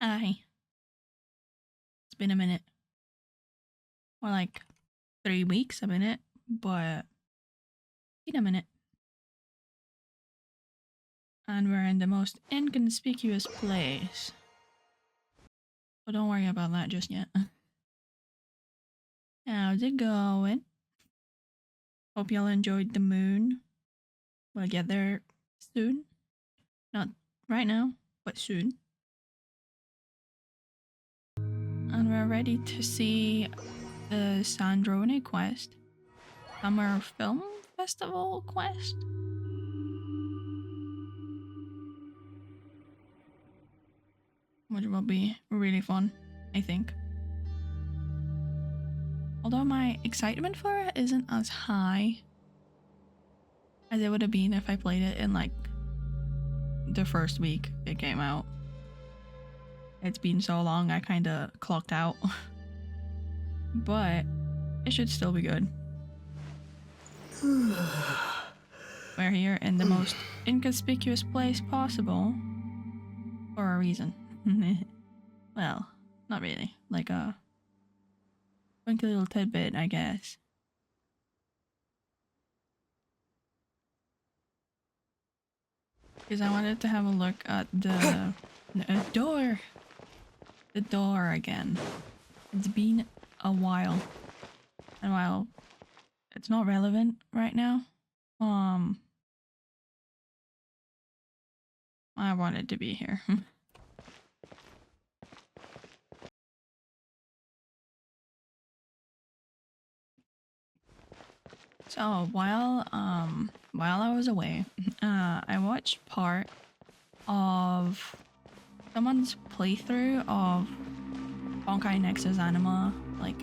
Hi. It's been a minute. More like 3 weeks a minute, but been a minute. And we're in the most inconspicuous place. But don't worry about that just yet. How's it going? Hope y'all enjoyed the moon. We'll get there soon. Not right now, but soon. And we're ready to see the Sandrone quest. Summer Film Festival quest. Which will be really fun, I think. Although my excitement for it isn't as high as it would have been if I played it in like the first week it came out. It's been so long I kind of clocked out. But it should still be good. We're here in the most inconspicuous place possible for a reason. Well, not really. Like a funky little tidbit, I guess. Because I wanted to have a look at the door. The door again. It's been a while. And while it's not relevant right now, I wanted to be here. So while I was away, I watched part of someone's playthrough of Honkai Nexus Anima, like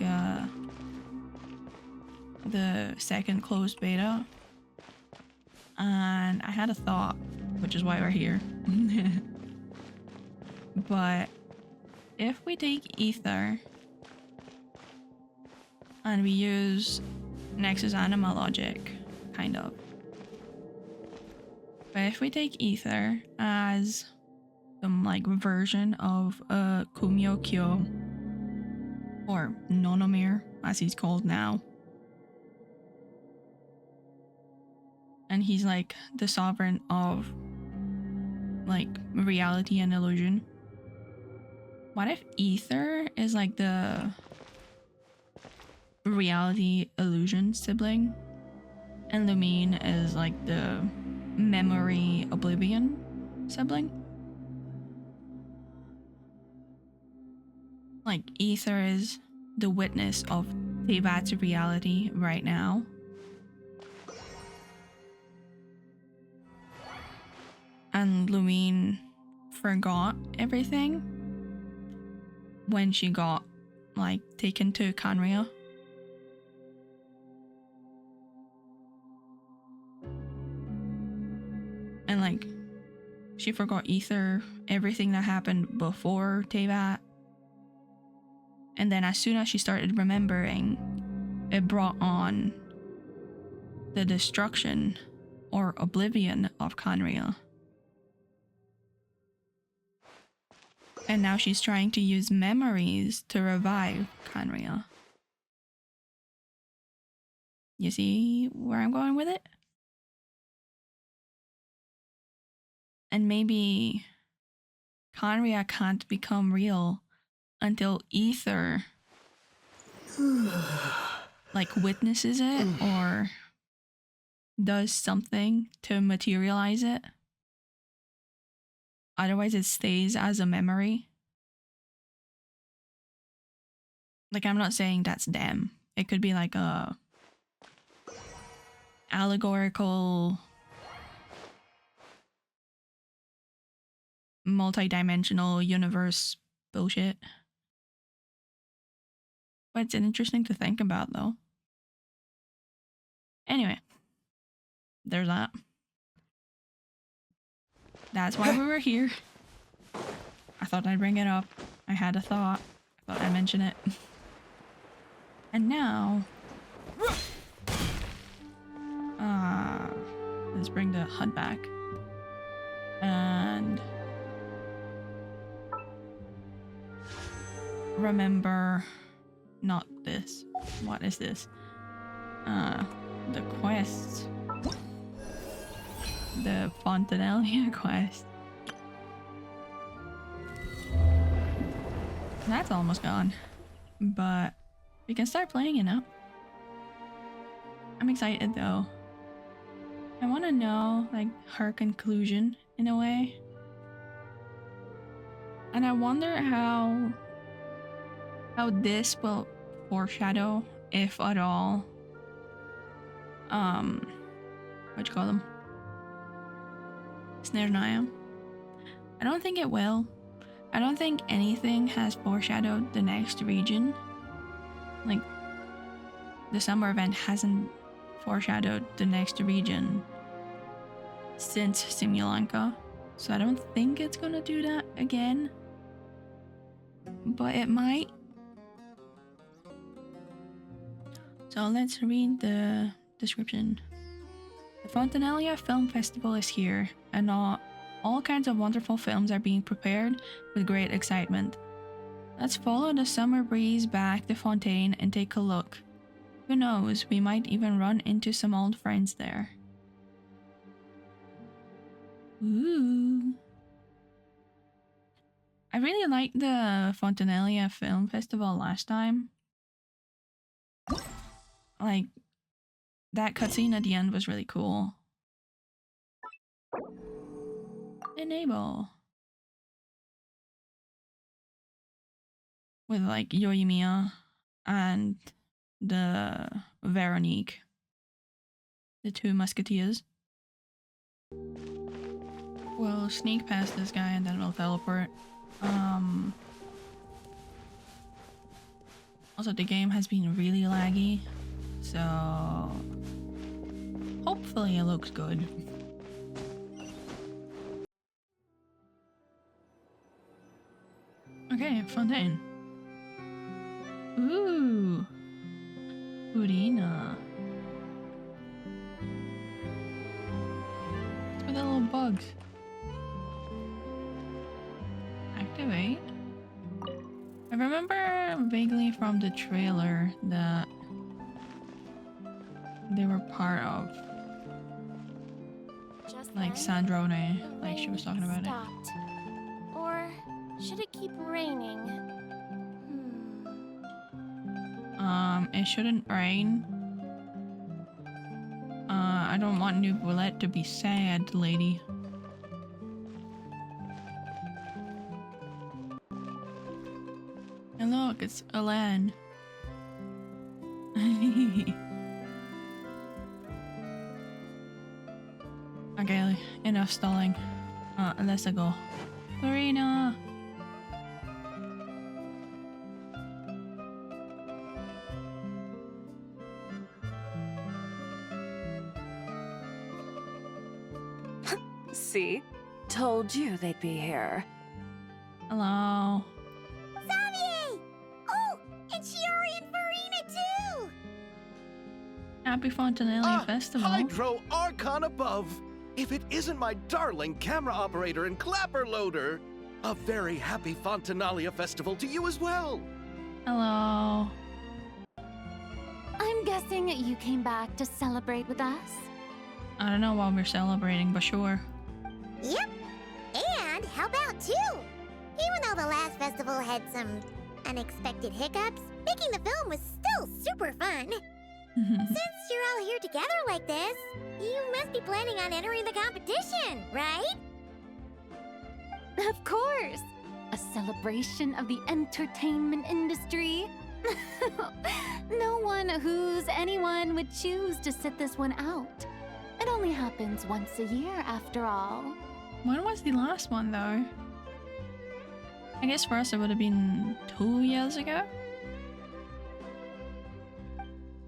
the second closed beta, and I had a thought, which is why we're here. But if we take Ether and we use Nexus Anima logic, kind of. But if we take Ether as some like version of Kumio Kyo, or Nonomir as he's called now, and he's like the sovereign of like reality and illusion, what if Ether is like the reality illusion sibling and Lumine is like the memory oblivion sibling? Like Ether is the witness of Teyvat's reality right now, and Lumine forgot everything when she got like taken to Canria. And like she forgot Ether, everything that happened before Teyvat. And then as soon as she started remembering, it brought on the destruction or oblivion of Canria. And now she's trying to use memories to revive Canria. You see where I'm going with it? And maybe Canria can't become real until Ether like witnesses it or does something to materialize it. Otherwise it stays as a memory. Like, I'm not saying that's them. It could be like a allegorical multi-dimensional universe bullshit. But it's interesting to think about though. Anyway, there's that. That's why we were here. I thought I'd bring it up. I had a thought. I thought I'd mention it. And now, let's bring the HUD back. And remember not this. What is this? The quests. The Fontinalia quest. That's almost gone. But we can start playing it now. I'm excited though. I want to know like her conclusion in a way. And I wonder how this will foreshadow, if at all, what you call them? Snare. I don't think it will. I don't think anything has foreshadowed the next region. Like, the summer event hasn't foreshadowed the next region since Simulanka. So I don't think it's gonna do that again. But it might. So let's read the description. The Fontinalia Film Festival is here, and all kinds of wonderful films are being prepared with great excitement. Let's follow the summer breeze back to Fontaine and take a look. Who knows, we might even run into some old friends there. Ooh. I really liked the Fontinalia Film Festival last time. Like, that cutscene at the end was really cool. Enable. With like Yoimiya and the Veronique. The two musketeers. We'll sneak past this guy and then we'll teleport. Also, the game has been really laggy, so hopefully it looks good. Okay, Fontaine. Ooh, Urina. What's with the little bugs? Activate. I remember vaguely from the trailer that they were part of like Sandrone, like she was talking about stopped. Or should it keep raining? It shouldn't rain. I don't want New Bullet to be sad, lady. And look, it's Alan. Okay, enough stalling. Let's go. Marina! See? Told you they'd be here. Hello. Xavier! Oh, and Shiori and Farina too! Happy Fontinalia Festival. Hydro Archon above! If it isn't my darling camera operator and clapper loader! A very happy Fontinalia Festival to you as well! Hello. I'm guessing you came back to celebrate with us? I don't know what we're celebrating, but sure. Yep. And how about two? Even though the last festival had some unexpected hiccups, making the film was still super fun. Since you're all here together like this, you must be planning on entering the competition, right? Of course! A celebration of the entertainment industry. No one who's anyone would choose to sit this one out. It only happens once a year, after all. When was the last one, though? I guess for us it would have been 2 years ago?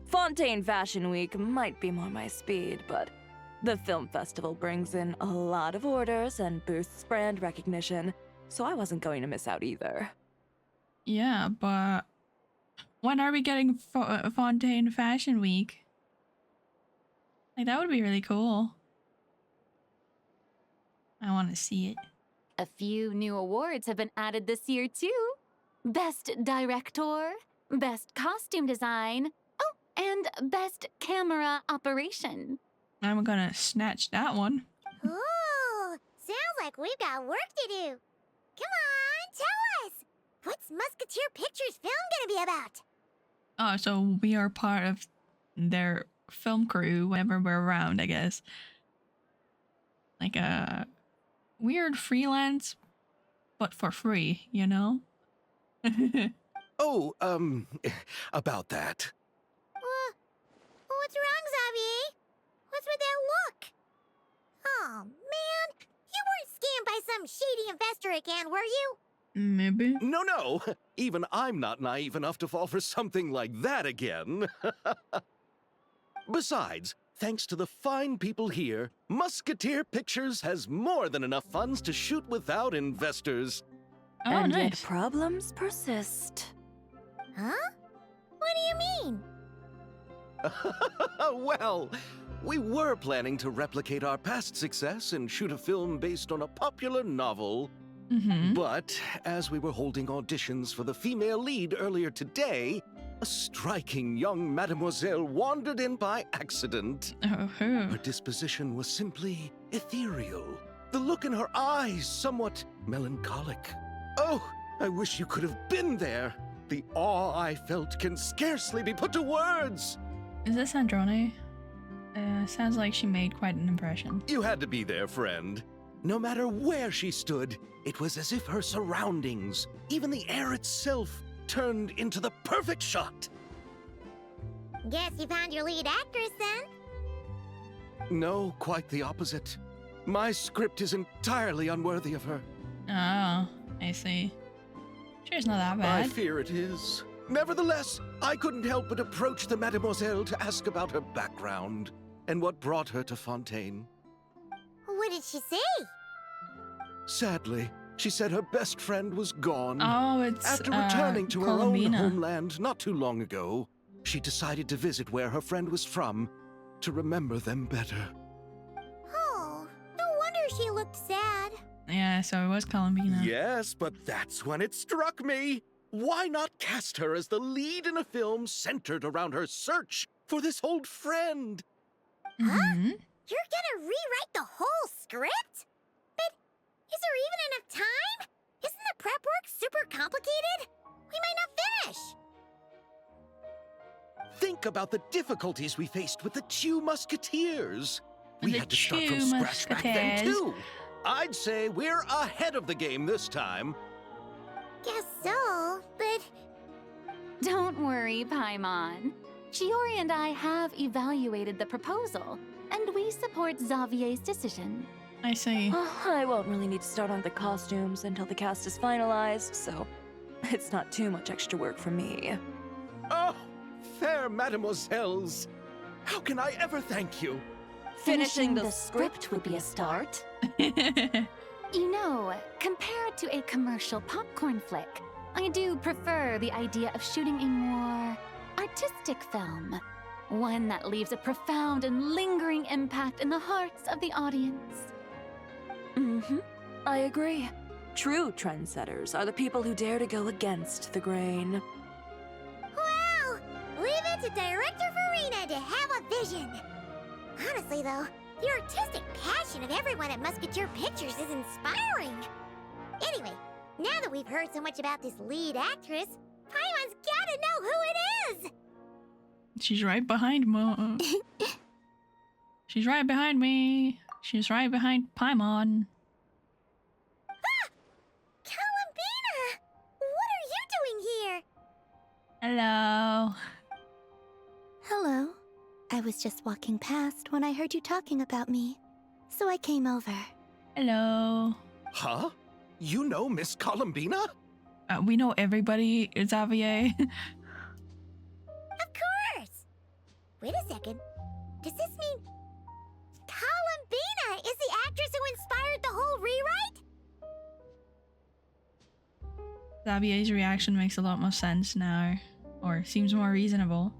Fontaine Fashion Week might be more my speed, but the film festival brings in a lot of orders and boosts brand recognition, so I wasn't going to miss out either. Yeah, but when are we getting Fontaine Fashion Week? Like, that would be really cool. I want to see it. A few new awards have been added this year, too. Best Director, Best Costume Design, oh, and Best Camera Operation. I'm gonna snatch that one. Ooh, sounds like we've got work to do. Come on, tell us. What's Musketeer Pictures film gonna be about? Oh, so we are part of their film crew whenever we're around, I guess. Like a weird freelance, but for free, you know? Oh, about that. What's wrong, Xavier? What's with that look? Oh, man. You weren't scammed by some shady investor again, were you? Maybe. No. Even I'm not naive enough to fall for something like that again. Besides, thanks to the fine people here, Musketeer Pictures has more than enough funds to shoot without investors. Oh, and yet nice. problems persist. Huh? What do you mean? Well, we were planning to replicate our past success and shoot a film based on a popular novel. Mm-hmm. But as we were holding auditions for the female lead earlier today, a striking young mademoiselle wandered in by accident. Oh, Her disposition was simply ethereal. The look in her eyes somewhat melancholic. Oh, I wish you could have been there. The awe I felt can scarcely be put to words. Is this Androne? Sounds like she made quite an impression. You had to be there, friend. No matter where she stood, it was as if her surroundings, even the air itself, turned into the perfect shot. Guess you found your lead actress then? No, quite the opposite. My script is entirely unworthy of her. Oh, I see. She's not that I bad. fear it is. Nevertheless, I couldn't help but approach the mademoiselle to ask about her background and what brought her to Fontaine. What did she say? Sadly, she said her best friend was gone. Oh, it's After returning to her own Columbina. homeland not too long ago, she decided to visit where her friend was from to remember them better. Oh, no wonder she looked sad. Yeah, so it was Columbina. Yes, but that's when it struck me. Why not cast her as the lead in a film centered around her search for this old friend? Mm-hmm. You're gonna rewrite the whole script? But is there even enough time? Isn't the prep work super complicated? We might not finish. Think about the difficulties we faced with the two musketeers. We The had to start from two scratch back then, musketeers. too. I'd say we're ahead of the game this time. Guess so, but Don't worry, Paimon. Shiori and I have evaluated the proposal, and we support Xavier's decision. I see. I won't really need to start on the costumes until the cast is finalized, so it's not too much extra work for me. Oh, fair mademoiselles. How can I ever thank you? Finishing the script would be a start. You know, compared to a commercial popcorn flick, I do prefer the idea of shooting a more artistic film. One that leaves a profound and lingering impact in the hearts of the audience. Mm-hmm. I agree. True trendsetters are the people who dare to go against the grain. well, leave it to Director Farina to have a vision. Honestly, though, the artistic passion of everyone at Musketeer Pictures is inspiring. Anyway, now that we've heard so much about this lead actress, Paimon's gotta know who it is! She's right behind me. She's right behind me. She's right behind Paimon. Columbina! What are you doing here? Hello. Hello. I was just walking past when I heard you talking about me, so I came over. Hello. Huh? You know Miss Columbina? We know everybody, Xavier. Of course! Wait a second. Does this mean Columbina is the actress who inspired the whole rewrite? Xavier's reaction makes a lot more sense now, or seems more reasonable.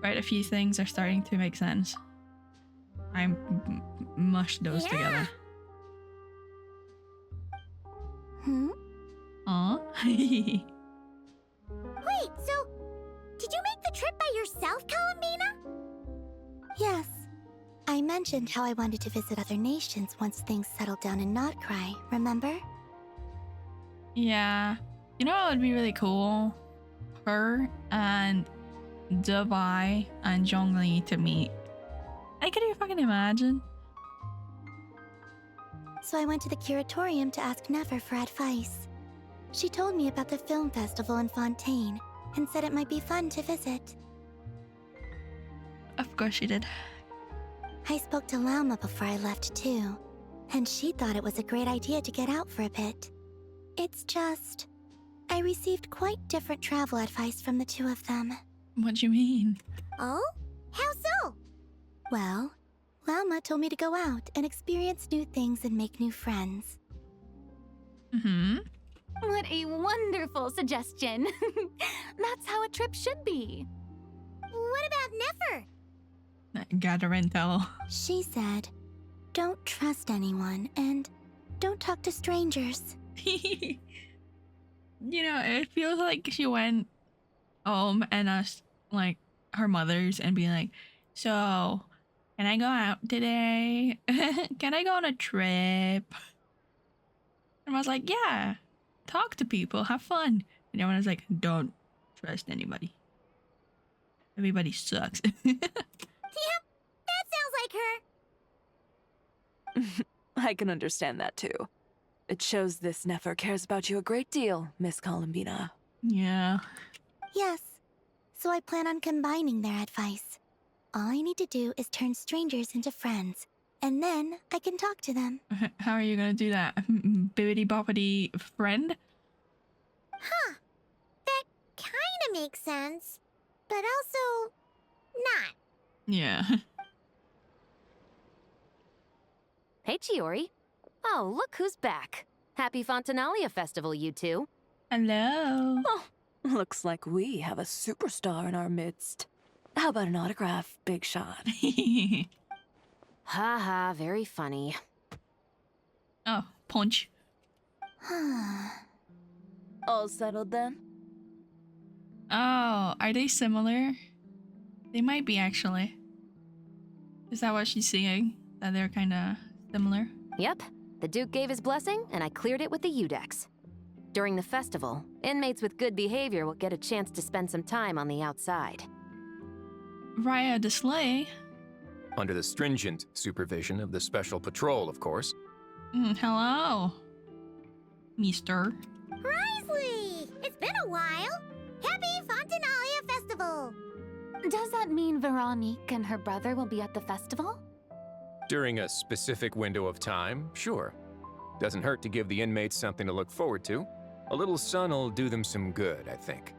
Quite a few things are starting to make sense. I mushed those Yeah. together. Hmm? Aw. mentioned how I wanted to visit other nations once things settled down in Nod Krai, remember? Yeah. You know what would be really cool? Her and Dubai and Zhongli to meet. Like, can you fucking imagine? So I went to the curatorium to ask Never for advice. She told me about the film festival in Fontaine and said it might be fun to visit. Of course she did. I spoke to Lauma before I left too, and she thought it was a great idea to get out for a bit. It's just, I received quite different travel advice from the two of them. What do you mean? Oh? How so? Well, Lauma told me to go out and experience new things and make new friends. Mm-hmm. What a wonderful suggestion. That's how a trip should be. What about Nefer? Gather intel. She said, don't trust anyone and don't talk to strangers. You know, it feels like she went home and asked, like, her mothers and be like, so, can I go out today? Can I go on a trip? And I was like, yeah, talk to people, have fun. And everyone was like, don't trust anybody. Everybody sucks. Yep, that sounds like her. I can understand that too. It shows this Nefer cares about you a great deal, Miss Columbina. Yeah. Yes, so I plan on combining their advice. All I need to do is turn strangers into friends, and then I can talk to them. How are you gonna do that? Bibbidi boppity friend? Huh. That kinda makes sense. But also, not. Yeah. Hey, Chiori. Oh, look who's back. Happy Fontinalia Festival, you two. Hello. Oh, looks like we have a superstar in our midst. How about an autograph, big shot? Ha, very funny. Oh, punch. All settled then? Oh, are they similar? They might be, actually. Is that what she's saying? That they're kind of similar? Yep, the Duke gave his blessing, and I cleared it with the Udex. During the festival, inmates with good behavior will get a chance to spend some time on the outside. Raya the Slay. Under the stringent supervision of the Special Patrol, of course. Hello, Mister. Risley! It's been a while. Happy Fontinalia Festival! Does that mean Veronique and her brother will be at the festival? During a specific window of time, sure. Doesn't hurt to give the inmates something to look forward to. A little sun'll do them some good, I think.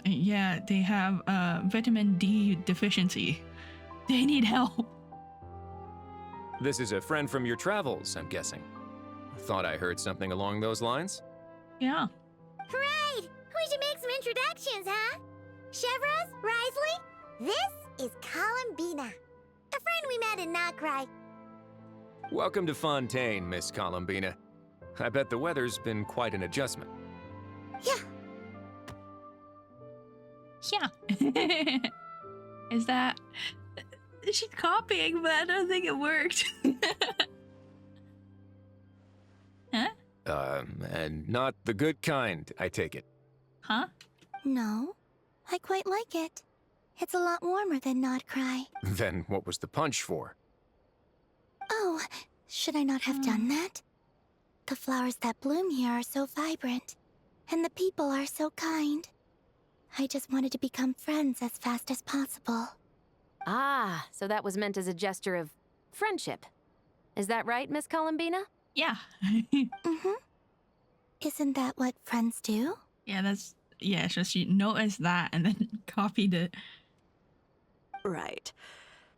Yeah, they have vitamin D deficiency. They need help. This is a friend from your travels, I'm guessing. Thought I heard something along those lines? Yeah. Right! We should make some introductions, huh? Chevros, Risley, this is Columbina, a friend we met in Nod Krai. Welcome to Fontaine, Miss Columbina. I bet the weather's been quite an adjustment. Yeah, Yeah. Is that... She's copying, but I don't think it worked. Huh? And not the good kind, I take it. Huh? No, I quite like it. It's a lot warmer than Nod Krai. Then what was the punch for? Oh, should I not have done that? The flowers that bloom here are so vibrant, and the people are so kind. I just wanted to become friends as fast as possible. Ah, so that was meant as a gesture of friendship. Is that right, Miss Columbina? Yeah. Mm-hmm. Isn't that what friends do? Yeah, that's... Yeah, so she noticed that and then copied it. Right.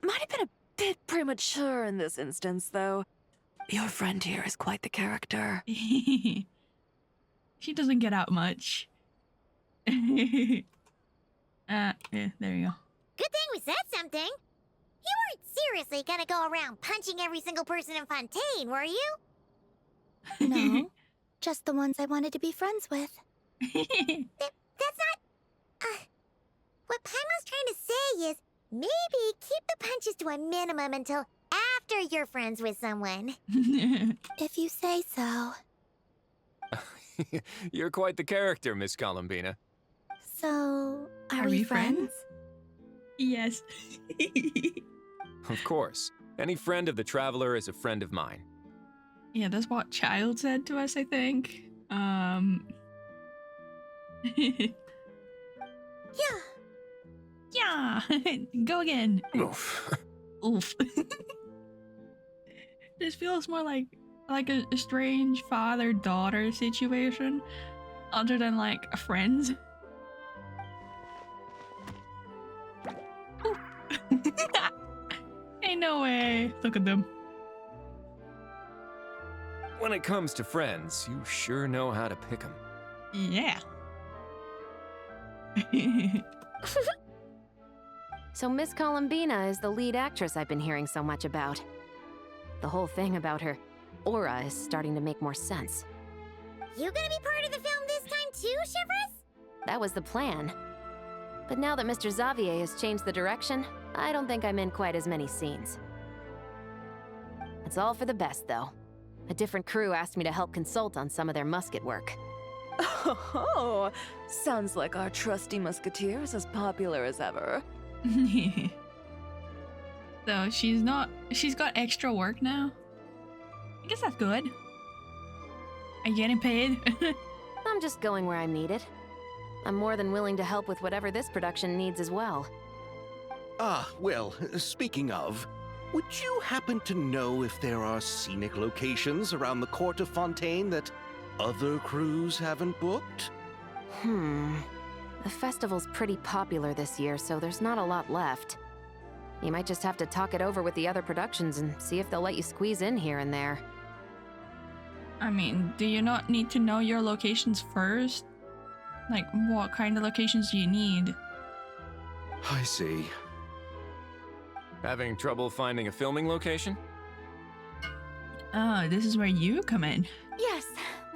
Might have been a bit premature in this instance, though. Your friend here is quite the character. She doesn't get out much. Yeah, there you go. good thing we said something. You weren't seriously gonna go around punching every single person in Fontaine, were you? No, just the ones I wanted to be friends with. That's not... what Paimon's trying to say is maybe keep the punches to a minimum until after after you're friends with someone. If you say so. You're quite the character, Miss Columbina. So, are Are we we friends? friends? Yes. Of course. Any friend of the Traveler is a friend of mine. Yeah, that's what Child said to us, I think. Yeah. Yeah. Go again. Oof. Oof. This feels more like a strange father-daughter situation, other than like friends. Ooh. Ain't no way. Look at them. When it comes to friends, you sure know how to pick 'em. Yeah. So Miss Columbina is the lead actress I've been hearing so much about. The whole thing about her aura is starting to make more sense. You gonna be part of the film this time too, Shivers? That was the plan. But now that Mr. Xavier has changed the direction, I don't think I'm in quite as many scenes. It's all for the best, though. A different crew asked me to help consult on some of their musket work. Oh, sounds like our trusty musketeer is as popular as ever. So she's got extra work now. I guess that's good. Are you getting paid? I'm just going where I'm needed. I'm more than willing to help with whatever this production needs as well. Ah, well, speaking of, would you happen to know if there are scenic locations around the court of Fontaine that other crews haven't booked? The festival's pretty popular this year, so there's not a lot left. You might just have to talk it over with the other productions and see if they'll let you squeeze in here and there. I mean, do you not need to know your locations first? Like, what kind of locations do you need? I see. Having trouble finding a filming location? Oh, this is where you come in. Yes,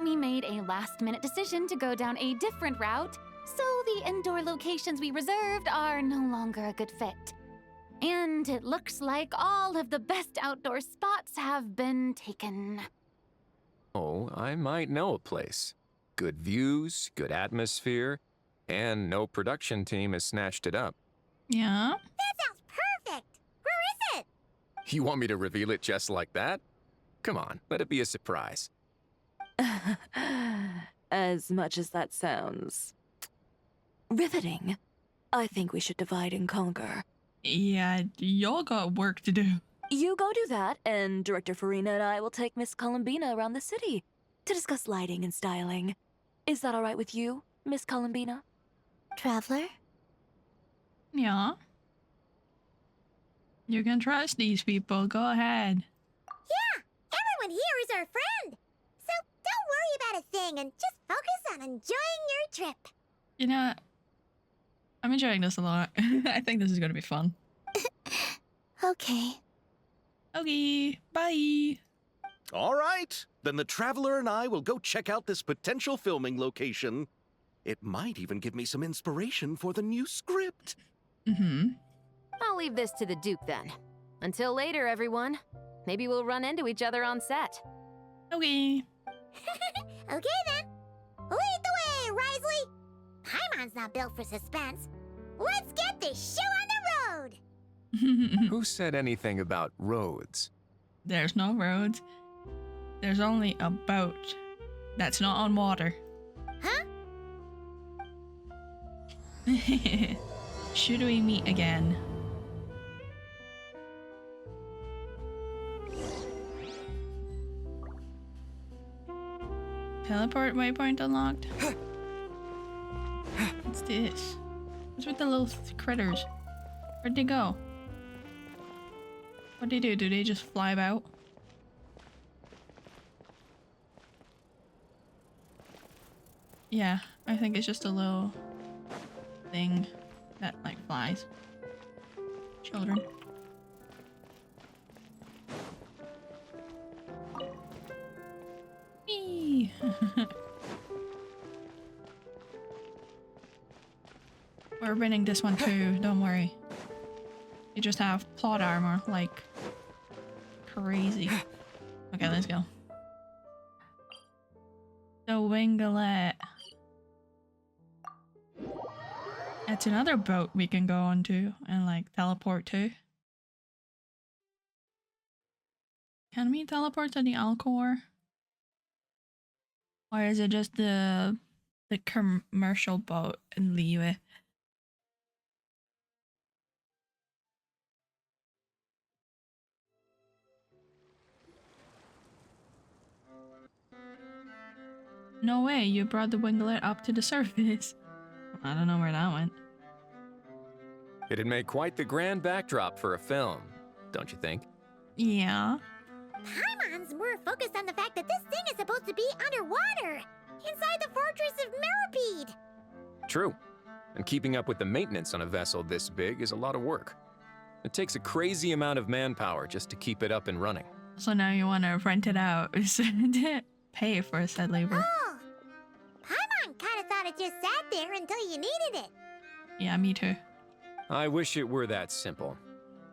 we made a last-minute decision to go down a different route, so the indoor locations we reserved are no longer a good fit. And it looks like all of the best outdoor spots have been taken. Oh, I might know a place. Good views, good atmosphere, and no production team has snatched it up. Yeah? That sounds perfect! Where is it? You want me to reveal it just like that? Come on, let it be a surprise. As much as that sounds riveting, I think we should divide and conquer. Yeah, y'all got work to do. You go do that, and Director Farina and I will take Miss Columbina around the city to discuss lighting and styling. Is that all right with you, Miss Columbina? Traveler? Yeah? You can trust these people, go ahead. Yeah, everyone here is our friend. So don't worry about a thing and just focus on enjoying your trip. You know, I'm enjoying this a lot. I think this is gonna be fun. Okay. Okay, bye. All right, then the Traveler and I will go check out this potential filming location. It might even give me some inspiration for the new script. Mm-hmm. I'll leave this to the Duke then. Until later, everyone. Maybe we'll run into each other on set. Okay. Okay then. Lead the way, Risley. Paimon's not built for suspense. Let's get this show on the road. Who said anything about roads? There's no roads. There's only a boat that's not on water. Huh? Should we meet again? Teleport waypoint unlocked. What's this? What's with the little critters? Where'd they go? What'd they do? Do they just fly about? Yeah, I think it's just a little thing that like flies. Children. Whee! We're winning this one too, don't worry. You just have plot armor, like crazy. Okay, let's go. The Winglet. That's another boat we can go onto and like teleport to. Can we teleport to the Alcor? Or is it just the commercial boat in Liyue? No way, you brought the Winglet up to the surface. I don't know where that went. It'd make quite the grand backdrop for a film, don't you think? Yeah. Paimon's more focused on the fact that this thing is supposed to be underwater, inside the fortress of Meripede. True. And keeping up with the maintenance on a vessel this big is a lot of work. It takes a crazy amount of manpower just to keep it up and running. So now you want to rent it out to pay for said labor. Oh, Paimon kind of thought it just sat there until you needed it. Yeah, me too. I wish it were that simple.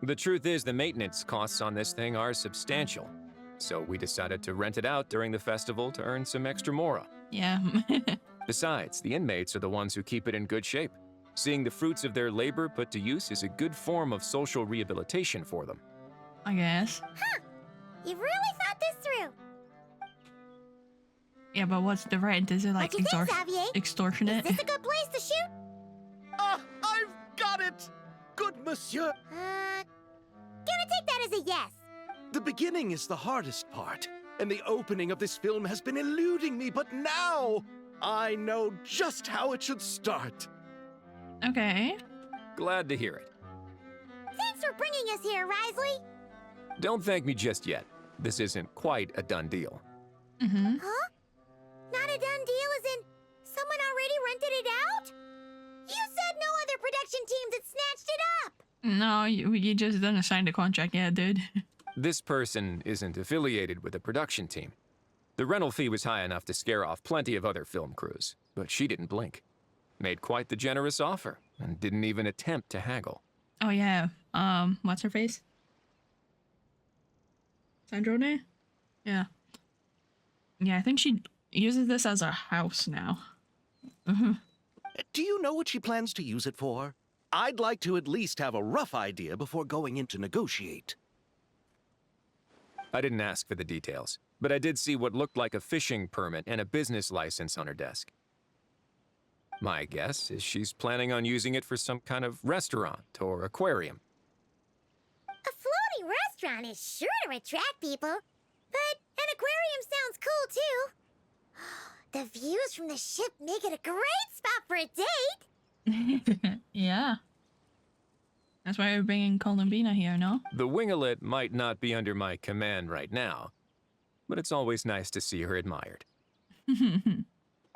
The truth is the maintenance costs on this thing are substantial. So we decided to rent it out during the festival to earn some extra mora. Yeah. Besides, the inmates are the ones who keep it in good shape. Seeing the fruits of their labor put to use is a good form of social rehabilitation for them. I guess. Huh, you really thought this through. Yeah, but what's the rent? Is it like What you think, Xavier? extortionate? Is this a good place to shoot? Ah, I've got it! Good monsieur! Gonna take that as a yes. The beginning is the hardest part, and the opening of this film has been eluding me, but now I know just how it should start. Okay. Glad to hear it. Thanks for bringing us here, Risley. Don't thank me just yet. This isn't quite a done deal. Mm-hmm. Huh? Not a done deal as in someone already rented it out? You said no other production teams had snatched it up. No, you just didn't sign the contract yet, dude. This person isn't affiliated with a production team. The rental fee was high enough to scare off plenty of other film crews, but she didn't blink. Made quite the generous offer, and didn't even attempt to haggle. Oh yeah. What's her face? Sandrone? Yeah. Yeah, I think she uses this as a house now. Do you know what she plans to use it for? I'd like to at least have a rough idea before going in to negotiate. I didn't ask for the details, but I did see what looked like a fishing permit and a business license on her desk. My guess is she's planning on using it for some kind of restaurant or aquarium. A floating restaurant is sure to attract people, but an aquarium sounds cool too. The views from the ship make it a great spot for a date. Yeah. That's why we're bringing Columbina here, no? The winglet might not be under my command right now, but it's always nice to see her admired.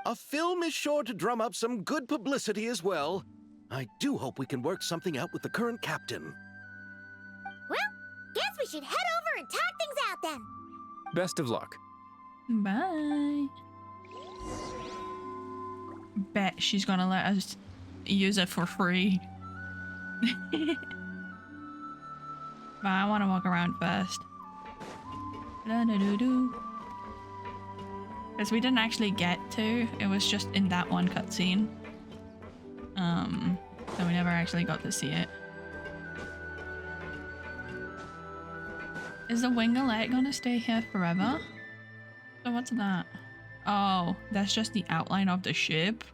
A film is sure to drum up some good publicity as well. I do hope we can work something out with the current captain. Well, guess we should head over and talk things out then. Best of luck. Bye. Bet she's gonna let us use it for free. But I want to walk around first. Because we didn't actually get to. It was just in that one cutscene. So we never actually got to see it. Is the winglet gonna stay here forever? So what's that? Oh, that's just the outline of the ship.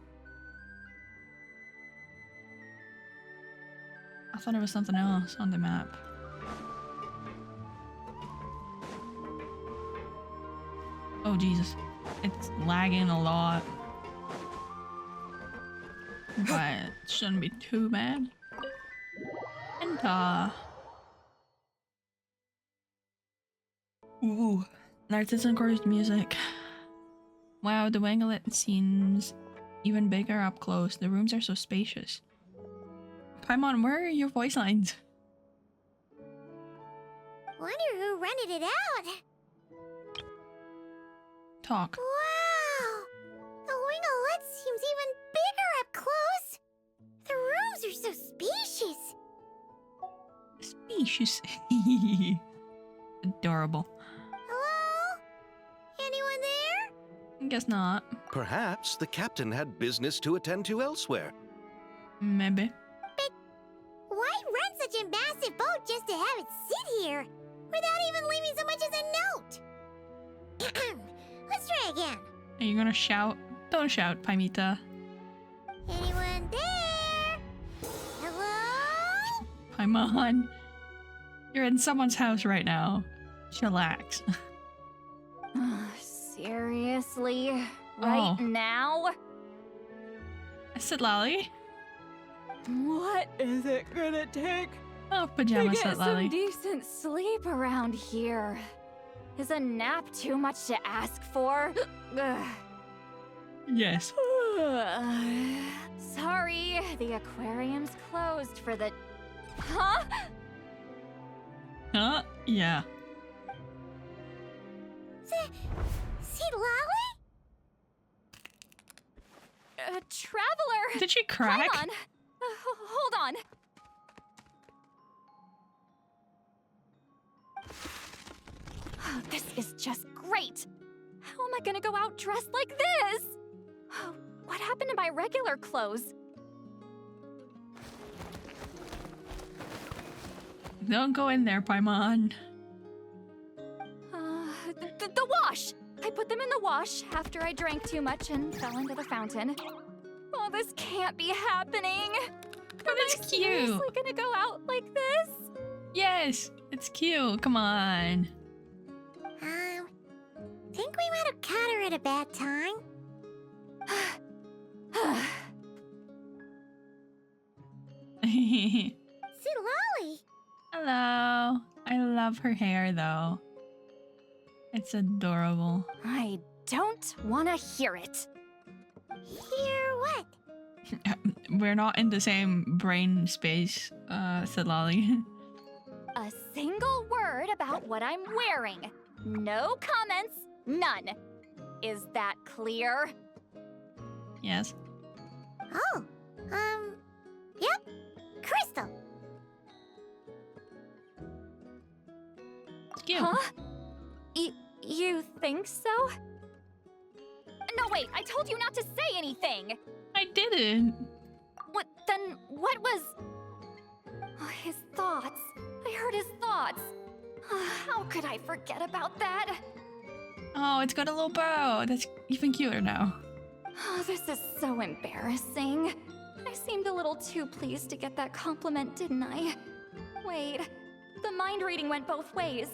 I thought it was something else on the map. Oh Jesus, it's lagging a lot. But it shouldn't be too bad. Enter. Ooh, artisan chorus music. Wow, the winglet seems even bigger up close. The rooms are so spacious. Paimon, where are your voice lines? Wonder who rented it out. Talk. Wow! The winglet seems even bigger up close. The rooms are so spacious. Spacious. Adorable. Hello? Anyone there? Guess not. Perhaps the captain had business to attend to elsewhere. Maybe. Why run such a massive boat just to have it sit here without even leaving so much as a note? Let's try again. Are you gonna shout? Don't shout, Paimita. Anyone there? Hello? Paimon. You're in someone's house right now. Chillax. Seriously? Right Oh. now? Sitlali? What is it gonna take Oh, to pajama get some Sitlali. Decent sleep around here. Is a nap too much to ask for? Ugh. Yes. Sorry, the aquarium's closed for the... Huh? Huh? Yeah. Sitlali? Traveler! Did she crack? Hold on. Hold on. Oh, this is just great. How am I gonna go out dressed like this? Oh, what happened to my regular clothes? Don't go in there, Paimon. The wash! I put them in the wash after I drank too much and fell into the fountain. Oh, this can't be happening. But it's Am I cute. seriously gonna go out like this? Yes, it's cute. Come on. Think we might have caught her at a bad time? Sitlali! Hello. I love her hair though. It's adorable. I don't wanna hear it. Hear what? We're not in the same brain space, Sitlali. A single word about what I'm wearing. No comments, none. Is that clear? Yes. Oh, yep. Crystal. It's cute. Huh? You think so? No, wait, I told you not to say anything. I didn't. What was... Oh, his thoughts. I heard his thoughts. How could I forget about that? Oh, it's got a little bow. That's even cuter now. Oh, this is so embarrassing. I seemed a little too pleased to get that compliment, didn't I? Wait, the mind reading went both ways.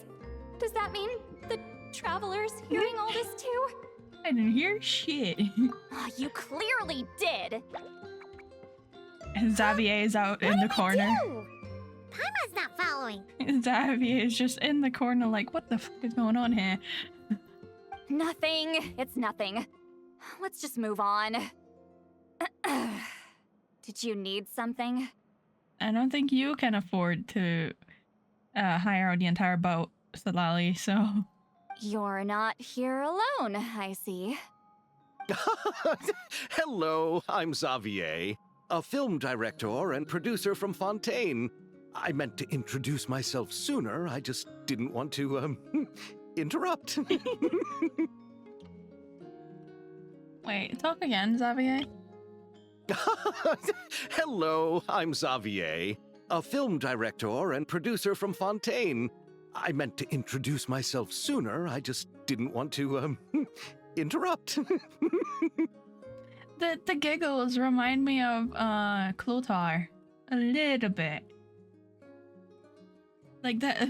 Does that mean the traveler's hearing all this too? I didn't hear shit. Oh, you clearly did. Xavier is out in the corner. Paimon's not following. Xavier is just in the corner like, what the fuck is going on here? Nothing. It's nothing. Let's just move on. Did you need something? I don't think you can afford to hire out the entire boat, Sitlali, so... You're not here alone, I see. Hello, I'm Xavier, a film director and producer from Fontaine. I meant to introduce myself sooner, I just didn't want to, interrupt. Wait, talk again, Xavier? Hello, I'm Xavier, a film director and producer from Fontaine. I meant to introduce myself sooner, I just didn't want to, interrupt. The giggles remind me of Clothar a little bit. Like that.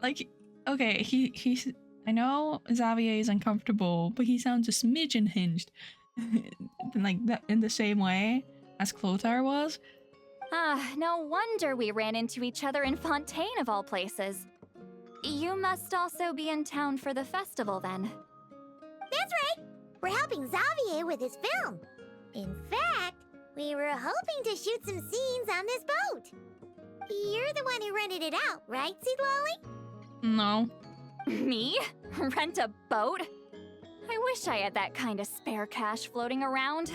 Like, okay, he's I know Xavier is uncomfortable, but he sounds a smidge unhinged. Like that, in the same way as Clothar was. No wonder we ran into each other in Fontaine of all places. You must also be in town for the festival then. That's right. We're helping Xavier with his film. In fact, we were hoping to shoot some scenes on this boat. You're the one who rented it out, right, Sitlali? No. Me? Rent a boat? I wish I had that kind of spare cash floating around.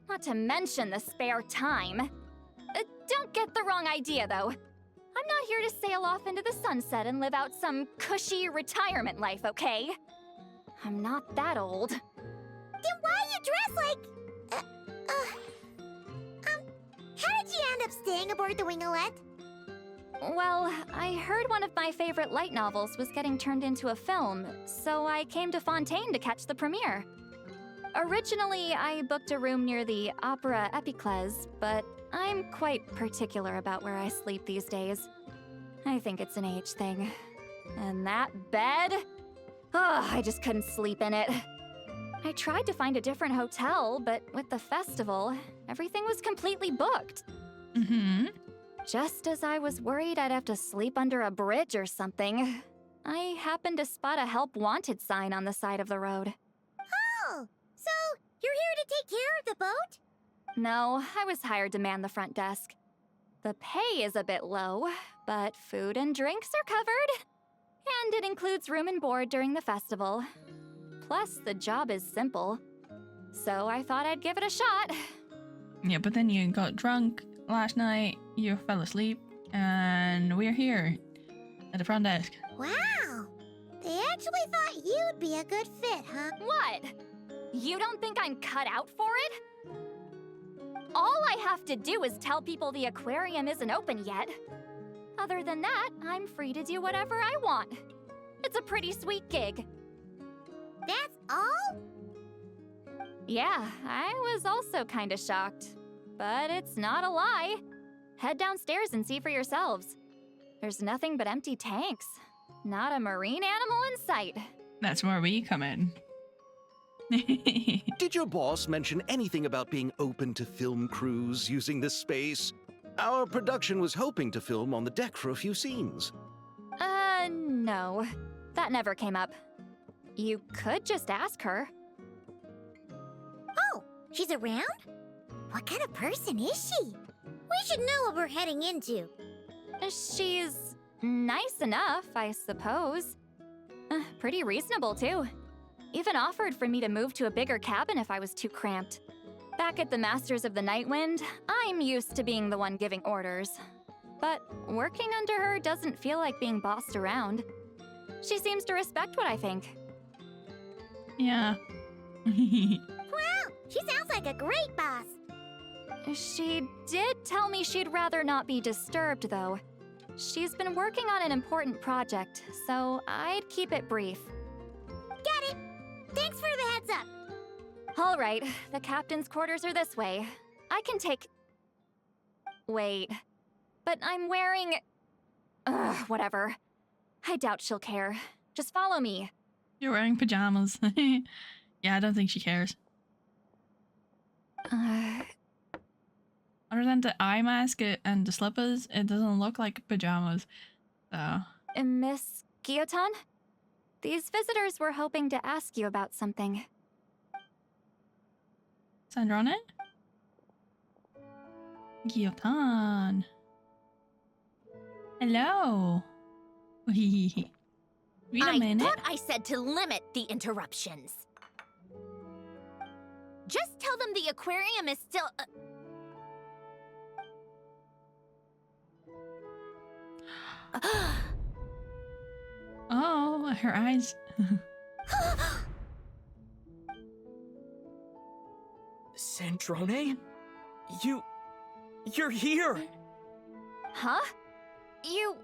Not to mention the spare time. Don't get the wrong idea, though. I'm not here to sail off into the sunset and live out some cushy retirement life, okay? I'm not that old. Then why you dress like... how did you end up staying aboard the Winglet? Well, I heard one of my favorite light novels was getting turned into a film, so I came to Fontaine to catch the premiere. Originally, I booked a room near the Opera Epiclese, but I'm quite particular about where I sleep these days. I think it's an age thing. And that bed? Oh, I just couldn't sleep in it. I tried to find a different hotel, but with the festival, everything was completely booked. Mm-hmm. Just as I was worried I'd have to sleep under a bridge or something, I happened to spot a help wanted sign on the side of the road. Oh, so you're here to take care of the boat? No, I was hired to man the front desk. The pay is a bit low, but food and drinks are covered. And it includes room and board during the festival. Plus, the job is simple. So I thought I'd give it a shot. Yeah, but then you got drunk last night, you fell asleep, and we're here at the front desk. Wow, they actually thought you'd be a good fit, huh? What? You don't think I'm cut out for it? All I have to do is tell people the aquarium isn't open yet. Other than that, I'm free to do whatever I want. It's a pretty sweet gig. That's all? Yeah, I was also kinda shocked. But it's not a lie. Head downstairs and see for yourselves. There's nothing but empty tanks. Not a marine animal in sight. That's where we come in. Did your boss mention anything about being open to film crews using this space? Our production was hoping to film on the deck for a few scenes. No. That never came up. You could just ask her. Oh, she's around? What kind of person is she? We should know what we're heading into. She's nice enough, I suppose. Pretty reasonable, too. Even offered for me to move to a bigger cabin if I was too cramped. Back at the Masters of the Nightwind, I'm used to being the one giving orders. But working under her doesn't feel like being bossed around. She seems to respect what I think. Yeah. Wow, she sounds like a great boss. She did tell me she'd rather not be disturbed, though. She's been working on an important project, so I'd keep it brief. Got it. Thanks for the heads up. All right, the captain's quarters are this way. I can take... Wait. But I'm wearing... whatever. I doubt she'll care. Just follow me. You're wearing pajamas. Yeah, I don't think she cares. Other than the eye mask and the slippers, it doesn't look like pajamas. So... Miss Guillotin? These visitors were hoping to ask you about something. Sandrone? Guillotin. Hello. Wait a minute. I thought I said to limit the interruptions. Just tell them the aquarium is still... Oh, her eyes. Sandrone? You're here! Huh? You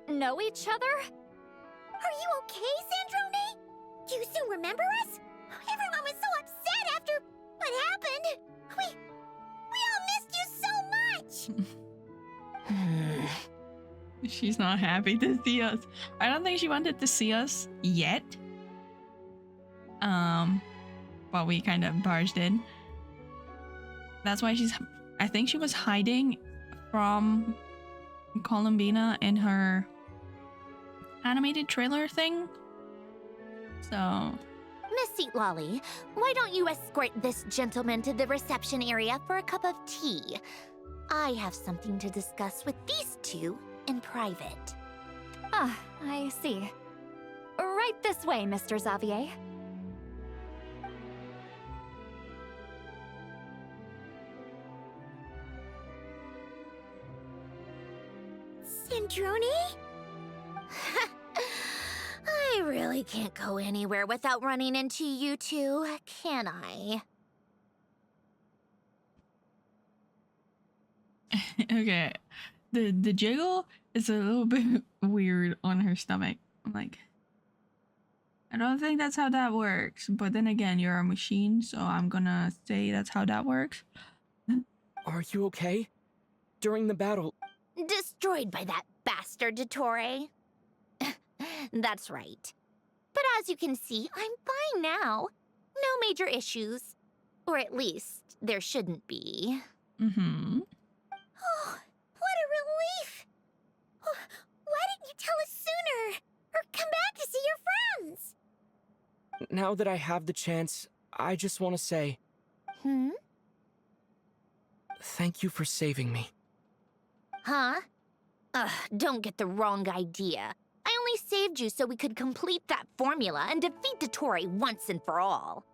know each other? Are you okay, Sandrone? Do you still remember us? Everyone was so upset after what happened. We all missed you so much. She's not happy to see us. I don't think she wanted to see us yet. But we kind of barged in. That's why I think she was hiding from Columbina in her animated trailer thing. So... Miss Seat Lolly, why don't you escort this gentleman to the reception area for a cup of tea? I have something to discuss with these two in private. Ah, I see. Right this way, Mr. Xavier. Centrone? I really can't go anywhere without running into you two, can I? Okay. The jiggle is a little bit weird on her stomach. I'm like, I don't think that's how that works. But then again, you're a machine, so I'm gonna say that's how that works. Are you okay? During the battle, Destroyed by that bastard Dottore. That's right. But as you can see, I'm fine now. No major issues. Or at least, there shouldn't be. Mm-hmm. Oh, what a relief! Oh, why didn't you tell us sooner? Or come back to see your friends? now that I have the chance, I just want to say thank you for saving me. Huh? Don't get the wrong idea. I only saved you so we could complete that formula and defeat Dottore once and for all.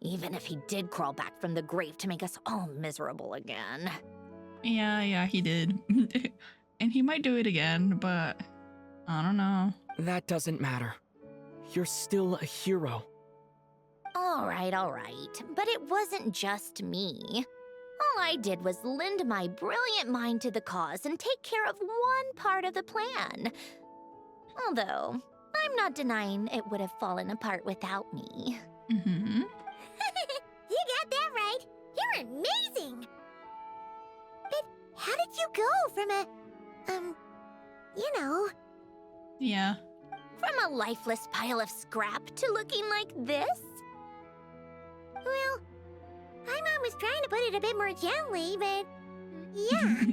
Even if he did crawl back from the grave to make us all miserable again. Yeah, he did. And he might do it again, but I don't know. That doesn't matter. You're still a hero. All right. But it wasn't just me. All I did was lend my brilliant mind to the cause and take care of one part of the plan. Although, I'm not denying it would have fallen apart without me. Mm-hmm. You got that right. You're amazing. But how did you go from a, Yeah. From a lifeless pile of scrap to looking like this? Well, my mom was trying to put it a bit more gently, but yeah.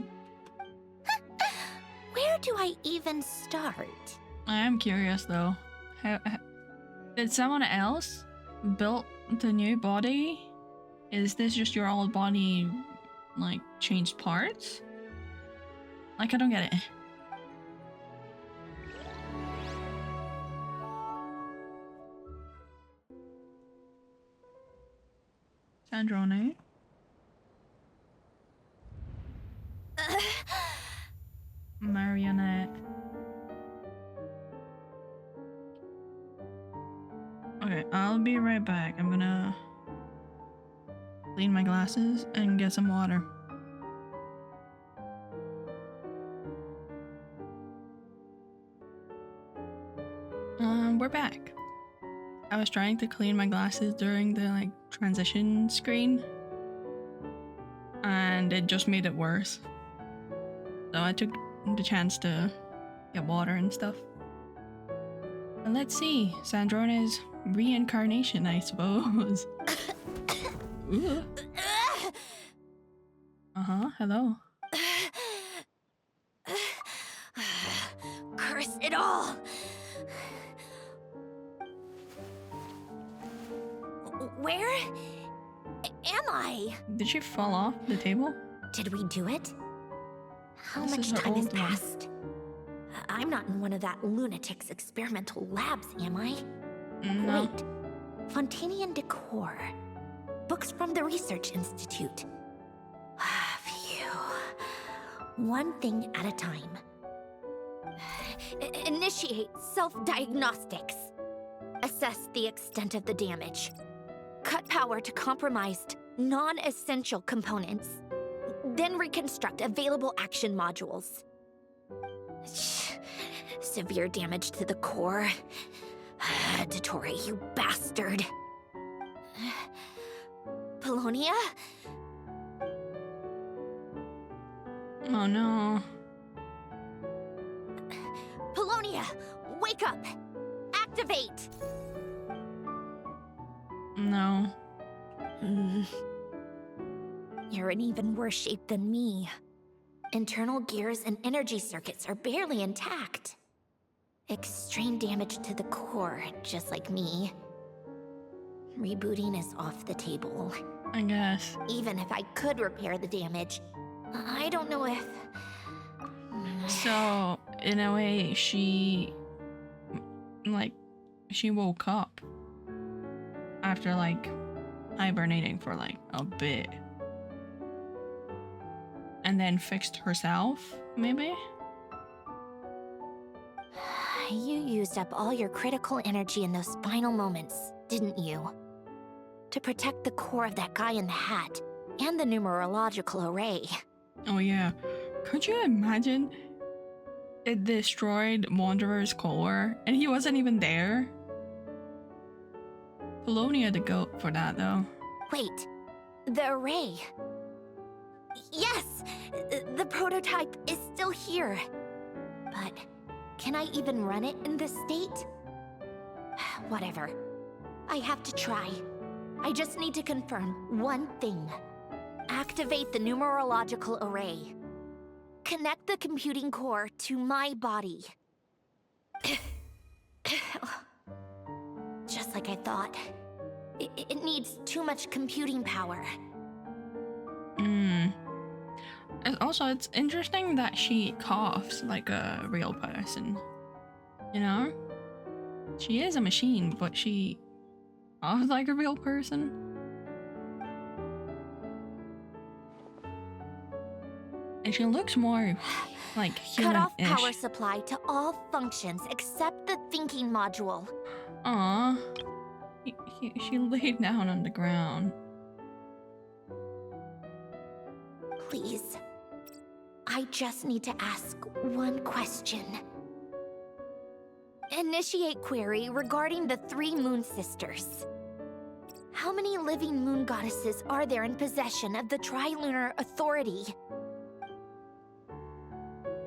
Where do I even start? I am curious though. Did someone else build the new body? Is this just your old body, like, changed parts? Like, I don't get it. Sandrone? Marionette. Okay, I'll be right back. I'm gonna clean my glasses and get some water. We're back. I was trying to clean my glasses during the transition screen, and it just made it worse. So I took the chance to get water and stuff. And let's see, Sandrone's reincarnation, I suppose. Ooh. Hello. Curse it all! Where am I? Did she fall off the table? Did we do it? How This much is the time has old one. passed? I'm not in one of that lunatic's experimental labs, am I? No. Wait. Fontanian decor. Books from the Research Institute. Phew. One thing at a time. Initiate self-diagnostics. Assess the extent of the damage. Cut power to compromised, non-essential components. Then reconstruct available action modules. Severe damage to the core. Dottore, you bastard. Polonia? Oh no. Polonia, wake up! Activate! No. You're in even worse shape than me. Internal gears and energy circuits are barely intact. Extreme damage to the core, just like me. Rebooting is off the table. I guess. Even if I could repair the damage, I don't know if... So, in a way, she woke up after, hibernating for, a bit. And then fixed herself, maybe? You used up all your critical energy in those final moments, didn't you? To protect the core of that guy in the hat and the numerological array. Oh yeah. Could you imagine? It destroyed Wanderer's core, and he wasn't even there. Polonia the goat for that, though. Wait, the array. Yes! The prototype is still here. But can I even run it in this state? Whatever. I have to try. I just need to confirm one thing. Activate the numerological array. Connect the computing core to my body. Just like I thought. It needs too much computing power. Also, it's interesting that she coughs like a real person. You know? She is a machine, but she coughs like a real person. And she looks more like human-ish. Cut off power supply to all functions except the thinking module. Aww. She laid down on the ground. Please. I just need to ask one question. Initiate query regarding the 3 moon sisters. How many living moon goddesses are there in possession of the Trilunar Authority?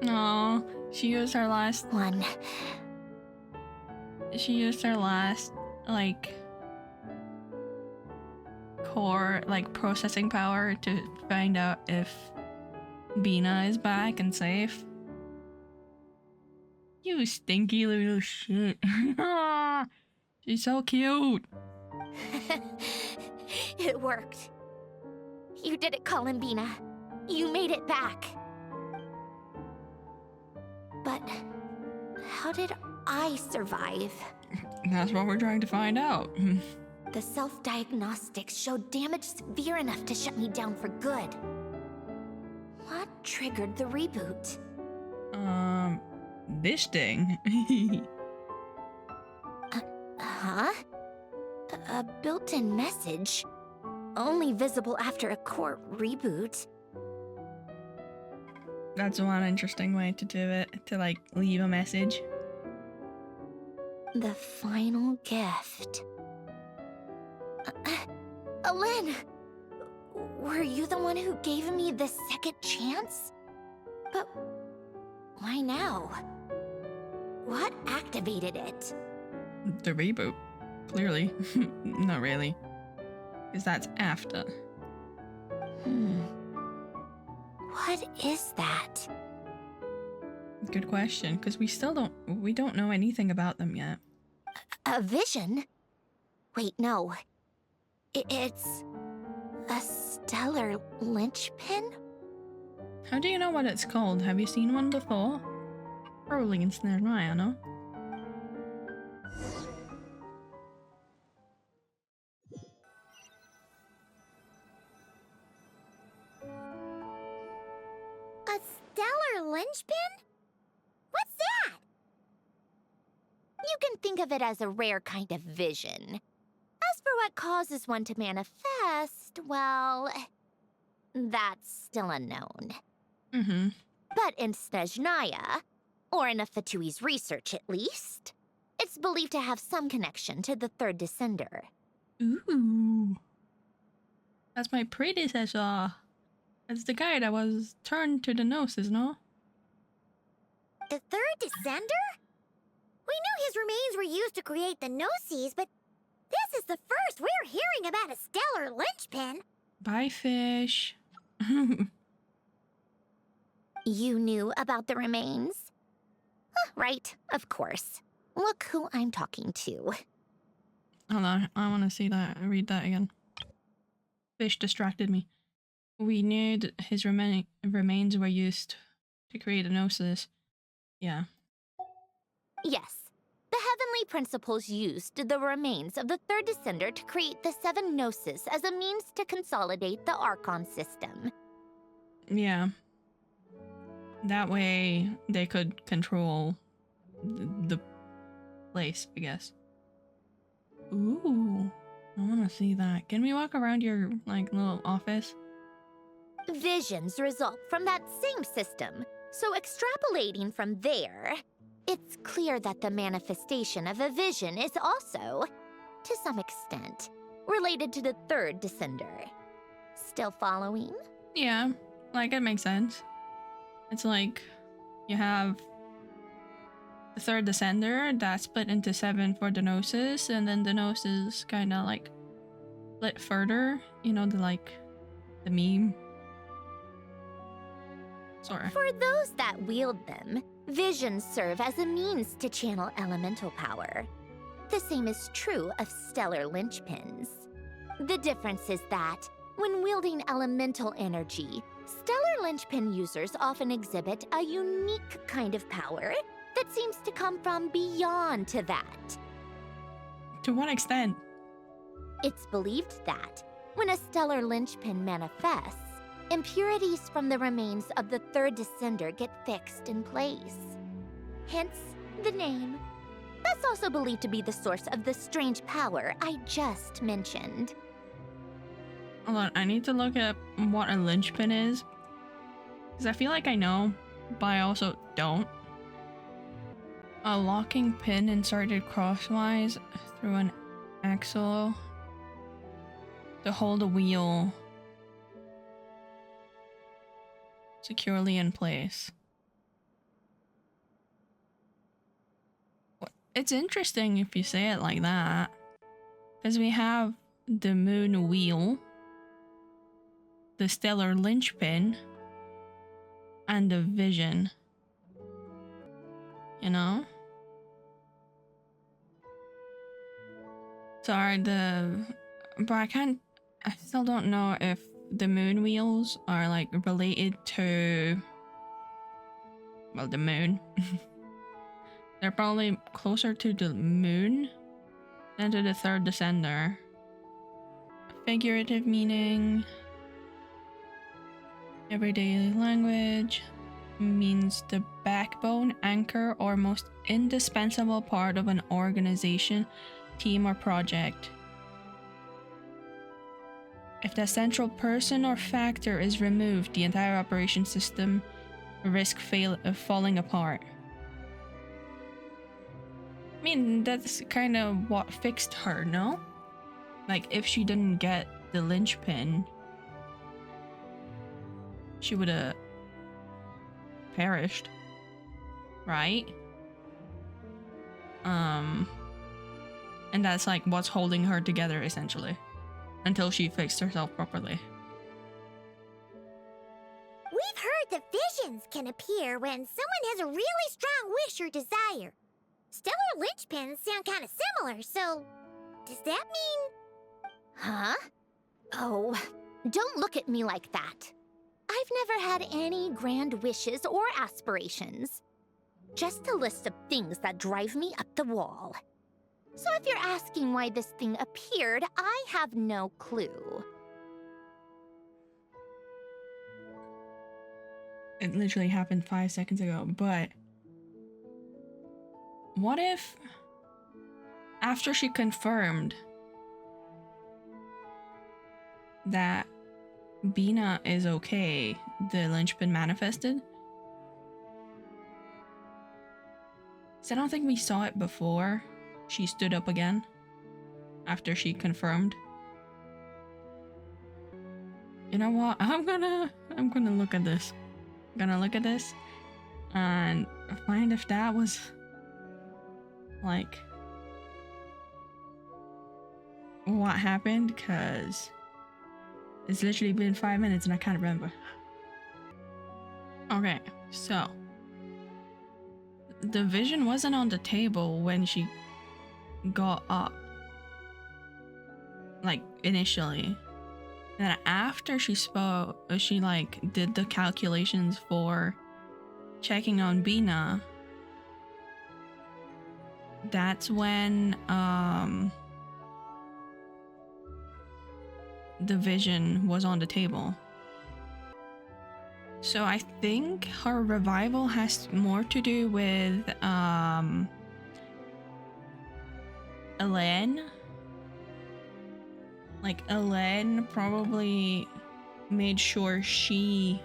No, she used her last. One. She used her last, like, core, like, processing power to find out if Bina is back and safe. You stinky little shit. She's so cute. It worked. You did it, Columbina. You made it back. But how did I survive? That's what we're trying to find out. The self-diagnostics showed damage severe enough to shut me down for good. What triggered the reboot? This thing. Huh? A built-in message? Only visible after a core reboot? That's one interesting way to do it, to like leave a message. The final gift. Alen! Were you the one who gave me the second chance? But why now? What activated it? The reboot. Clearly. Not really. Because that's after. What is that? Good question, because we don't know anything about them yet. A vision? Wait, no. It's a stellar linchpin? How do you know what it's called? Have you seen one before? Probably in Fontinalia, no? A stellar linchpin? What's that? You can think of it as a rare kind of vision. As for what causes one to manifest, well, that's still unknown. But in Snezhnaya, or in Afatui's research at least, it's believed to have some connection to the third descender. Ooh. That's my predecessor. That's the guy that was turned to the Gnosis, no? The third descender? We knew his remains were used to create the Gnosis, but this is the first we're hearing about a stellar linchpin. Bye, fish. You knew about the remains? Right, of course. Look who I'm talking to. Hold on, I want to see that. Read that again. Fish distracted me. We knew that his remains were used to create a Gnosis. Yeah. Yes. The heavenly principles used the remains of the third descender to create the 7 Gnosis as a means to consolidate the Archon system. Yeah. That way they could control the place, I guess. Ooh, I want to see that. Can we walk around your like little office? Visions result from that same system, so extrapolating from there, it's clear that the manifestation of a vision is also, to some extent, related to the third descender. Still following? Yeah, like it makes sense. It's like you have the third descender that's split into 7 for Denosis, and then Denosis kind of like split further. You know, the meme. Sorry. For those that wield them, visions serve as a means to channel elemental power. The same is true of stellar linchpins. The difference is that, when wielding elemental energy, stellar linchpin users often exhibit a unique kind of power that seems to come from beyond to that. To what extent? It's believed that, when a stellar linchpin manifests, impurities from the remains of the third descender get fixed in place. Hence, the name. That's also believed to be the source of the strange power I just mentioned. Hold on, I need to look up what a linchpin is. Because I feel like I know, but I also don't. A locking pin inserted crosswise through an axle to hold a wheel securely in place. It's interesting if you say it like that, because we have the moon wheel, the stellar linchpin, and the vision. You know? Sorry, but I still don't know if the moon wheels are like related to, well, the moon. They're probably closer to the moon than to the third descender. Figurative meaning, everyday language, means the backbone, anchor, or most indispensable part of an organization, team, or project. If the central person or factor is removed, the entire operation system risks falling apart. I mean, that's kind of what fixed her, no? Like, if she didn't get the linchpin, she would have perished, right? And that's like what's holding her together, essentially, until she fixed herself properly. We've heard that visions can appear when someone has a really strong wish or desire. Stellar linchpins sound kind of similar, so does that mean... Huh? Oh, don't look at me like that. I've never had any grand wishes or aspirations. Just a list of things that drive me up the wall. So if you're asking why this thing appeared, I have no clue. It literally happened 5 seconds ago, but what if after she confirmed that Bina is okay, the linchpin manifested? So I don't think we saw it before she stood up again after she confirmed. You know what? I'm gonna look at this. I'm gonna look at this and find if that was like what happened, because it's literally been 5 minutes and I can't remember. Okay, so the vision wasn't on the table when she got up, like initially. And then after she spoke, she like did the calculations for checking on Bina. That's when the vision was on the table. So I think her revival has more to do with Elaine. Like, Elaine probably made sure she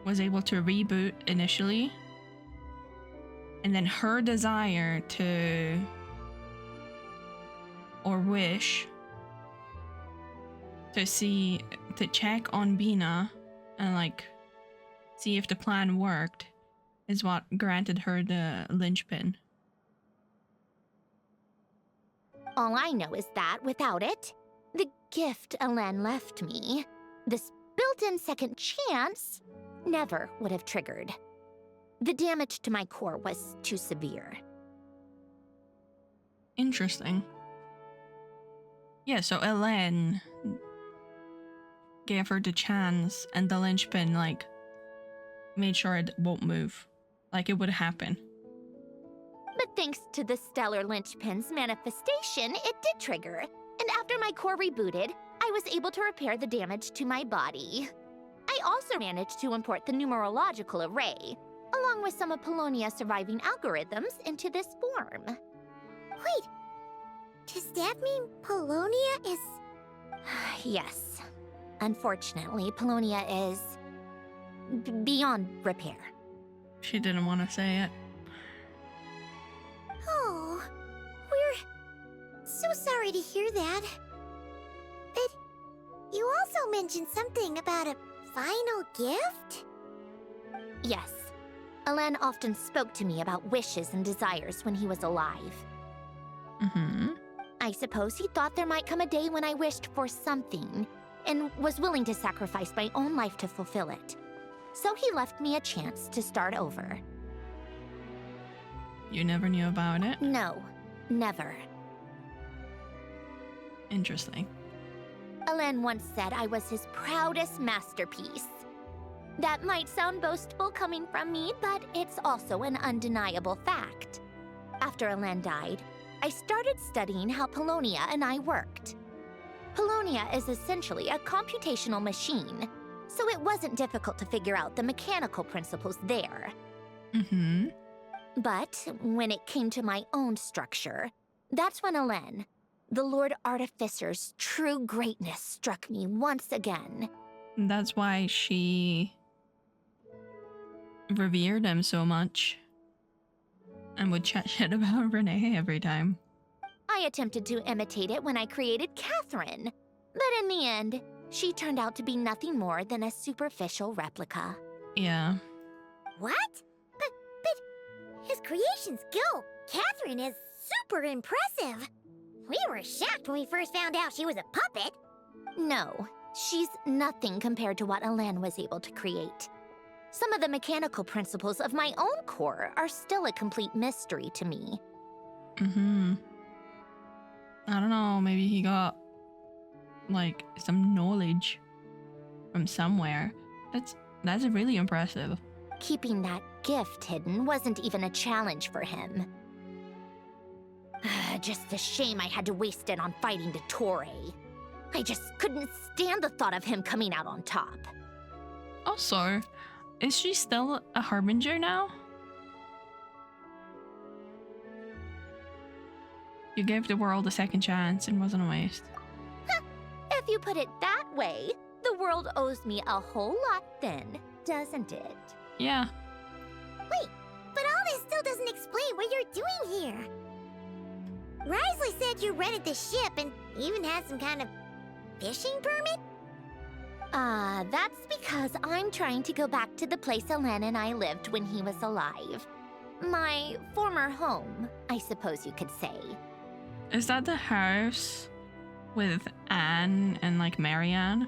was able to reboot initially, and then her desire to, or wish to check on Bina and like see if the plan worked is what granted her the linchpin. All I know is that without it, the gift Elen left me, this built-in second chance, never would have triggered. The damage to my core was too severe. Interesting. Yeah, so Elen gave her the chance, and the linchpin, like, made sure it won't move. Like, it would happen. But thanks to the stellar linchpin's manifestation, it did trigger. And after my core rebooted, I was able to repair the damage to my body. I also managed to import the numerological array, along with some of Polonia's surviving algorithms, into this form. Wait, does that mean Polonia is... Yes. Unfortunately, Polonia is... beyond repair. She didn't want to say it. Oh, we're so sorry to hear that. But you also mentioned something about a final gift? Yes. Elen often spoke to me about wishes and desires when he was alive. Mm-hmm. I suppose he thought there might come a day when I wished for something, and was willing to sacrifice my own life to fulfill it. So he left me a chance to start over. You never knew about it? No, never. Interesting. Elen once said I was his proudest masterpiece. That might sound boastful coming from me, but it's also an undeniable fact. After Elen died, I started studying how Polonia and I worked. Polonia is essentially a computational machine, so it wasn't difficult to figure out the mechanical principles there. Mm-hmm. But when it came to my own structure, that's when Elen, the Lord Artificer's true greatness, struck me once again. That's why she revered him so much and would chat shit about Renee every time. I attempted to imitate it when I created Catherine, but in the end, she turned out to be nothing more than a superficial replica. Yeah. What? But his creation skill, Catherine, is super impressive. We were shocked when we first found out she was a puppet. No, she's nothing compared to what Elen was able to create. Some of the mechanical principles of my own core are still a complete mystery to me. Mm-hmm. I don't know, maybe he got, like, some knowledge from somewhere. That's really impressive. Keeping that gift hidden wasn't even a challenge for him. Just a shame I had to waste it on fighting the Torre. I just couldn't stand the thought of him coming out on top. Also, is she still a harbinger now? You gave the world a second chance and wasn't a waste. If you put it that way, the world owes me a whole lot then, doesn't it? Yeah. Wait, but all this still doesn't explain what you're doing here. Risley said you rented the ship and even had some kind of fishing permit? That's because I'm trying to go back to the place Elen and I lived when he was alive. My former home, I suppose you could say. Is that the house with Anne and, like, Marianne?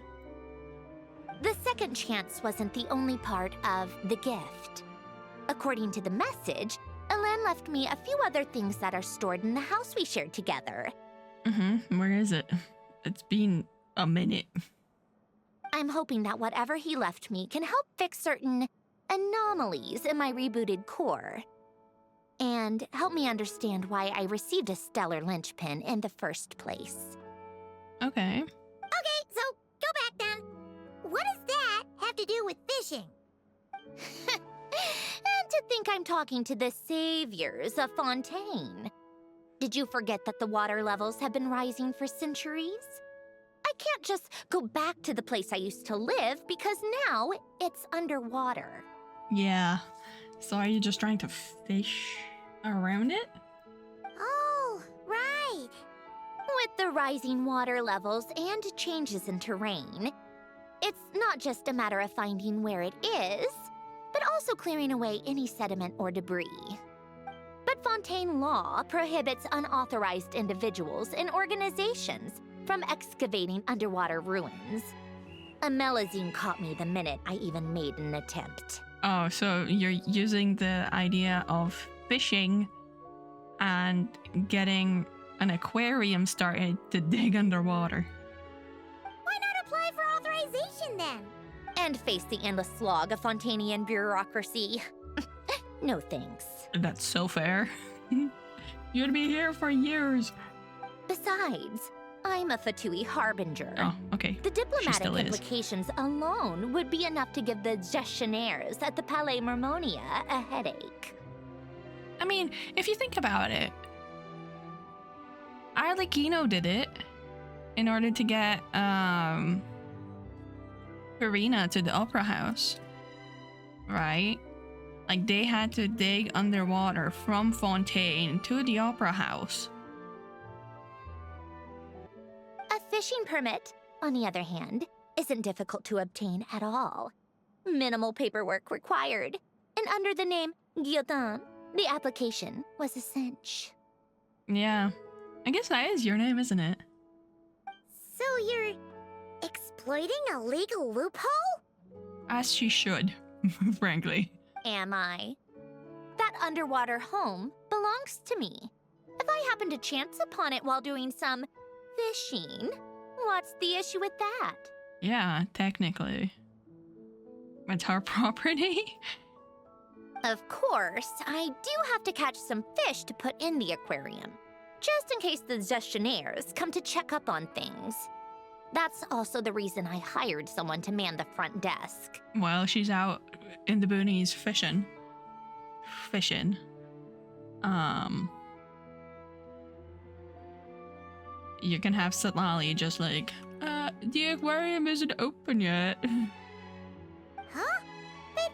The second chance wasn't the only part of the gift. According to the message, Elen left me a few other things that are stored in the house we shared together. Mm-hmm. Where is it? It's been a minute. I'm hoping that whatever he left me can help fix certain anomalies in my rebooted core. And help me understand why I received a stellar linchpin in the first place. Okay. Okay, so go back then. What does that have to do with fishing? And to think I'm talking to the saviors of Fontaine. Did you forget that the water levels have been rising for centuries? I can't just go back to the place I used to live because now it's underwater. Yeah. So are you just trying to fish around it? Oh, right. With the rising water levels and changes in terrain, it's not just a matter of finding where it is, but also clearing away any sediment or debris. But Fontaine law prohibits unauthorized individuals and organizations from excavating underwater ruins. A Melazine caught me the minute I even made an attempt. Oh, so you're using the idea of fishing and getting an aquarium started to dig underwater. Why not apply for authorization then? And face the endless slog of Fontainian bureaucracy. No thanks. That's so fair. You'd be here for years. Besides, I'm a Fatui harbinger. Oh, okay. The diplomatic still is. implications alone would be enough to give the gestionnaires at the Palais Mermonia a headache. I mean, if you think about it, Arlecchino did it in order to get Karina to the Opera House, right? Like, they had to dig underwater from Fontaine to the Opera House. A fishing permit, on the other hand, isn't difficult to obtain at all. Minimal paperwork required, and under the name Guillotin, the application was a cinch. Yeah. I guess that is your name, isn't it? So you're exploiting a legal loophole? As she should, frankly. Am I? That underwater home belongs to me. If I happen to chance upon it while doing some fishing, what's the issue with that? Yeah, technically. It's her property? Of course, I do have to catch some fish to put in the aquarium, just in case the gestionnaires come to check up on things. That's also the reason I hired someone to man the front desk. While she's out in the boonies fishing. You can have Satlali just like, the aquarium isn't open yet. Huh? But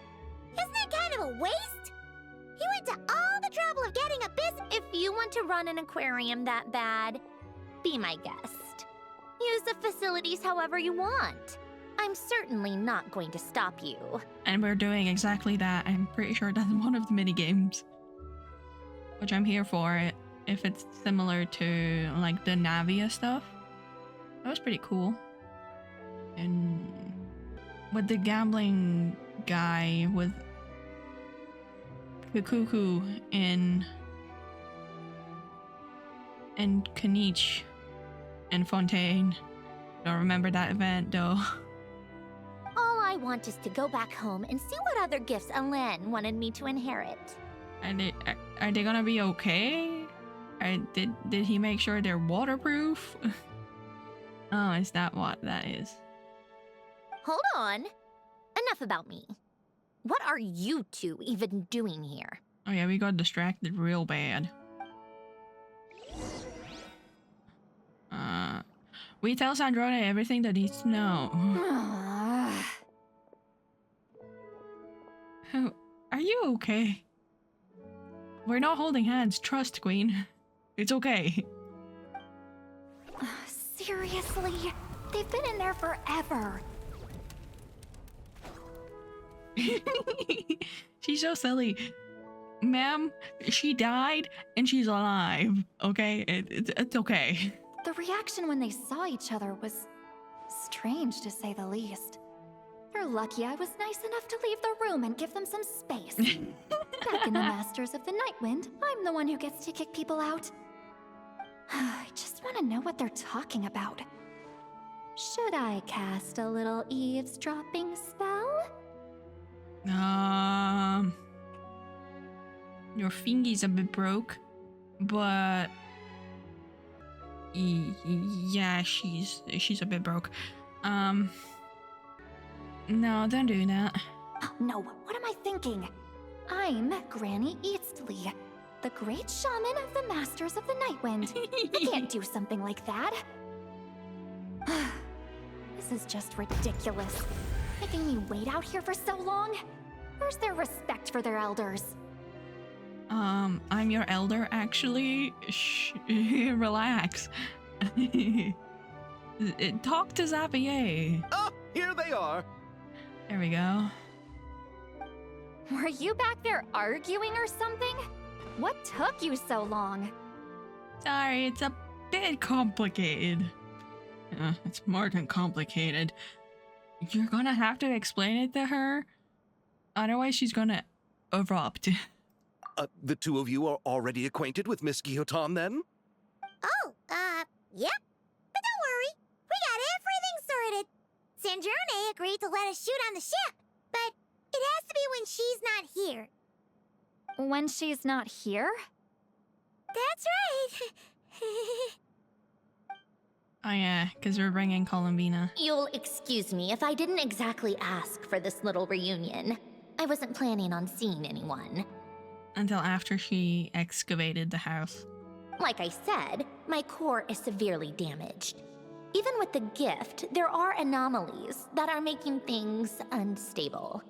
isn't that kind of a waste? He went to all the trouble of getting a business. If you want to run an aquarium that bad, be my guest. Use the facilities however you want. I'm certainly not going to stop you. And we're doing exactly that. I'm pretty sure that's one of the mini games, which I'm here for. If it's similar to like the Navia stuff, that was pretty cool. And with the gambling guy with Kukuku in Kanich and Fontaine. Don't remember that event though. All I want is to go back home and see what other gifts Alain wanted me to inherit. Are they gonna be okay? Did he make sure they're waterproof? Oh, is that what that is? Hold on. Enough about me. What are you two even doing here? Oh yeah, we got distracted real bad. We tell Sandrone everything that needs to know. Are you okay? We're not holding hands, trust, Queen. It's okay. Seriously? They've been in there forever. She's so silly. Ma'am, she died and she's alive, okay? It's okay. The reaction when they saw each other was strange, to say the least. You're lucky I was nice enough to leave the room and give them some space. Back in the Masters of the Nightwind, I'm the one who gets to kick people out. I just want to know what they're talking about. Should I cast a little eavesdropping spell? Your fingy's a bit broke, but yeah, she's a bit broke. No, don't do that. No, what am I thinking? I'm Granny Eastley, the great shaman of the Masters of the Nightwind. I can't do something like that. This is just ridiculous. Making me wait out here for so long? Where's their respect for their elders? I'm your elder, actually. Shh, relax. Talk to Xavier. Oh, here they are. There we go. Were you back there arguing or something? What took you so long? Sorry, it's a bit complicated. It's more than complicated. You're gonna have to explain it to her. Otherwise, she's gonna erupt. The two of you are already acquainted with Miss Guillotin, then? Oh, yep. But don't worry, we got everything sorted. Sanjurne agreed to let us shoot on the ship, but it has to be when she's not here. When she's not here? That's right. Oh yeah, because we're bringing Columbina. You'll excuse me if I didn't exactly ask for this little reunion. I wasn't planning on seeing anyone. Until after she excavated the house. Like I said, my core is severely damaged. Even with the gift, there are anomalies that are making things unstable.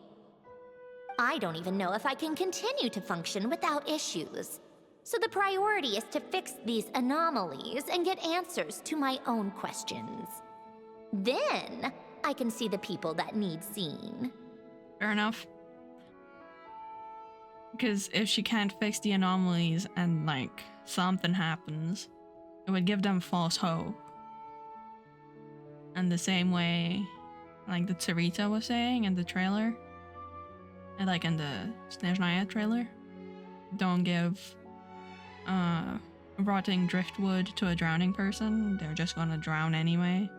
I don't even know if I can continue to function without issues. So the priority is to fix these anomalies and get answers to my own questions. Then, I can see the people that need seeing. Fair enough. Because if she can't fix the anomalies and, like, something happens, it would give them false hope. And the same way, like the Tsarita was saying in the trailer, and like in the Snezhnaya trailer, don't give rotting driftwood to a drowning person, they're just gonna drown anyway.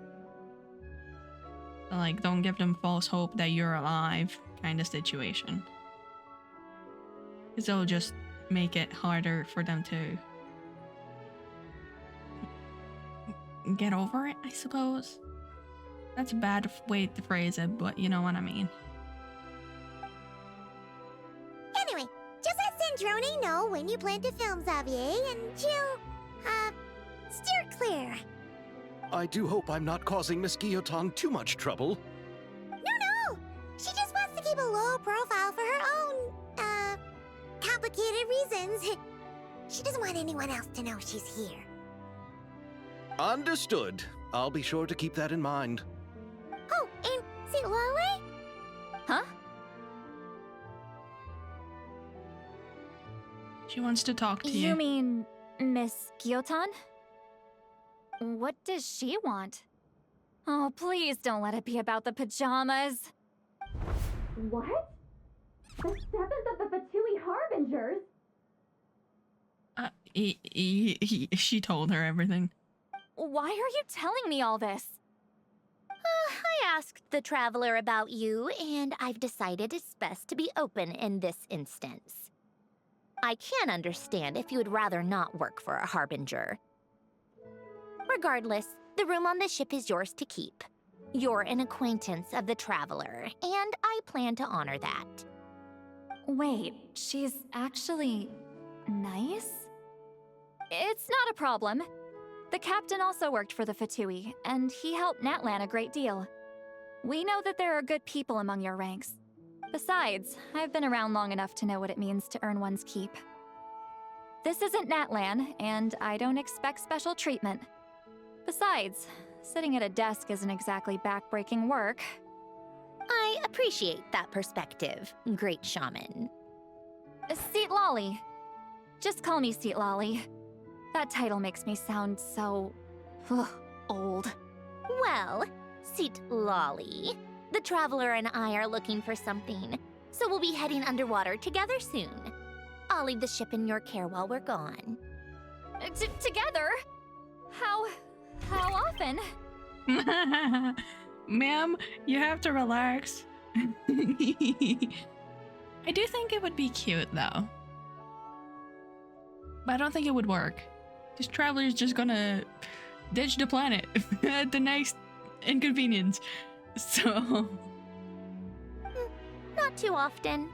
So, like, don't give them false hope that you're alive kind of situation. Because it'll just make it harder for them to get over it, I suppose. That's a bad way to phrase it, but you know what I mean. Anyway, just let Sandrone know when you plan to film Xavier, and she'll, steer clear. I do hope I'm not causing Miss Guillotin too much trouble. No! She just wants to keep a low profile for her own, complicated reasons. She doesn't want anyone else to know she's here. Understood. I'll be sure to keep that in mind. Oh, and see Lale? Huh? She wants to talk to you. You mean Miss Guillotin? What does she want? Oh, please don't let it be about the pajamas. What? The 7th of the Fatui Harbingers? She told her everything. Why are you telling me all this? I asked the Traveler about you, and I've decided it's best to be open in this instance. I can understand if you would rather not work for a Harbinger. Regardless, the room on the ship is yours to keep. You're an acquaintance of the Traveler, and I plan to honor that. Wait, she's actually nice? It's not a problem. The captain also worked for the Fatui, and he helped Natlan a great deal. We know that there are good people among your ranks. Besides, I've been around long enough to know what it means to earn one's keep. This isn't Natlan, and I don't expect special treatment. Besides, sitting at a desk isn't exactly backbreaking work. I appreciate that perspective, great shaman. Seat Lolly. Just call me Seat Lolly. That title makes me sound so... old. Well, Seat Lolly, the Traveler and I are looking for something, so we'll be heading underwater together soon. I'll leave the ship in your care while we're gone. Together? How often? Ma'am, you have to relax. I do think it would be cute, though. But I don't think it would work. This traveler's just gonna ditch the planet at the next inconvenience. So... Not too often.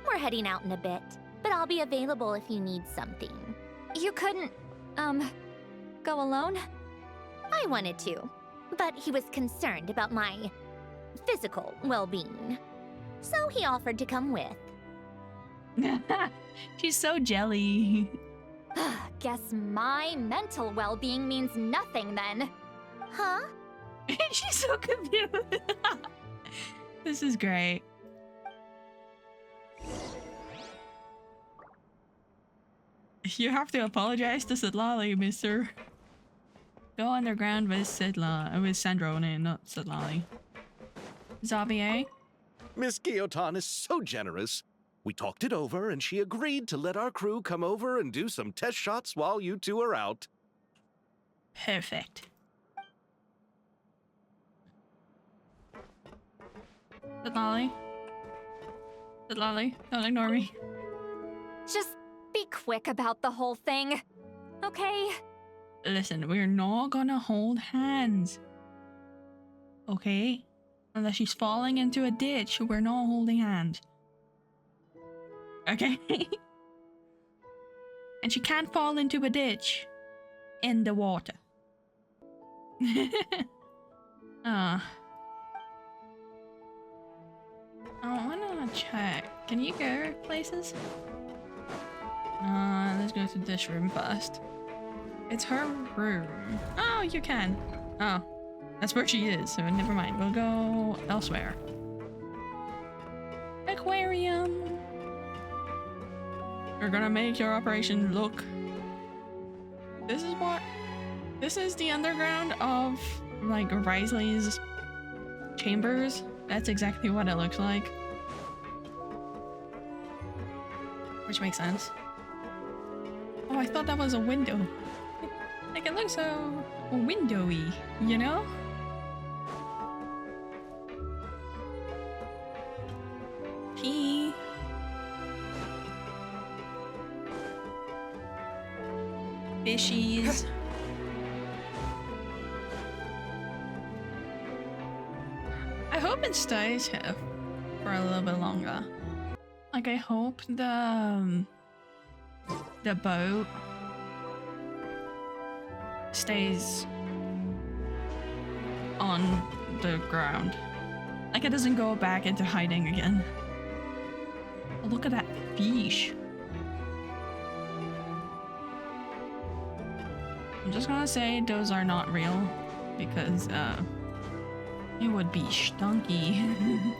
We're heading out in a bit, but I'll be available if you need something. You couldn't, go alone? I wanted to, but he was concerned about my physical well-being. So he offered to come with. She's so jelly. Guess my mental well-being means nothing then. Huh? She's so confused. This is great. You have to apologize to Sidlali, mister. Go underground with Sandrone, not Sidlali. Xavier? Miss Guillotin is so generous. We talked it over, and she agreed to let our crew come over and do some test shots while you two are out. Perfect. Sidlali? Sidlali, don't ignore me. Just be quick about the whole thing, okay? Listen, we're not gonna hold hands. Okay? Unless she's falling into a ditch, we're not holding hands. Okay? And she can't fall into a ditch in the water. I wanna check. Can you go places? Let's go to this room first. It's her room. Oh, you can. Oh, that's where she is, so never mind. We'll go elsewhere. Aquarium. We're gonna make your operation look. This is what? This is the underground of, like, Risley's chambers. That's exactly what it looks like. Which makes sense. Oh, I thought that was a window. Like, it looks so windowy, you know? Tea. Fishies. I hope it stays here for a little bit longer. Like, I hope the boat stays on the ground. Like, it doesn't go back into hiding again. Oh, look at that fish. I'm just gonna say those are not real because it would be stunky.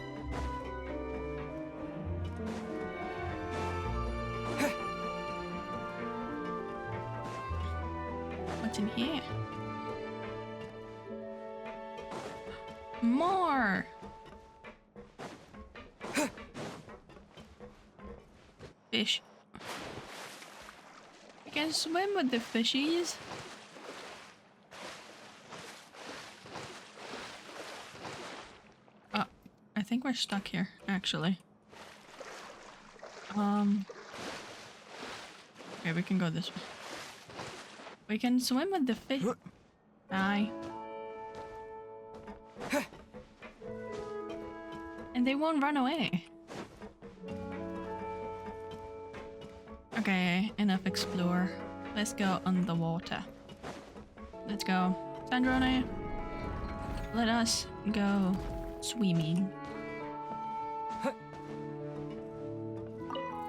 What's in here? More! Fish. I can swim with the fishies. I think we're stuck here, actually. Okay, we can go this way. We can swim with the fish. Aye. And they won't run away. Okay, enough explore. Let's go underwater. Let's go. Sandrone, let us go swimming.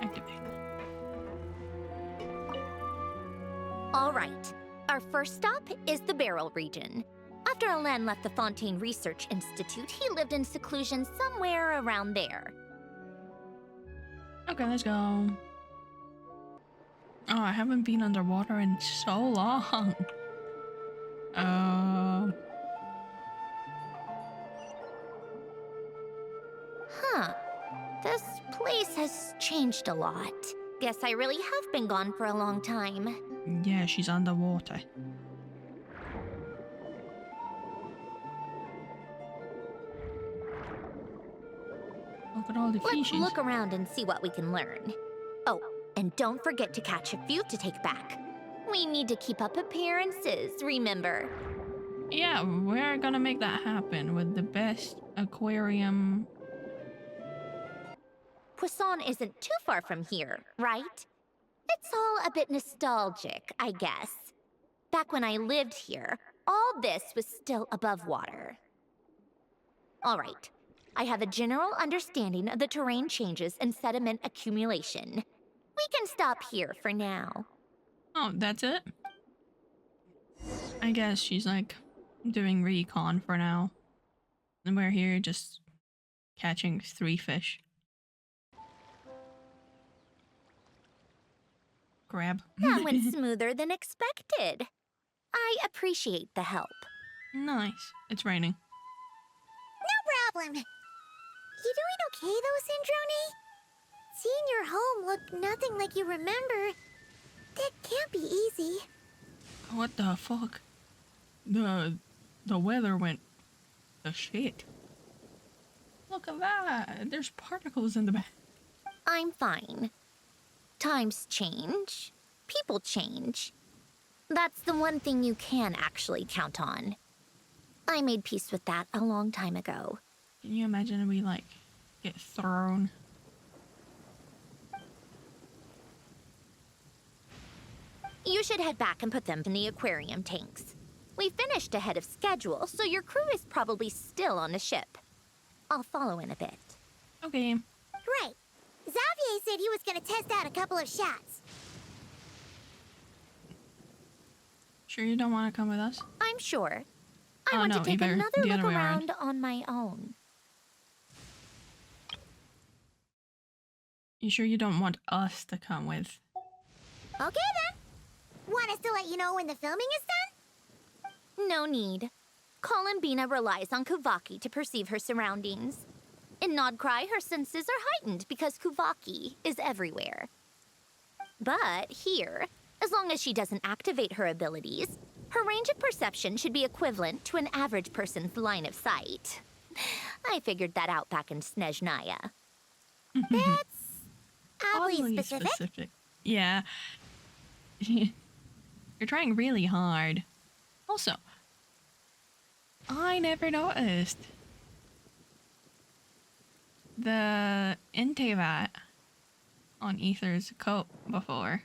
Activate. All right. Our first stop is the Beryl region. After Alain left the Fontaine Research Institute, he lived in seclusion somewhere around there. Okay, let's go. Oh, I haven't been underwater in so long. Huh. This place has changed a lot. Guess I really have been gone for a long time. Yeah, she's underwater. Look at all the Let's fishes. look around and see what we can learn. Oh, and don't forget to catch a few to take back. We need to keep up appearances, remember? Yeah, we're gonna make that happen with the best aquarium. Poisson isn't too far from here, right? It's all a bit nostalgic, I guess. Back when I lived here, all this was still above water. All right. I have a general understanding of the terrain changes and sediment accumulation. We can stop here for now. Oh, that's it? I guess she's like doing recon for now. And we're here just catching 3 fish. Grab. That went smoother than expected. I appreciate the help. Nice. It's raining. No problem. You doing okay though, Syndrome? Seeing your home look nothing like you remember, that can't be easy. What the fuck? The weather went to shit. Look at that. There's particles in the back. I'm fine. Times change. People change. That's the one thing you can actually count on. I made peace with that a long time ago. Can you imagine if we like get thrown? You should head back and put them in the aquarium tanks. We finished ahead of schedule, so your crew is probably still on the ship. I'll follow in a bit. Okay. Right. Xavier said he was gonna test out a couple of shots. Sure you don't want to come with us? I'm sure. I Oh, want no, to take either another the look other way around. around on my own. You sure you don't want us to come with? Okay then. Want us to let you know when the filming is done? No need. Columbina relies on Kuvaki to perceive her surroundings. In Nod Krai, her senses are heightened because Kuvaki is everywhere. But here, as long as she doesn't activate her abilities, her range of perception should be equivalent to an average person's line of sight. I figured that out back in Snezhnaya. That's oddly Oddly specific. Yeah. You're trying really hard. Also, I never noticed the Intevat on Ether's coat before.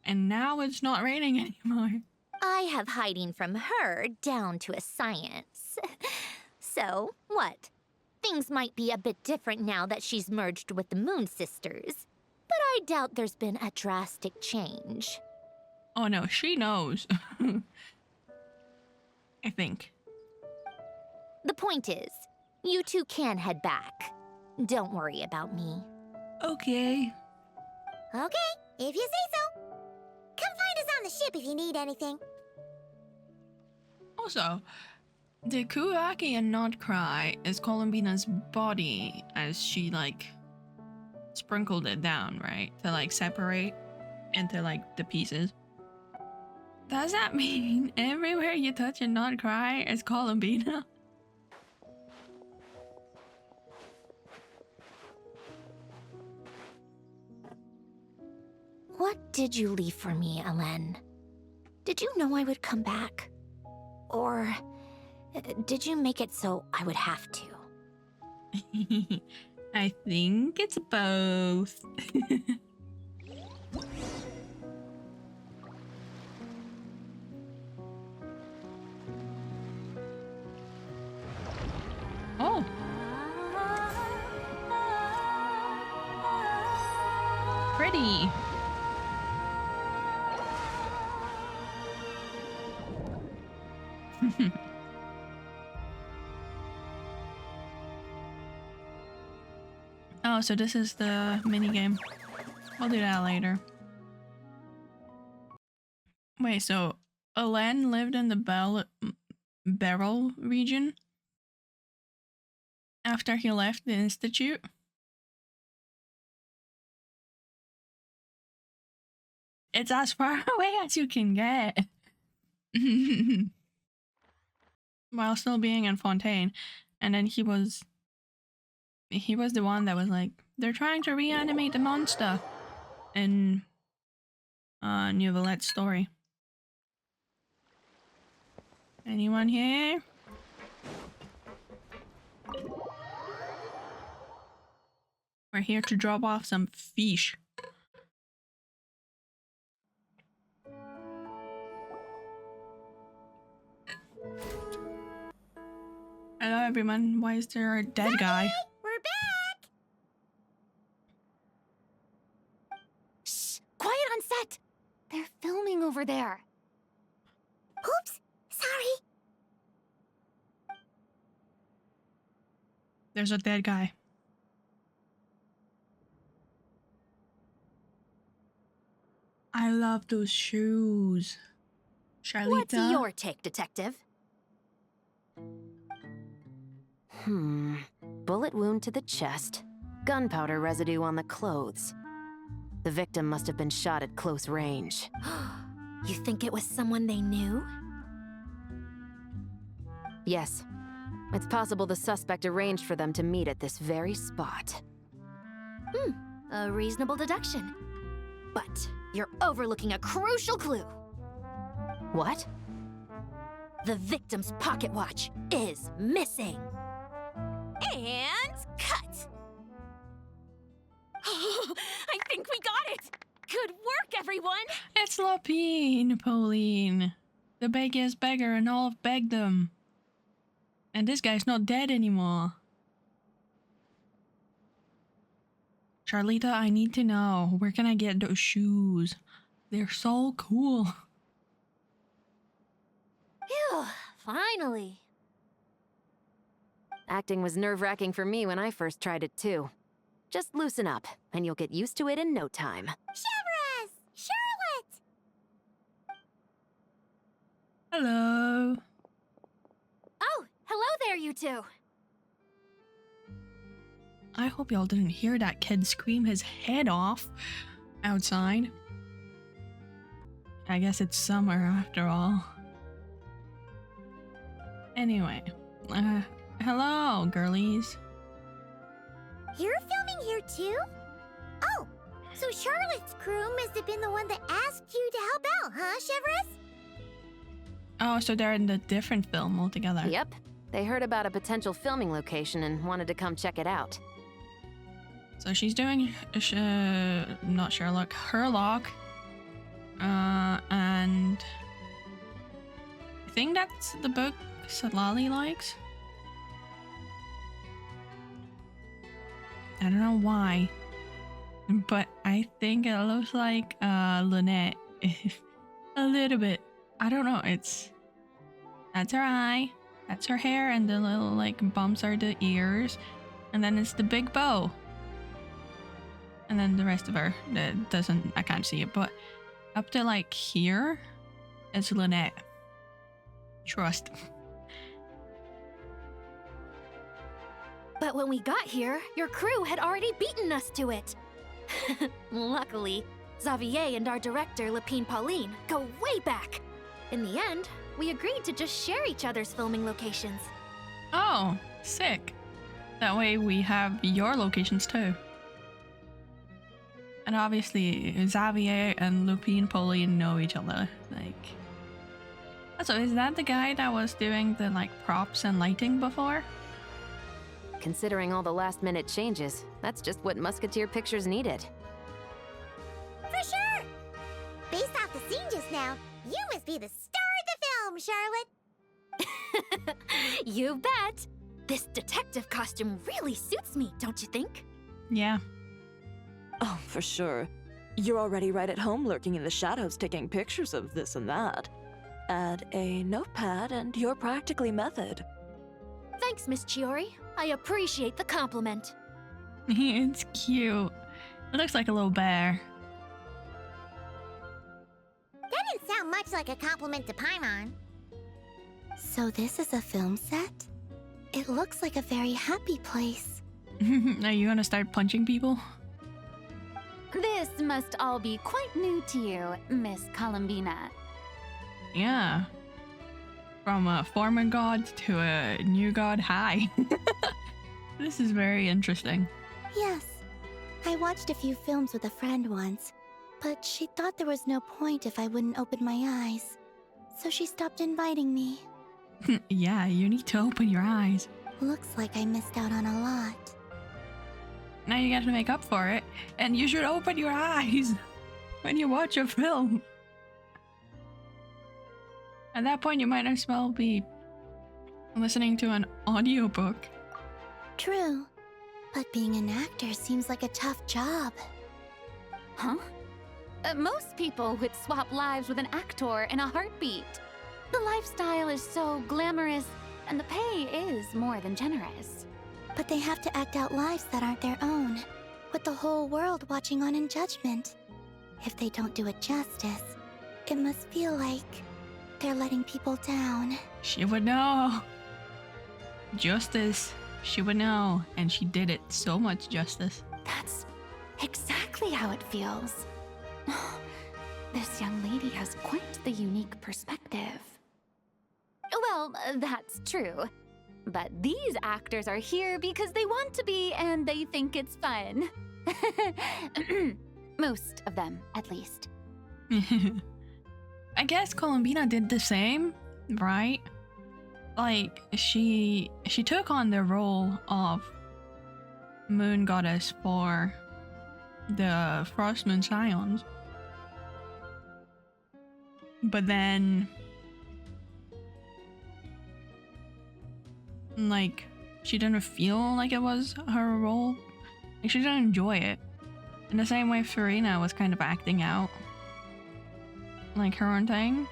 And now it's not raining anymore. I have hiding from her down to a science. So, what? Things might be a bit different now that she's merged with the Moon Sisters, but I doubt there's been a drastic change. Oh no, she knows. I think. The point is, you two can head back. Don't worry about me. Okay. Okay, if you say so. Come find us on the ship if you need anything. Also, the Kuaki and Nod Krai is Columbina's body as she like sprinkled it down, right? To like separate into like the pieces. Does that mean everywhere you touch a Nod Krai is Columbina? What did you leave for me, Alen? Did you know I would come back? Or did you make it so I would have to? I think it's both. Oh. Pretty. Oh, so this is the mini game. We'll do that later. Wait, so Alen lived in the Beryl region after he left the Institute? It's as far away as you can get. While still being in Fontaine. And then he was the one that was like, they're trying to reanimate the monster in Nouvelette's story. Anyone here? We're here to drop off some fish. Hello everyone, why is there a dead guy? We're back! Shh! Quiet on set! They're filming over there. Oops, sorry. There's a dead guy. I love those shoes. Charlita. What's your take, Detective? Bullet wound to the chest. Gunpowder residue on the clothes. The victim must have been shot at close range. You think it was someone they knew? Yes. It's possible the suspect arranged for them to meet at this very spot. A reasonable deduction. But you're overlooking a crucial clue. What? The victim's pocket watch is missing. And cut! I think we got it! Good work, everyone! It's Lupine, Pauline. The biggest beggar in all of Begdom. And this guy's not dead anymore. Charlita, I need to know, where can I get those shoes? They're so cool. Phew, finally. Acting was nerve-wracking for me when I first tried it too. Just loosen up, and you'll get used to it in no time. Severus! Charlotte! Hello. Oh, hello there, you two. I hope y'all didn't hear that kid scream his head off outside. I guess it's summer after all. Anyway, hello, girlies. You're filming here too? Oh, so Charlotte's crew must have been the one that asked you to help out, huh, Severus? Oh, so they're in the different film altogether. Yep. They heard about a potential filming location and wanted to come check it out. So she's doing, not Sherlock, Herlock. And I think that's the book Salali likes. I don't know why, but I think it looks like Lynette. A little bit. I don't know, that's her eye, that's her hair, and the little like bumps are the ears, and then it's the big bow. And then the rest of her, that doesn't, I can't see it, but up to like here, it's Lynette. Trust. But when we got here, your crew had already beaten us to it. Luckily, Xavier and our director, Lupine Pauline, go way back. In the end, we agreed to just share each other's filming locations. Oh, sick. That way we have your locations too. And obviously, Xavier and Lupine Pauline know each other. Like, also, is that the guy that was doing the like props and lighting before? Considering all the last-minute changes, that's just what Musketeer Pictures needed. For sure! Based off the scene just now, you must be the star of the film, Charlotte! You bet! This detective costume really suits me, don't you think? Yeah. Oh, for sure. You're already right at home lurking in the shadows taking pictures of this and that. Add a notepad and you're practically method. Thanks, Miss Chiori. I appreciate the compliment. It's cute. It looks like a little bear. That didn't sound much like a compliment to Paimon. So this is a film set? It looks like a very happy place. Are you gonna start punching people? This must all be quite new to you, Miss Columbina. Yeah. From a former god to a new god high. This is very interesting. Yes. I watched a few films with a friend once, but she thought there was no point if I wouldn't open my eyes. So she stopped inviting me. Yeah, you need to open your eyes. Looks like I missed out on a lot. Now you get to make up for it, and you should open your eyes when you watch a film. At that point, you might as well be listening to an audiobook. True, but being an actor seems like a tough job. Huh? Most people would swap lives with an actor in a heartbeat. The lifestyle is so glamorous, and the pay is more than generous. But they have to act out lives that aren't their own, with the whole world watching on in judgment. If they don't do it justice, it must feel like they're letting people down. She would know. Justice. She would know, and she did it so much justice. That's exactly how it feels. This young lady has quite the unique perspective. Well, that's true. But these actors are here because they want to be and they think it's fun. Most of them, at least. I guess Columbina did the same, right? Like, she took on the role of Moon Goddess for the Frost Moon Scions. But then, like, she didn't feel like it was her role. Like, she didn't enjoy it. In the same way Farina was kind of acting out, like, her own thing.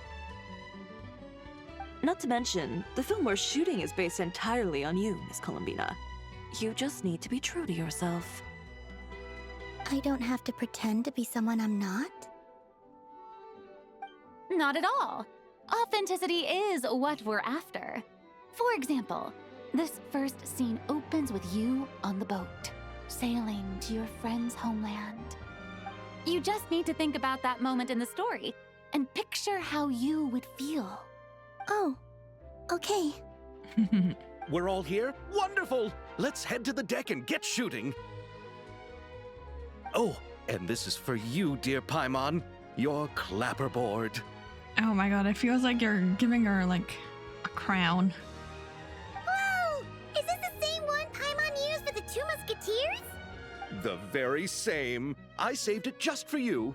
Not to mention, the film we're shooting is based entirely on you, Miss Columbina. You just need to be true to yourself. I don't have to pretend to be someone I'm not? Not at all. Authenticity is what we're after. For example, this first scene opens with you on the boat, sailing to your friend's homeland. You just need to think about that moment in the story and picture how you would feel. Oh, okay. We're all here? Wonderful! Let's head to the deck and get shooting. Oh, and this is for you, dear Paimon, your clapperboard. Oh my god, it feels like you're giving her, like, a crown. Whoa! Is this the same one Paimon used for the Two Musketeers? The very same. I saved it just for you.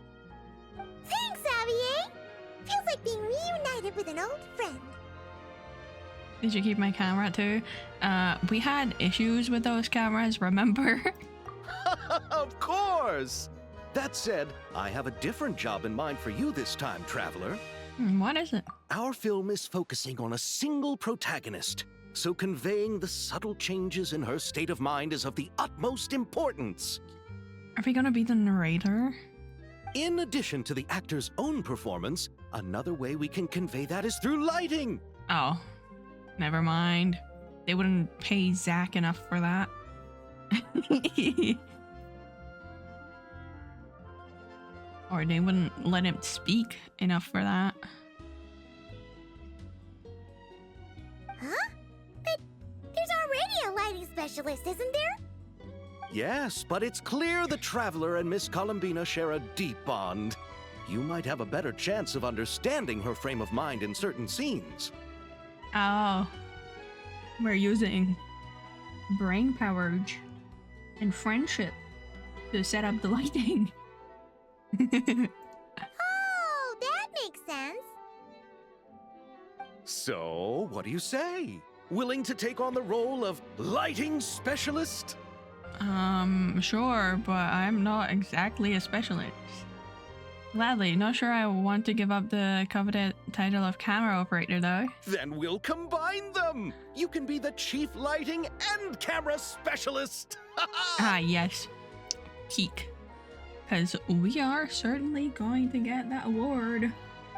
Thanks, Xavier! Feels like being reunited with an old friend. Did you keep my camera too? We had issues with those cameras, remember? Of course! That said, I have a different job in mind for you this time, traveler. What is it? Our film is focusing on a single protagonist, so conveying the subtle changes in her state of mind is of the utmost importance. Are we gonna be the narrator? In addition to the actor's own performance, another way we can convey that is through lighting. Oh, never mind. They wouldn't pay Zach enough for that. Or they wouldn't let him speak enough for that. Huh? But there's already a lighting specialist, isn't there? Yes, but it's clear the traveler and Miss Columbina share a deep bond. You might have a better chance of understanding her frame of mind in certain scenes. Oh. We're using brain power and friendship to set up the lighting. Oh, that makes sense. So, what do you say? Willing to take on the role of lighting specialist? Sure, but I'm not exactly a specialist. Gladly, not sure I want to give up the coveted title of camera operator though. Then we'll combine them! You can be the chief lighting and camera specialist! Ah, yes. Peak. Because we are certainly going to get that award.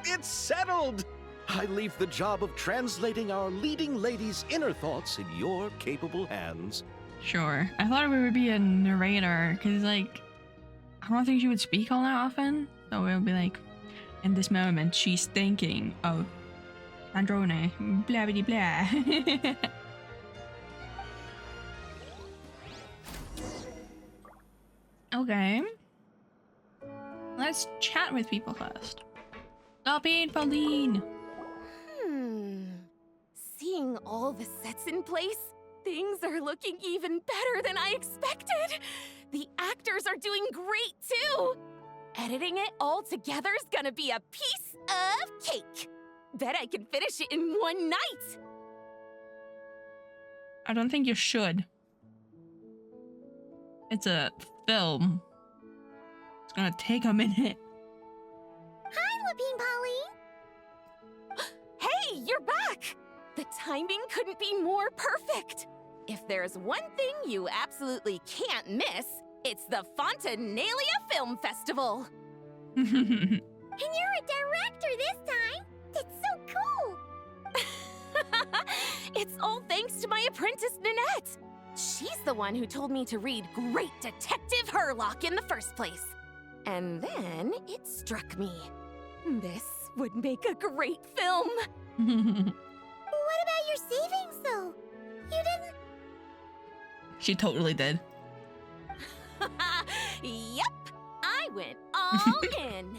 It's settled! I leave the job of translating our leading lady's inner thoughts in your capable hands. Sure. I thought we would be a narrator, because, like, I don't think she would speak all that often. So it would be like, in this moment, she's thinking of Androne, blah blah blah. Okay. Let's chat with people first. Stop it, Pauline! Seeing all the sets in place, things are looking even better than I expected. The actors are doing great too! Editing it all together is gonna be a piece of cake! Bet I can finish it in one night! I don't think you should. It's a film. It's gonna take a minute. Hi, Lapine Pauline. Hey, you're back! The timing couldn't be more perfect! If there's one thing you absolutely can't miss, it's the Fontinalia Film Festival! And you're a director this time. That's so cool. It's all thanks to my apprentice, Ninette! She's the one who told me to read Great Detective Herlock in the first place. And then it struck me. This would make a great film. What about your savings, though? You didn't... She totally did. Yep, I went all in.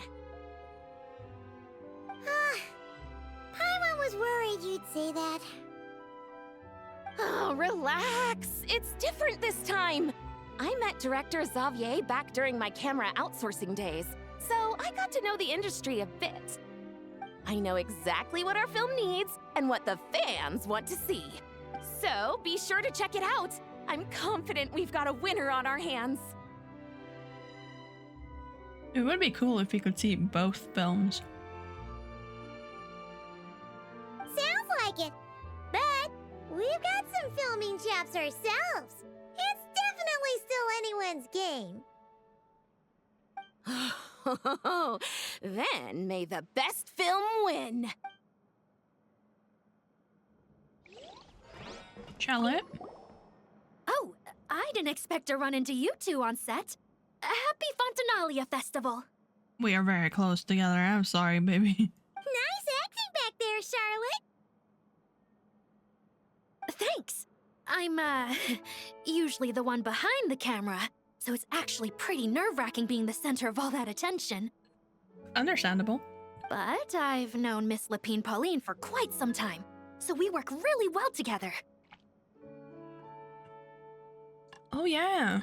Paimon was worried you'd say that. Oh, relax. It's different this time. I met director Xavier back during my camera outsourcing days, so I got to know the industry a bit. I know exactly what our film needs and what the fans want to see. So be sure to check it out. I'm confident we've got a winner on our hands. It would be cool if you could see both films. Sounds like it. But we've got some filming chops ourselves. It's definitely still anyone's game. Then may the best film win. Charlotte? Oh, I didn't expect to run into you two on set. Happy Fontinalia Festival. We are very close together. I'm sorry, baby. Nice acting back there, Charlotte. Thanks. I'm, usually the one behind the camera, so it's actually pretty nerve-wracking being the center of all that attention. Understandable. But I've known Miss Lapine Pauline for quite some time, so we work really well together. Oh yeah.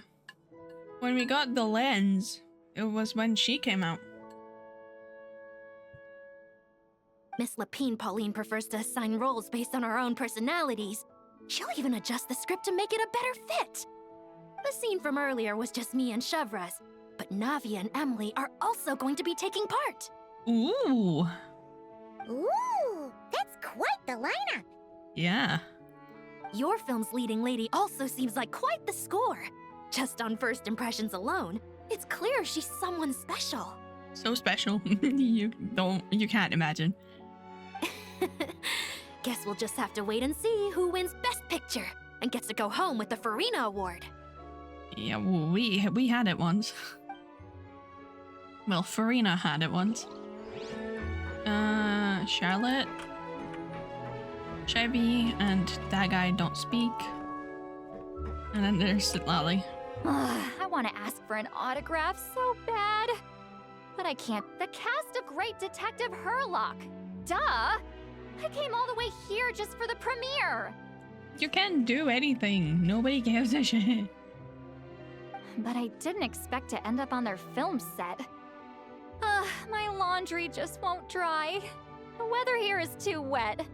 When we got the lens, it was when she came out. Miss Lapine Pauline prefers to assign roles based on our own personalities. She'll even adjust the script to make it a better fit. The scene from earlier was just me and Chevres, but Navia and Emily are also going to be taking part. Ooh. Ooh, that's quite the lineup. Yeah. Your film's leading lady also seems like quite the score. Just on first impressions alone, it's clear she's someone special. So special. You can't imagine. Guess we'll just have to wait and see who wins Best Picture and gets to go home with the Farina Award. Yeah, well, we had it once. Well, Farina had it once. Charlotte, Chevy, and that guy don't speak. And then there's Lolly. I want to ask for an autograph so bad. But I can't. The cast of Great Detective Herlock. Duh! I came all the way here just for the premiere. You can't do anything. Nobody gives a shit. But I didn't expect to end up on their film set. My laundry just won't dry. The weather here is too wet.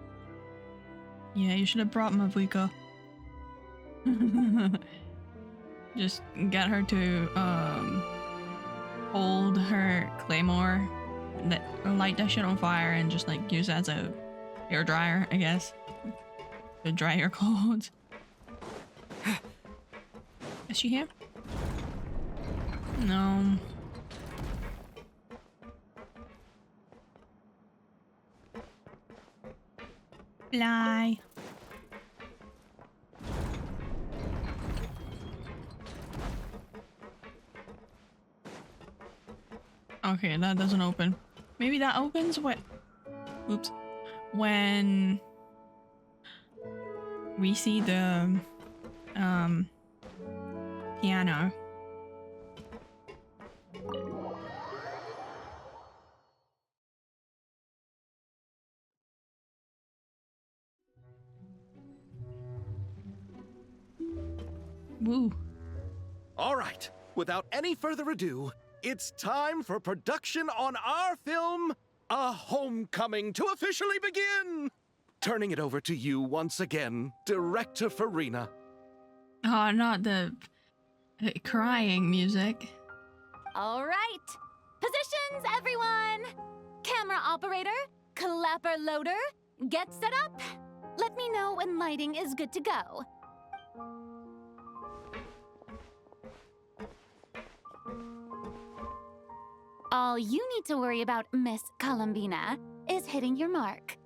Yeah, you should have brought Mavuka. Just get her to hold her claymore, light that shit on fire, and just like use it as a hair dryer, I guess, to dry your clothes. Is she here? No. Fly. Okay, that doesn't open. Maybe that opens when... Oops. When... we see the... piano. Woo. All right, without any further ado, it's time for production on our film, A Homecoming, to officially begin! Turning it over to you once again, Director Farina. Oh, not the crying music. All right. Positions, everyone. Camera operator, clapper loader, get set up. Let me know when lighting is good to go. All you need to worry about, Miss Columbina, is hitting your mark.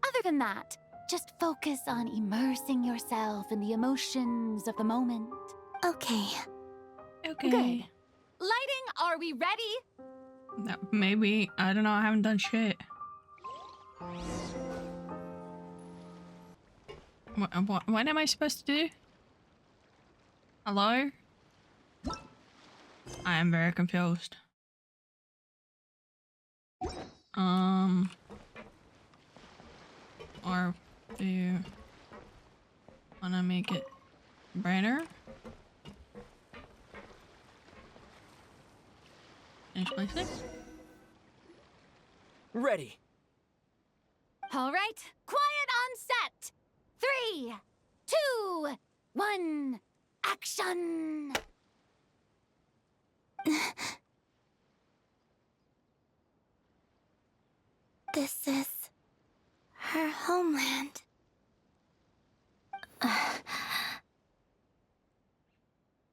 Other than that, just focus on immersing yourself in the emotions of the moment. Okay. Okay. Good. Lighting, are we ready? Maybe. I don't know. I haven't done shit. What am I supposed to do? Hello? I am very confused. Or do you wanna make it brighter? Finish placing? Ready. All right, quiet on set. 3, 2, 1, action! This is her homeland.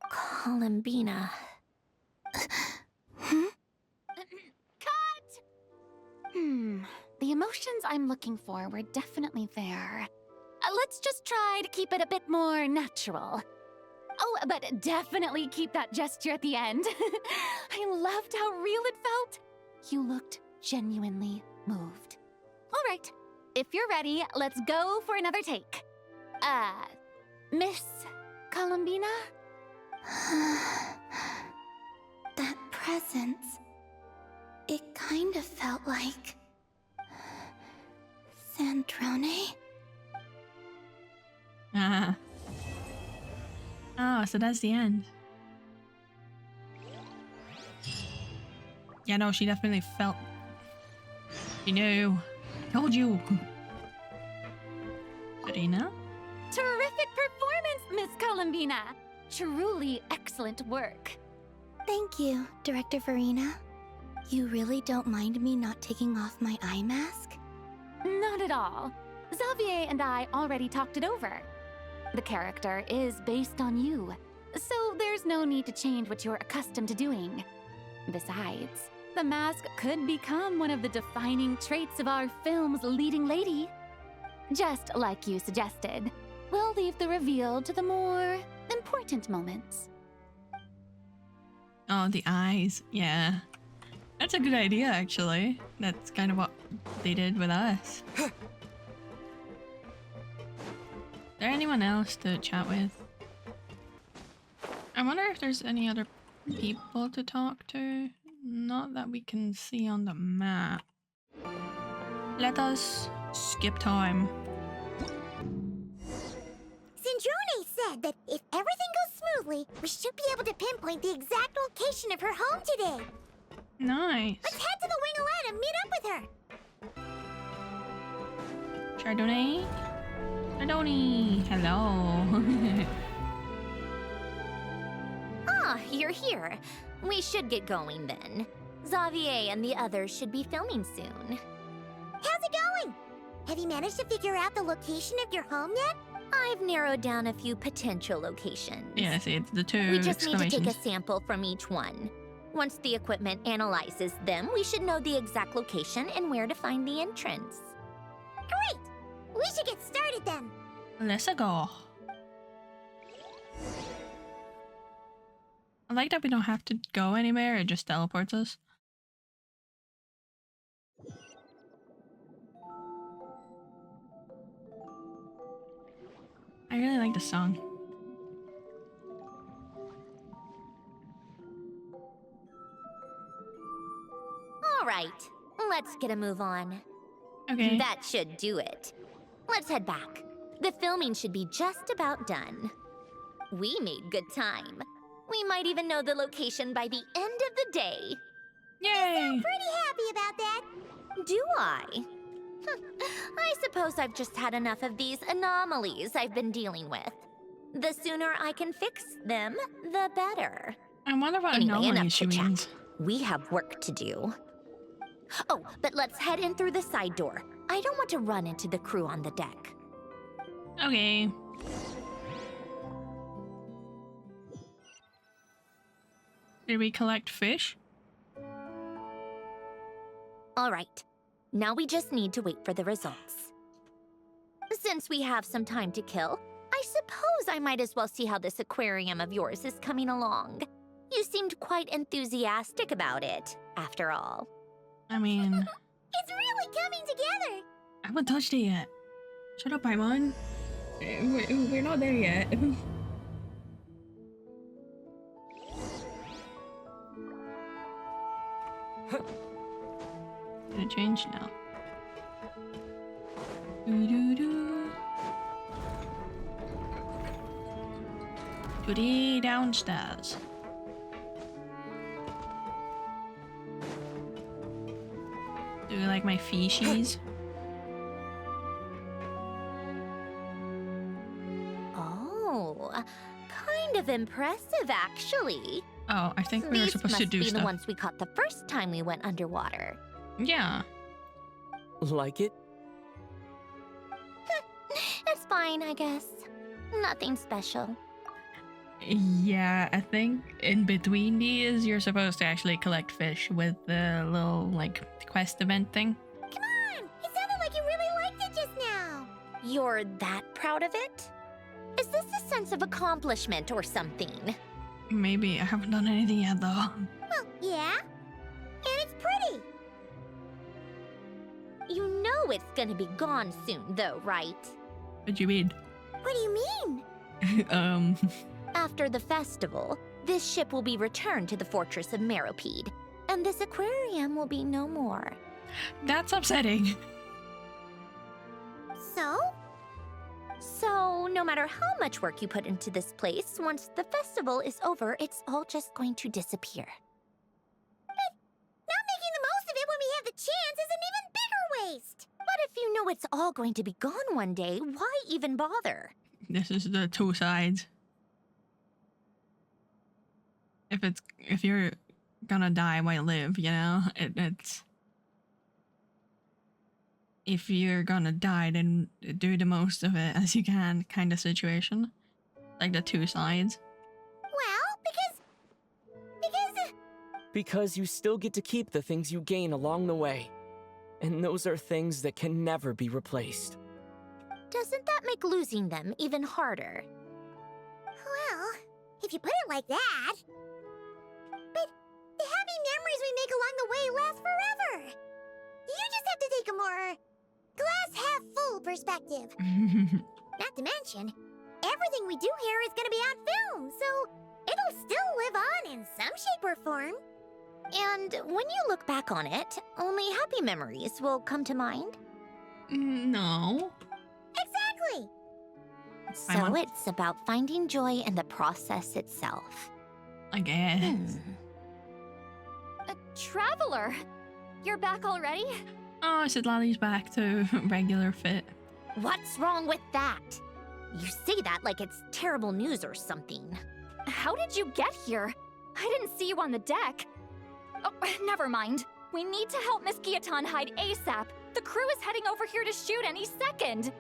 Columbina. Cut! The emotions I'm looking for were definitely there. Let's just try to keep it a bit more natural. Oh, but definitely keep that gesture at the end. I loved how real it felt. You looked genuinely moved. All right, if you're ready, let's go for another take. Miss Columbina? That presence. It kind of felt like Sandrone. Oh, so that's the end. Yeah, no, she definitely felt. She knew. Told you. Farina? Terrific performance, Miss Columbina. Truly excellent work. Thank you, Director Farina. You really don't mind me not taking off my eye mask? Not at all. Xavier and I already talked it over. The character is based on you, so there's no need to change what you're accustomed to doing. Besides, the mask could become one of the defining traits of our film's leading lady. Just like you suggested, we'll leave the reveal to the more important moments. Oh, the eyes. Yeah. That's a good idea, actually. That's kind of what they did with us. Is there anyone else to chat with? I wonder if there's any other people to talk to. Not that we can see on the map. Let us skip time. Sandrone said that if everything goes smoothly, we should be able to pinpoint the exact location of her home today. Nice. Let's head to the Wing-O-Land and meet up with her. Chardonnay? Chardonnay! Hello. Ah, you're here. We should get going then. Xavier and the others should be filming soon. How's it going? Have you managed to figure out the location of your home yet? I've narrowed down a few potential locations. Yeah, see, it's the two We just need to take a exclamations. sample from each one. Once the equipment analyzes them, we should know the exact location and where to find the entrance. Great! We should get started then. Let's go. I like that we don't have to go anywhere, it just teleports us. I really like the song. All right, let's get a move on. Okay. That should do it. Let's head back. The filming should be just about done. We made good time. We might even know the location by the end of the day. Yay! Pretty happy about that. Do I? I suppose I've just had enough of these anomalies I've been dealing with. The sooner I can fix them, the better. I wonder what Anyway, anomaly enough she chit-chat. means. We have work to do. Oh, but let's head in through the side door. I don't want to run into the crew on the deck. Okay. Did we collect fish? All right. Now we just need to wait for the results. Since we have some time to kill, I suppose I might as well see how this aquarium of yours is coming along. You seemed quite enthusiastic about it, after all. I mean, It's really coming together. I haven't touched it yet. Shut up, Paimon. We're not there yet. Gonna change now. Doo-doo-doo. Today downstairs. Do you like my fishies? Oh, kind of impressive, actually. Oh, I think we were These supposed must to do be the stuff. ones we caught the first time we went underwater. Yeah. Like it? It's fine, I guess. Nothing special. Yeah, I think in between these, you're supposed to actually collect fish with the little, like, quest event thing. Come on. It sounded like you really liked it just now. You're that proud of it? Is this a sense of accomplishment or something? Maybe. I haven't done anything yet, though. Well, yeah. And it's pretty. You know it's gonna be gone soon, though, right? What do you mean? What do you mean? After the festival, this ship will be returned to the fortress of Meropede, and this aquarium will be no more. That's upsetting. So? So, no matter how much work you put into this place, once the festival is over, it's all just going to disappear. Not making the most of it when we have the chance is an even bigger waste. But if you know it's all going to be gone one day, why even bother? This is the two sides. If you're gonna die, why live, you know? It's... If you're gonna die, then do the most of it as you can kind of situation. Like the two sides. Well, because... Because you still get to keep the things you gain along the way. And those are things that can never be replaced. Doesn't that make losing them even harder? Well, if you put it like that... But the happy memories we make along the way last forever. You just have to take a more glass-half-full perspective. Not to mention, everything we do here is gonna be on film, so it'll still live on in some shape or form. And when you look back on it, only happy memories will come to mind? No. Exactly! So it's about finding joy in the process itself. I guess. Traveler! You're back already? Oh, Sidlali's back to regular fit. What's wrong with that? You say that like it's terrible news or something. How did you get here? I didn't see you on the deck. Oh, never mind. We need to help Miss Guillotin hide ASAP. The crew is heading over here to shoot any second.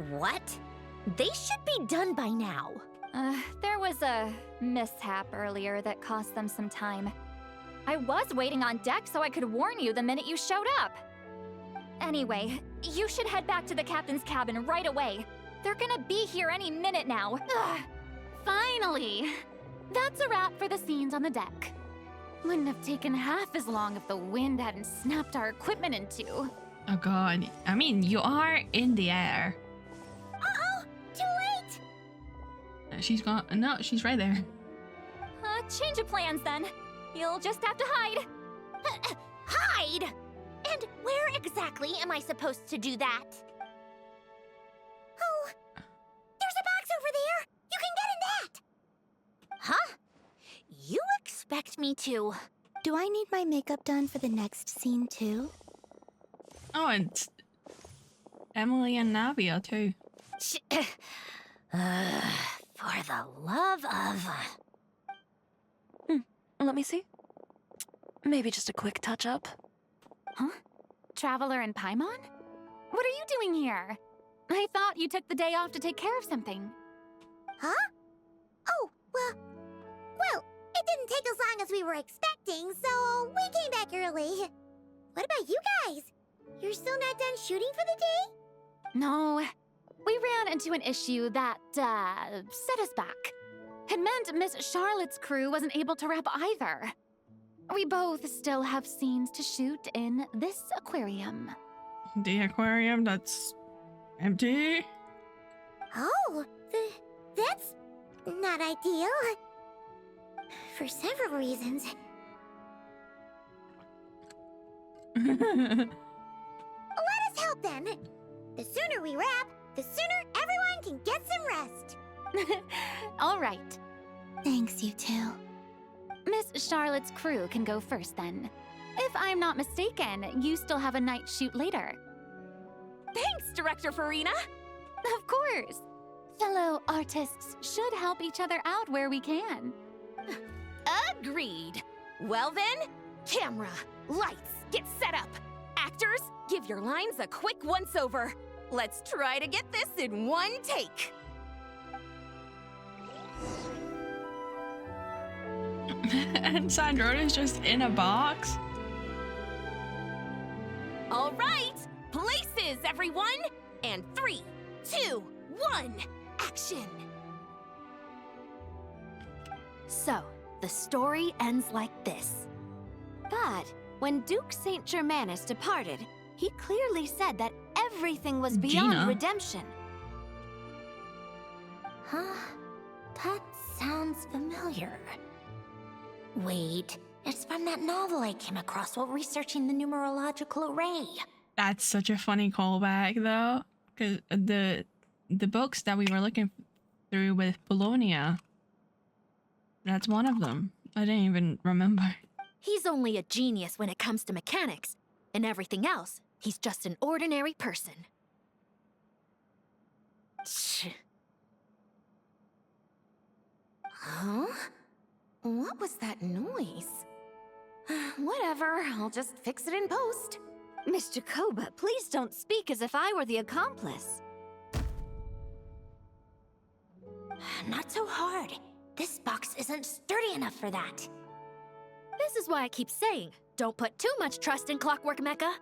What? They should be done by now. There was a mishap earlier that cost them some time. I was waiting on deck so I could warn you the minute you showed up. Anyway, you should head back to the captain's cabin right away. They're gonna be here any minute now. Ugh. Finally! That's a wrap for the scenes on the deck. Wouldn't have taken half as long if the wind hadn't snapped our equipment in two. Oh god. I mean, you are in the air. Uh-oh! Too late! She's gone. No, she's right there. Change of plans then. You'll just have to hide. Hide? And where exactly am I supposed to do that? Oh, there's a box over there! You can get in that! Huh? expect me to. Do I need my makeup done for the next scene too? Oh, and Emily and Navia too. For the love of... Let me see. Maybe just a quick touch-up. Huh? Traveler and Paimon? What are you doing here? I thought you took the day off to take care of something. Huh? Oh, well, it didn't take as long as we were expecting, so we came back early. What about you guys? You're still not done shooting for the day? No, we ran into an issue that, set us back. It meant Miss Charlotte's crew wasn't able to wrap either. We both still have scenes to shoot in this aquarium. The aquarium that's empty? Oh, that's not ideal. For several reasons. Let us help then. The sooner we wrap, the sooner everyone can get some rest. All right. Thanks, you two. Miss Charlotte's crew can go first then. If I'm not mistaken, you still have a night shoot later. Thanks, Director Farina! Of course. Fellow artists should help each other out where we can. Agreed. Well then, camera, lights, get set up. Actors, give your lines a quick once-over. Let's try to get this in one take. And Sandrona's just in a box? All right, places, everyone! And 3, 2, 1, action! So, the story ends like this. But when Duke Saint Germanus departed, he clearly said that everything was beyond Gina. redemption. Huh? That sounds familiar. Wait, it's from that novel I came across while researching the numerological array. That's such a funny callback though. Because the books that we were looking through with Bologna, that's one of them. I didn't even remember. He's only a genius when it comes to mechanics. In everything else, he's just an ordinary person. Huh? What was that noise? Whatever, I'll just fix it in post. Miss Jacoba, please don't speak as if I were the accomplice. Not so hard. This box isn't sturdy enough for that. This is why I keep saying, don't put too much trust in Clockwork Mecha.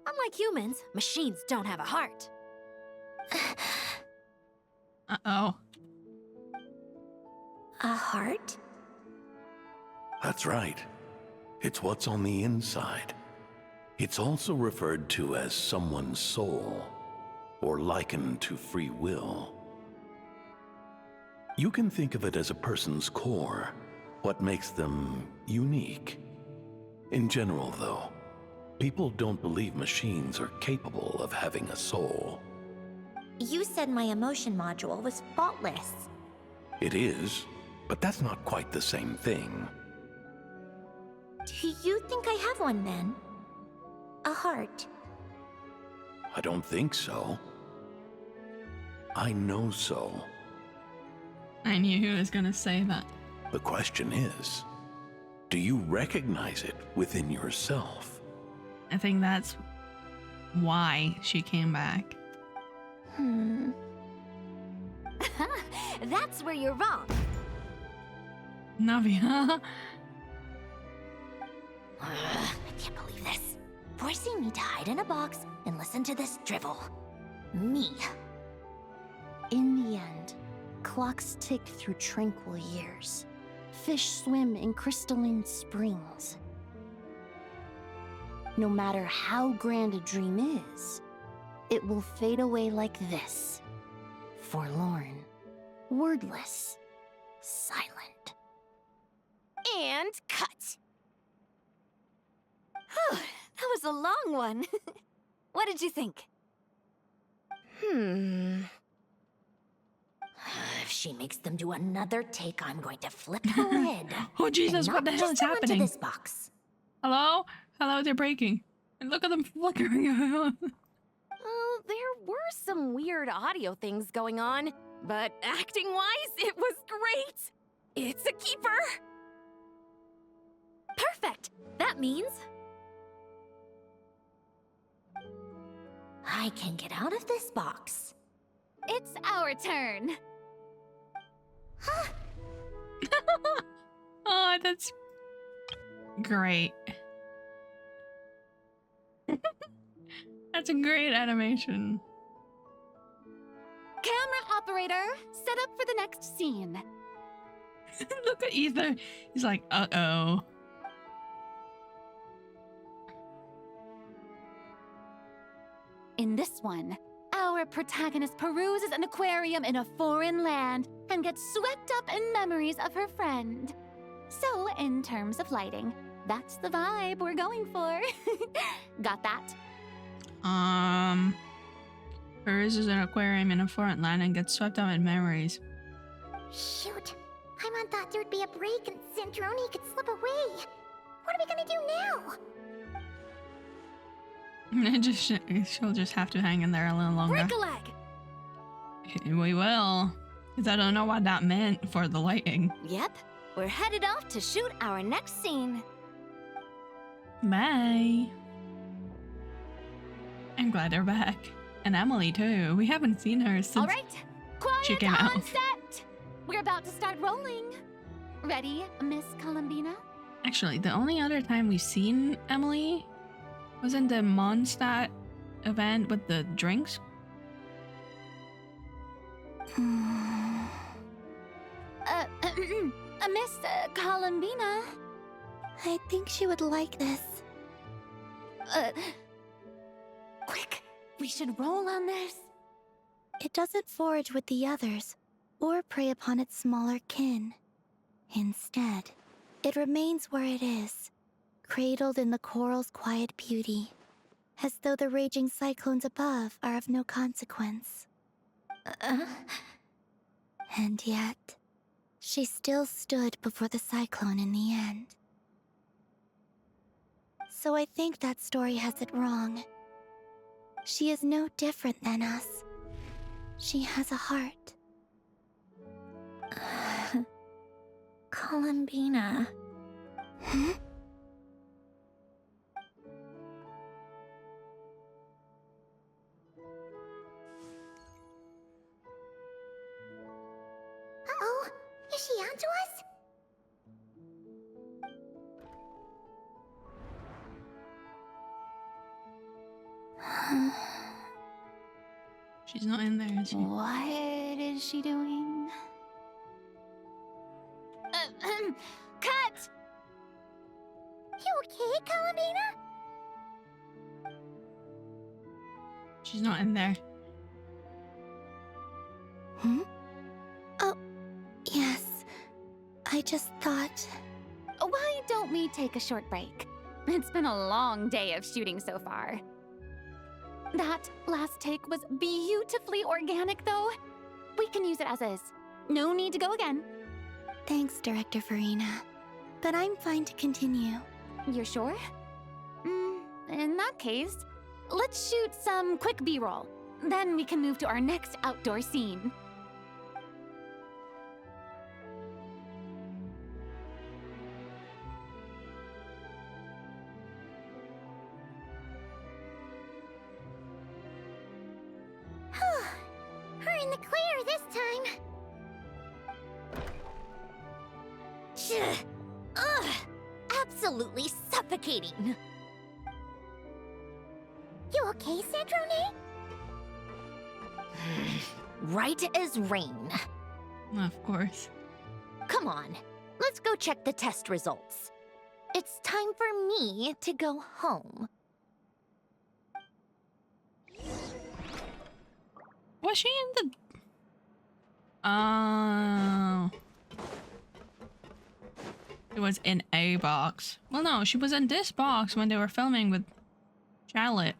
Unlike humans, machines don't have a heart. Uh-oh. A heart? That's right. It's what's on the inside. It's also referred to as someone's soul, or likened to free will. You can think of it as a person's core, what makes them unique. In general, though, people don't believe machines are capable of having a soul. You said my emotion module was faultless. It is, but that's not quite the same thing. Do you think I have one then? A heart? I don't think so. I know so. I knew he was gonna say that. The question is, do you recognize it within yourself? I think that's why she came back. That's where you're wrong. Navia. I can't believe this. Forcing me to hide in a box and listen to this drivel. Me. In the end, clocks tick through tranquil years. Fish swim in crystalline springs. No matter how grand a dream is, it will fade away like this. Forlorn, wordless, silent. And cut. That was a long one. What did you think? If she makes them do another take, I'm going to flip the lid. Oh Jesus, And what the not hell just is go into happening? this box. Hello? Hello, they're breaking. And look at them flickering around. Oh, there were some weird audio things going on, but acting-wise, it was great. It's a keeper. Perfect! That means I can get out of this box. It's our turn. Oh, that's great. That's a great animation. Camera operator, set up for the next scene. Look at Ether. He's like, uh-oh. In this one, our protagonist peruses an aquarium in a foreign land and gets swept up in memories of her friend. So, in terms of lighting, that's the vibe we're going for. Got that? Peruses an aquarium in a foreign land and gets swept up in memories. Shoot. Paimon thought there'd be a break and Centroni could slip away. What are we gonna do now? She'll just have to hang in there a little longer. break a leg. We will. Because I don't know what that meant for the lighting. Yep, we're headed off to shoot our next scene. Bye. I'm glad they're back. And Emily too. We haven't seen her since All right, she quiet came on out. set. We're about to start rolling. Ready, Miss Columbina? Actually, the only other time we've seen Emily was in the Mondstadt event with the drinks. Miss Columbina? I think she would like this. Quick, we should roll on this. It doesn't forage with the others, or prey upon its smaller kin. Instead, it remains where it is, cradled in the coral's quiet beauty, as though the raging cyclones above are of no consequence. And yet, she still stood before the cyclone in the end. So I think that story has it wrong. She is no different than us. She has a heart. Columbina. Hmm? Uh-oh. Is she onto us? She's not in there, is she? What is she doing? Cut! You okay, Columbina? She's not in there. Hmm? Oh, yes. I just thought... Why don't we take a short break? It's been a long day of shooting so far. That last take was beautifully organic, though. We can use it as is. No need to go again. Thanks, Director Farina. But I'm fine to continue. You're sure? In that case, let's shoot some quick B-roll. Then we can move to our next outdoor scene. We're in the clear this time. Ugh! Absolutely suffocating. You okay, Centroni? Right as rain. Of course. Come on, let's go check the test results. It's time for me to go home. Was she in the... Oh. It was in a box. Well, no, she was in this box when they were filming with Charlotte.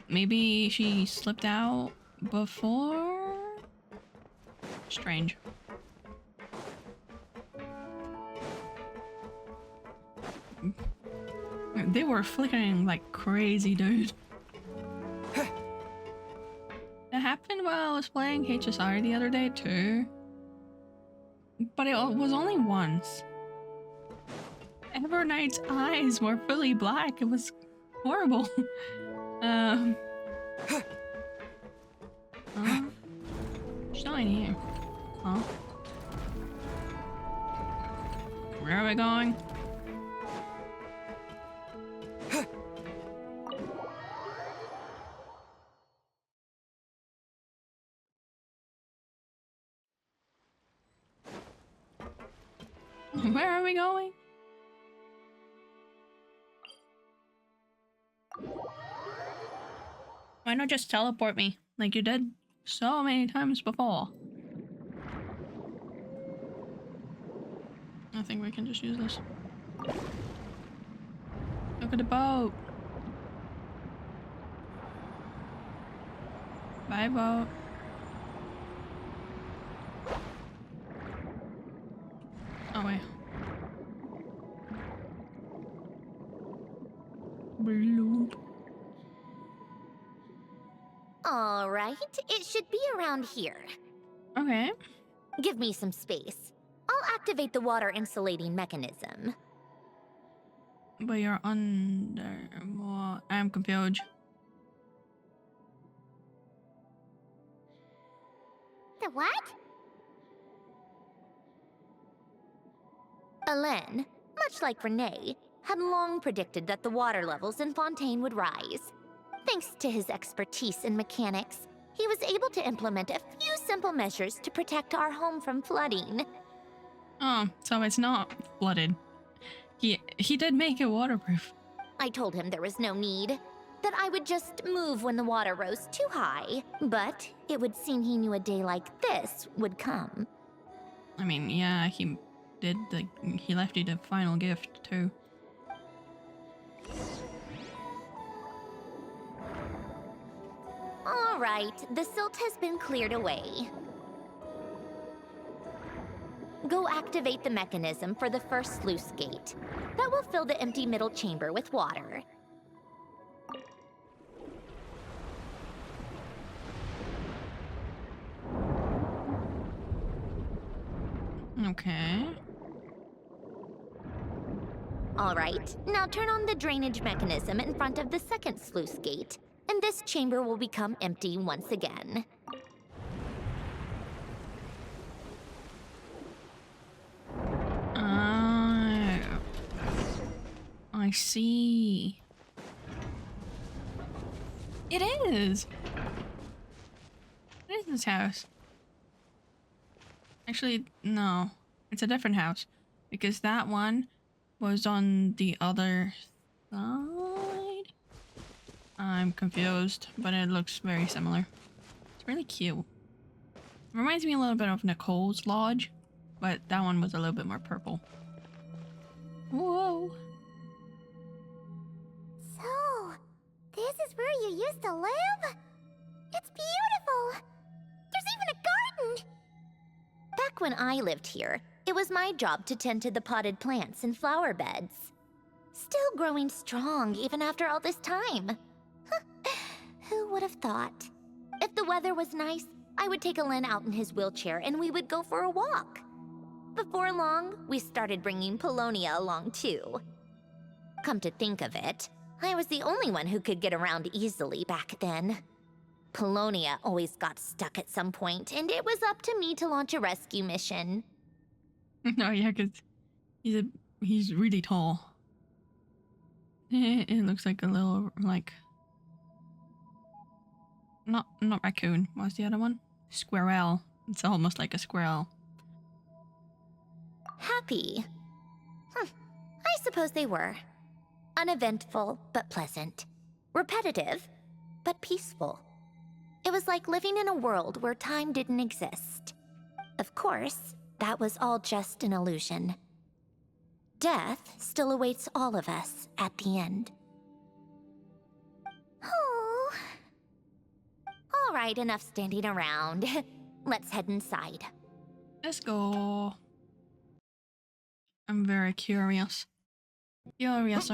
Maybe she slipped out before Strange. They were flickering like crazy, dude. That happened while I was playing HSR the other day too. But it was only once. Everknight's eyes were fully black. It was horrible. She's not in here. Huh? Where are we going? Where are we going? Why not just teleport me like you did so many times before? I think we can just use this. Look at the boat. Bye, boat. Oh, wait. Bloop. All right, it should be around here. Okay. Give me some space. I'll activate the water insulating mechanism. But you're under... What? I'm confused. The what? Alain, much like Renee, had long predicted that the water levels in Fontaine would rise. Thanks to his expertise in mechanics, he was able to implement a few simple measures to protect our home from flooding. Oh, so it's not flooded. He did make it waterproof. I told him there was no need, that I would just move when the water rose too high, but it would seem he knew a day like this would come. I mean, yeah, he did he left you the final gift too. All right, the silt has been cleared away. Go activate the mechanism for the first sluice gate. That will fill the empty middle chamber with water. Okay. All right, now turn on the drainage mechanism in front of the second sluice gate, and this chamber will become empty once again. I see. It is. It is this house. Actually, no. It's a different house. Because that one was on the other side. I'm confused, but it looks very similar. It's really cute. It reminds me a little bit of Nicole's lodge, but that one was a little bit more purple. Whoa. So, this is where you used to live? It's beautiful! There's even a garden! Back when I lived here, it was my job to tend to the potted plants and flower beds. Still growing strong even after all this time. Who would have thought? If the weather was nice, I would take Alain out in his wheelchair and we would go for a walk. Before long, we started bringing Polonia along too. Come to think of it, I was the only one who could get around easily back then. Polonia always got stuck at some point, and it was up to me to launch a rescue mission. Oh yeah, because he's really tall. It looks like a little, like... Not raccoon. What's the other one? Squirrel. It's almost like a squirrel. Happy. I suppose they were. Uneventful, but pleasant. Repetitive, but peaceful. It was like living in a world where time didn't exist. Of course, that was all just an illusion. Death still awaits all of us at the end. Oh. All right, enough standing around. Let's head inside. Let's go. I'm very curious. Curious.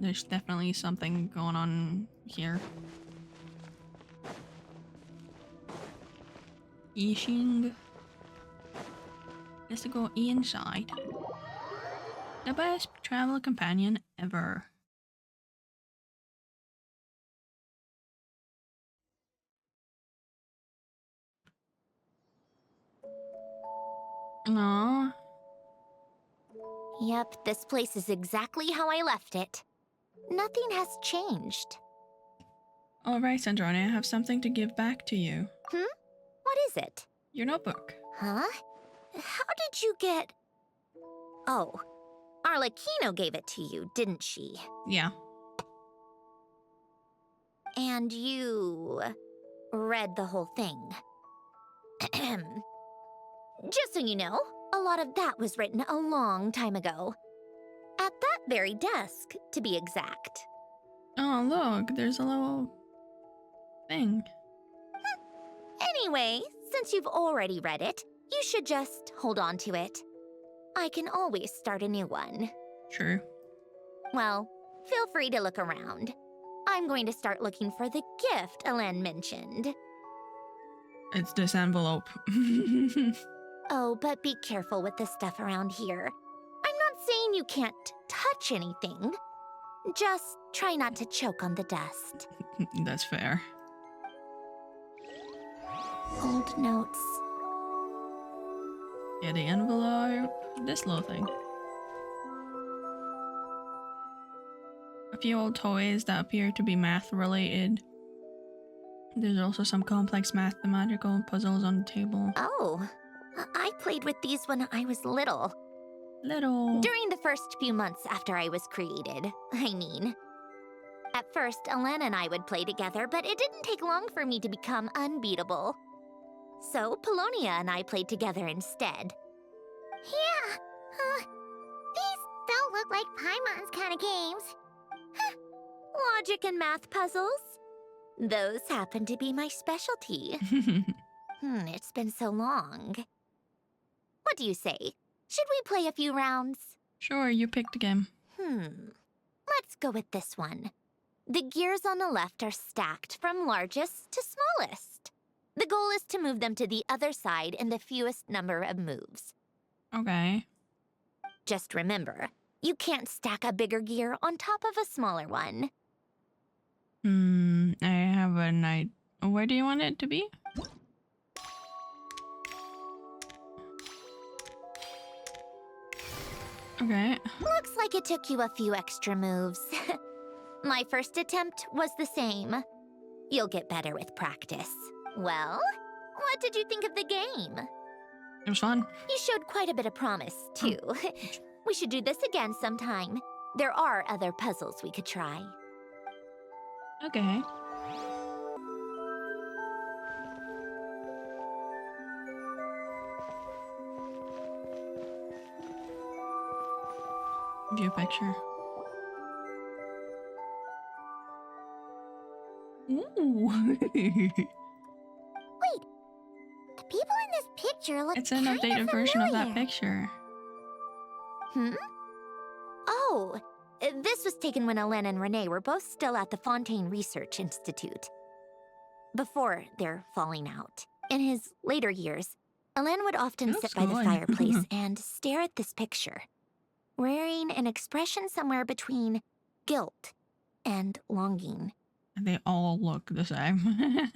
There's definitely something going on here. Yishing. Let's go inside. The best travel companion ever. No. Yep, this place is exactly how I left it. Nothing has changed. Alright, Sandrone, I have something to give back to you. What is it? Your notebook. Huh? How did you get... Oh, Arlecchino gave it to you, didn't she? Yeah. And you... read the whole thing. Just so you know, a lot of that was written a long time ago. At that very desk, to be exact. Oh, look, there's a little thing. Anyway, since you've already read it, you should just hold on to it. I can always start a new one. True. Well, feel free to look around. I'm going to start looking for the gift Alen mentioned. It's this envelope. Oh, but be careful with the stuff around here. I'm not saying you can't touch anything. Just try not to choke on the dust. That's fair. Old notes. Yeah, the envelope. This little thing. A few old toys that appear to be math related. There's also some complex mathematical puzzles on the table. Oh, I played with these when I was little. During the first few months after I was created, I mean. At first, Alen and I would play together, but it didn't take long for me to become unbeatable. So, Polonia and I played together instead. Yeah, these don't look like Paimon's kind of games. Logic and math puzzles? Those happen to be my specialty. It's been so long. What do you say? Should we play a few rounds? Sure, you picked a game. Let's go with this one. The gears on the left are stacked from largest to smallest. The goal is to move them to the other side in the fewest number of moves. Okay. Just remember, you can't stack a bigger gear on top of a smaller one. I have a night. Where do you want it to be? Okay. Looks like it took you a few extra moves. My first attempt was the same. You'll get better with practice. Well, what did you think of the game? It was fun. You showed quite a bit of promise, too. We should do this again sometime. There are other puzzles we could try. Okay. View picture. Ooh. Wait, the people in this picture look It's an kinda updated version of that familiar. picture. Oh, this was taken when Alen and Renee were both still at the Fontaine Research Institute. Before their falling out. In his later years, Alen would often Looks sit by the good. fireplace and stare at this picture, wearing an expression somewhere between guilt and longing. They all look the same.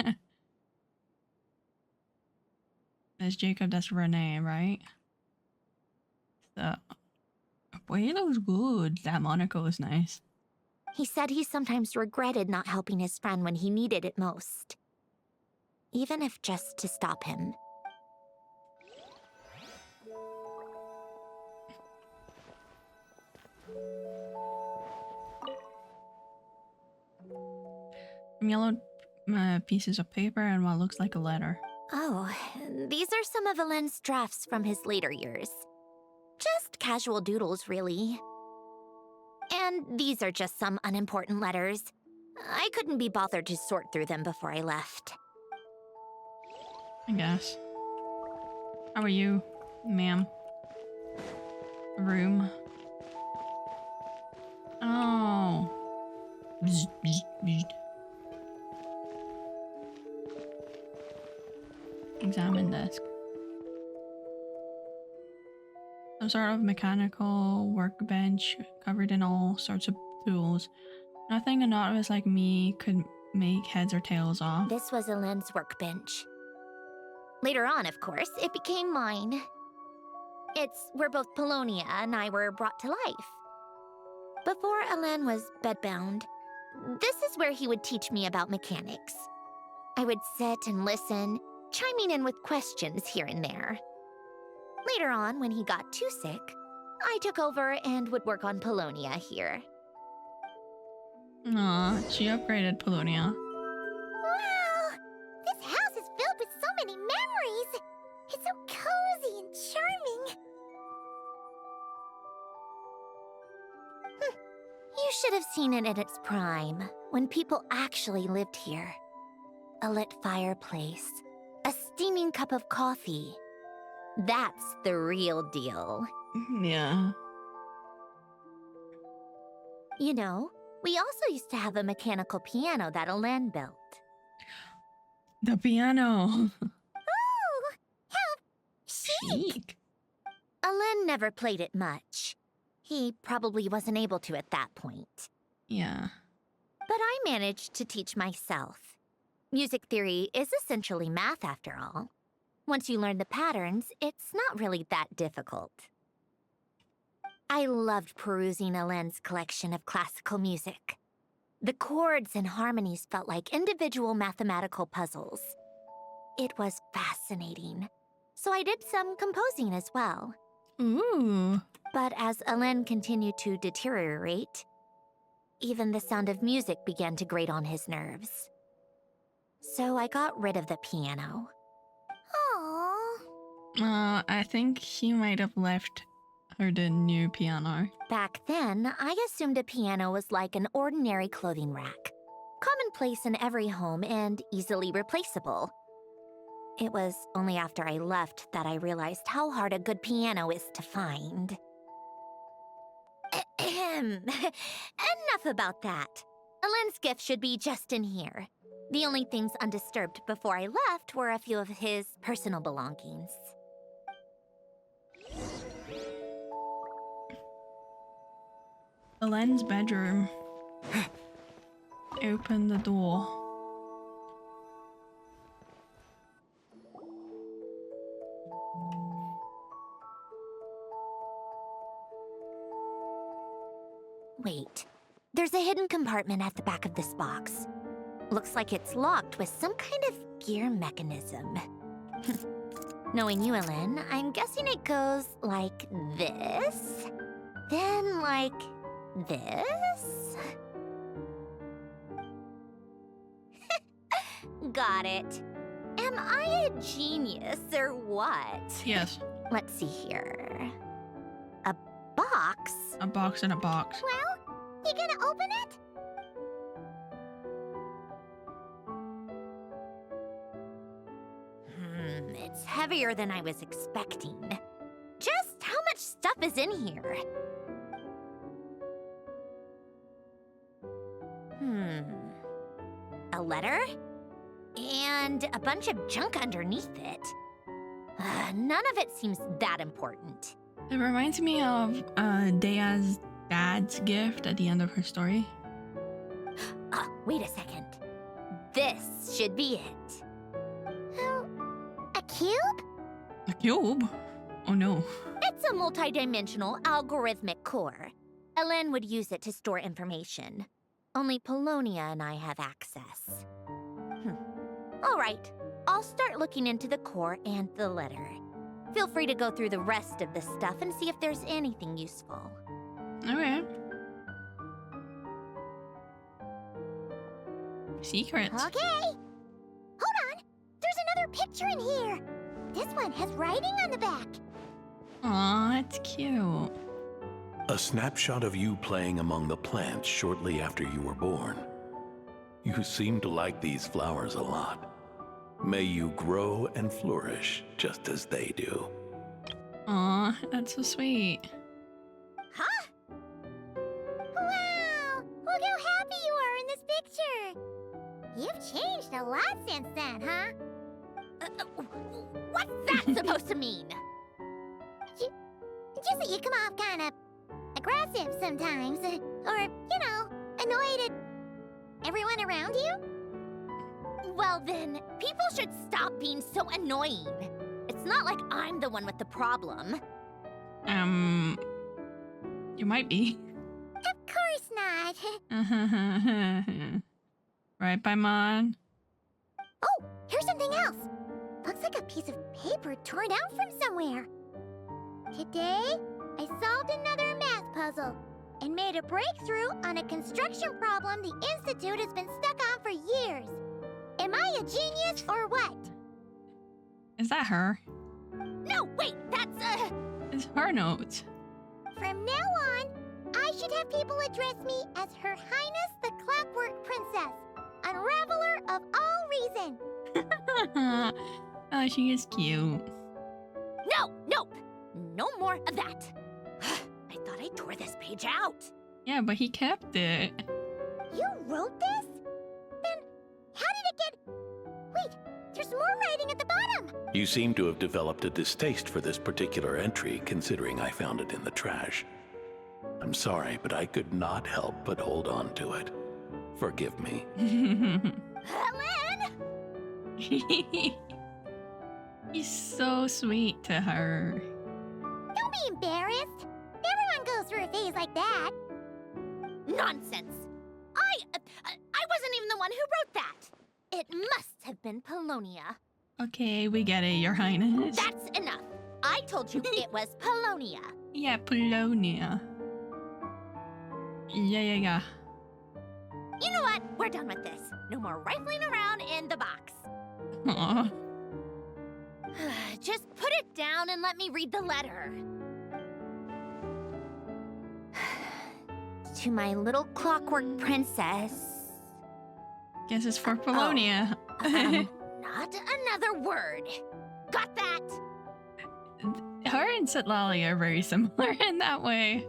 That's Jacob, that's Renee, right? So, boy, he looks good. That Monaco is nice. He said he sometimes regretted not helping his friend when he needed it most. Even if just to stop him. Some yellow pieces of paper and what looks like a letter. Oh, these are some of Alen's drafts from his later years. Just casual doodles, really. And these are just some unimportant letters. I couldn't be bothered to sort through them before I left. I guess. How are you, ma'am? Room. Oh. Bzz, bzz, bzz. Examine desk. Some sort of mechanical workbench covered in all sorts of tools. Nothing a novice like me could make heads or tails off. This was Elend's workbench. Later on, of course, it became mine. It's where both Polonia and I were brought to life. Before Elend was bedbound, this is where he would teach me about mechanics. I would sit and listen, chiming in with questions here and there. Later on, when he got too sick, I took over and would work on Polonia here. Aw, she upgraded Polonia. Wow! This house is filled with so many memories! It's so cozy and charming! You should have seen it in its prime, when people actually lived here. A lit fireplace, a steaming cup of coffee. That's the real deal. Yeah. You know, we also used to have a mechanical piano that Elend built. The piano. Oh! How chic! Elend never played it much. He probably wasn't able to at that point. Yeah. But I managed to teach myself. Music theory is essentially math after all. Once you learn the patterns, it's not really that difficult. I loved perusing Elend's collection of classical music. The chords and harmonies felt like individual mathematical puzzles. It was fascinating. So I did some composing as well. Ooh. But as Elend continued to deteriorate, even the sound of music began to grate on his nerves. So I got rid of the piano. Aww. I think he might have left her the new piano. Back then, I assumed a piano was like an ordinary clothing rack. Commonplace in every home and easily replaceable. It was only after I left that I realized how hard a good piano is to find. Enough about that. Elend's gift should be just in here. The only things undisturbed before I left were a few of his personal belongings. Elend's bedroom. Open the door. Wait, there's a hidden compartment at the back of this box. Looks like it's locked with some kind of gear mechanism. Knowing you, Elend, I'm guessing it goes like this, then like this. Got it. Am I a genius or what? Yes. Let's see here. A box? A box in a box. Well, you gonna open it? It's heavier than I was expecting. Just how much stuff is in here? A letter? And a bunch of junk underneath it. None of it seems that important. It reminds me of Dea's dad's gift at the end of her story. Wait a second. This should be it. A cube? A cube? Oh no. It's a multi-dimensional algorithmic core. Elend would use it to store information. Only Polonia and I have access. All right, I'll start looking into the core and the letter. Feel free to go through the rest of the stuff and see if there's anything useful. Okay. Secrets. Okay. Hold on. There's another picture in here. This one has writing on the back. Aw, it's cute. A snapshot of you playing among the plants shortly after you were born. You seem to like these flowers a lot. May you grow and flourish just as they do. Aw, that's so sweet. Huh? Wow! Look how happy you are in this picture! You've changed a lot since then, huh? What's that supposed to mean? Just that you come off kind of aggressive sometimes. Or, you know, annoyed at everyone around you? Well then, people should stop being so annoying. It's not like I'm the one with the problem. You might be. Of course not. Right, Paimon? Oh, here's something else. Looks like a piece of paper torn out from somewhere. Today, I solved another math puzzle and made a breakthrough on a construction problem the Institute has been stuck on for years. Am I a genius or what? Is that her? No, wait, that's It's her notes. From now on, I should have people address me as Her Highness the Clockwork Princess, unraveler of all reason. Oh, she is cute. Nope. No more of that. I thought I tore this page out. Yeah, but he kept it. You wrote this? Then how did it get... Wait, there's more writing at the bottom. You seem to have developed a distaste for this particular entry, considering I found it in the trash. I'm sorry, but I could not help but hold on to it. Forgive me. Helen! He's so sweet to her. Don't be embarrassed. Everyone goes through a phase like that. Nonsense. I wasn't even the one who wrote that. It must have been Polonia. Okay, we get it, Your Highness. That's enough. I told you it was Polonia. Yeah, Polonia. Yeah. You know what? We're done with this. No more rifling around in the box. Aw. Just put it down and let me read the letter. To my little clockwork princess. Guess it's for Polonia. Not another word. Got that? Her and Citlali are very similar in that way.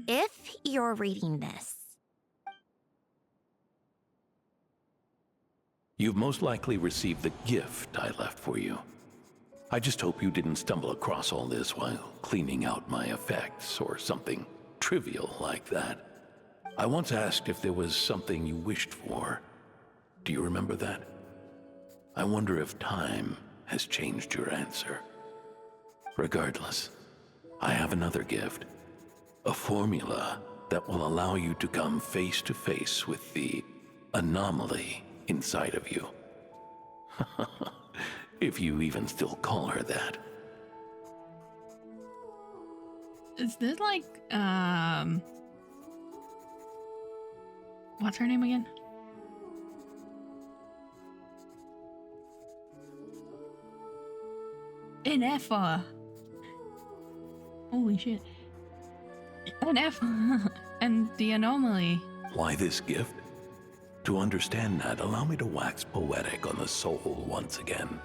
If you're reading this, You've most likely received the gift I left for you. I just hope you didn't stumble across all this while cleaning out my effects or something trivial like that. I once asked if there was something you wished for. Do you remember that? I wonder if time has changed your answer. Regardless, I have another gift. A formula that will allow you to come face to face with the anomaly inside of you. If you even still call her that. Is this like, what's her name again? Inefa. Holy shit. Inefa. And the anomaly. Why this gift? To understand that, allow me to wax poetic on the soul once again.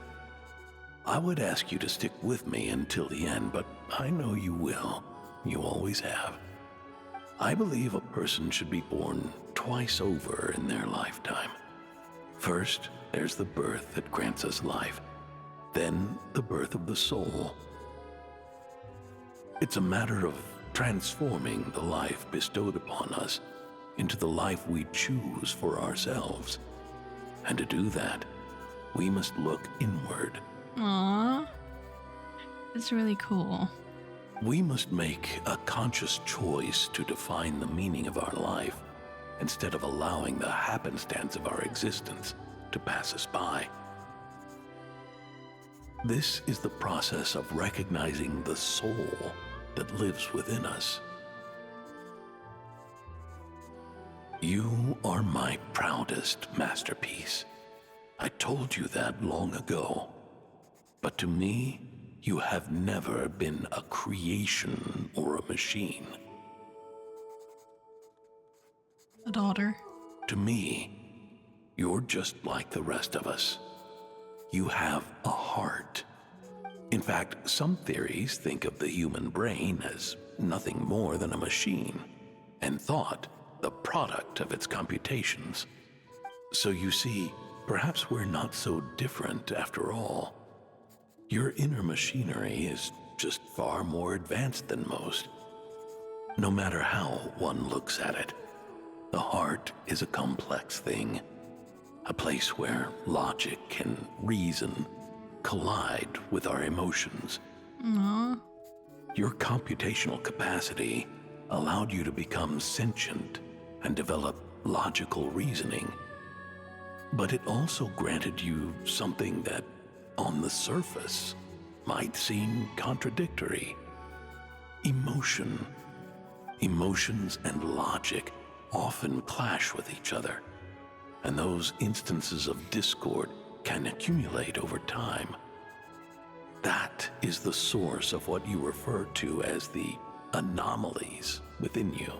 I would ask you to stick with me until the end, but I know you will. You always have. I believe a person should be born twice over in their lifetime. First, there's the birth that grants us life. Then, the birth of the soul. It's a matter of transforming the life bestowed upon us into the life we choose for ourselves. And to do that, we must look inward. Aww. That's really cool. We must make a conscious choice to define the meaning of our life instead of allowing the happenstance of our existence to pass us by. This is the process of recognizing the soul that lives within us. You are my proudest masterpiece. I told you that long ago. But to me, you have never been a creation or a machine. A daughter. To me, You're just like the rest of us. You have a heart. In fact, some theories think of the human brain as nothing more than a machine, and thought the product of its computations. So you see, perhaps we're not so different after all. Your inner machinery is just far more advanced than most. No matter how one looks at it, the heart is a complex thing, a place where logic and reason collide with our emotions. Aww. Your computational capacity allowed you to become sentient and develop logical reasoning. But it also granted you something that, on the surface, might seem contradictory. Emotion. Emotions and logic often clash with each other, and those instances of discord can accumulate over time. That is the source of what you refer to as the anomalies within you.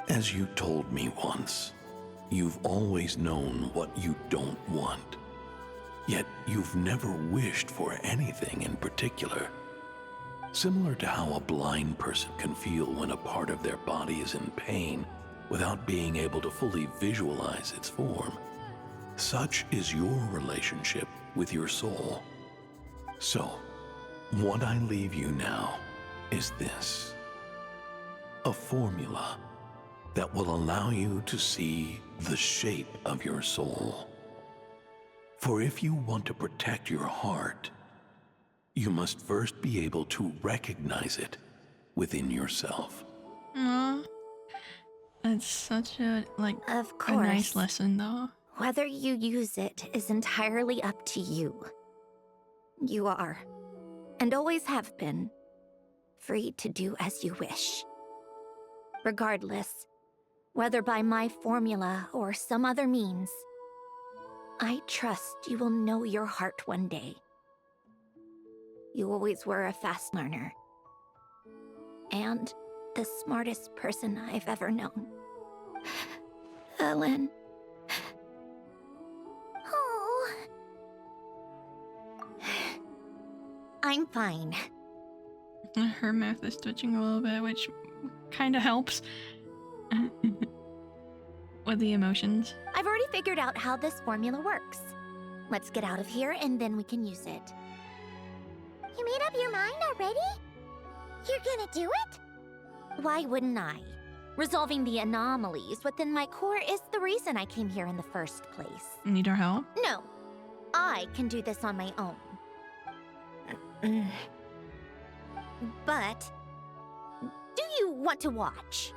As you told me once, you've always known what you don't want, yet you've never wished for anything in particular. Similar to how a blind person can feel when a part of their body is in pain without being able to fully visualize its form, such is your relationship with your soul. So, what I leave you now is this: a formula that will allow you to see the shape of your soul. For if you want to protect your heart, you must first be able to recognize it within yourself. Aww. That's such a, like, Of a nice course. lesson, though. Whether you use it is entirely up to you. You are, and always have been, free to do as you wish. Regardless, whether by my formula or some other means, I trust you will know your heart one day. You always were a fast learner, and the smartest person I've ever known. Ellen. Oh, I'm fine. Her mouth is twitching a little bit, which kind of helps with the emotions. I've already figured out how this formula works. Let's get out of here and then we can use it. you made up your mind already? You're gonna do it? Why wouldn't I? Resolving the anomalies within my core is the reason I came here in the first place. Need our help? No, I can do this on my own. But, do you want to watch?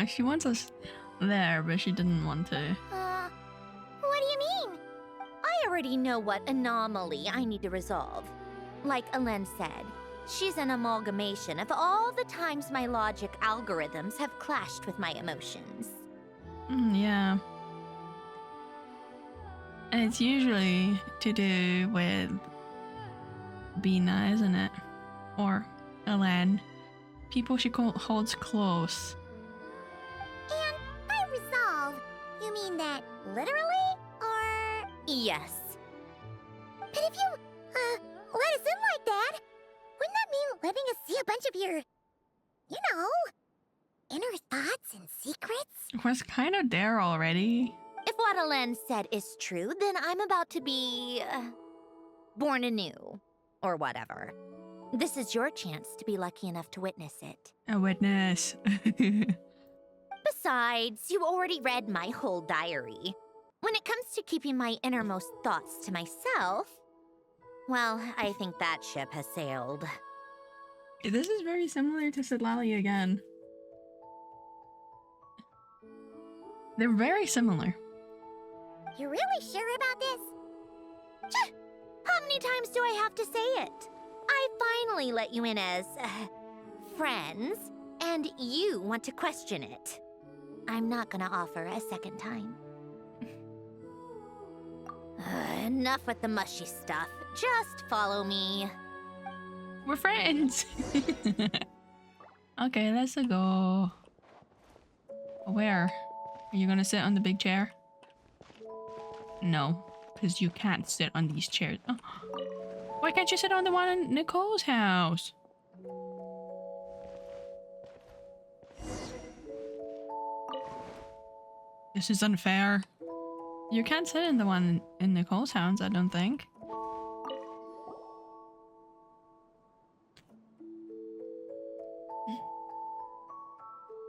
She wants us there, but she didn't want to. What do you mean? I already know what anomaly I need to resolve. Like Alen said, she's an amalgamation of all the times my logic algorithms have clashed with my emotions. Yeah. And it's usually to do with Bina, isn't it? Or Alen. People she holds close. And by resolve, you mean that literally? Or... Yes. But if you, let us in like that, wouldn't that mean letting us see a bunch of your, you know, inner thoughts and secrets? Was kind of there already. If what Alen said is true, then I'm about to be... born anew. Or whatever. This is your chance to be lucky enough to witness it. A witness. Besides, you already read my whole diary. When it comes to keeping my innermost thoughts to myself, well, I think that ship has sailed. This is very similar to Sidlali again. They're very similar. You really sure about this? How many times do I have to say it? I finally let you in as, friends, and you want to question it. I'm not gonna offer a second time. Enough with the mushy stuff. Just follow me. We're friends. Okay, let's go. Where? Are you gonna sit on the big chair? No, because you can't sit on these chairs. Oh. Why can't you sit on the one in Nicole's house? This is unfair. You can't sit in the one in Nicole's house, I don't think.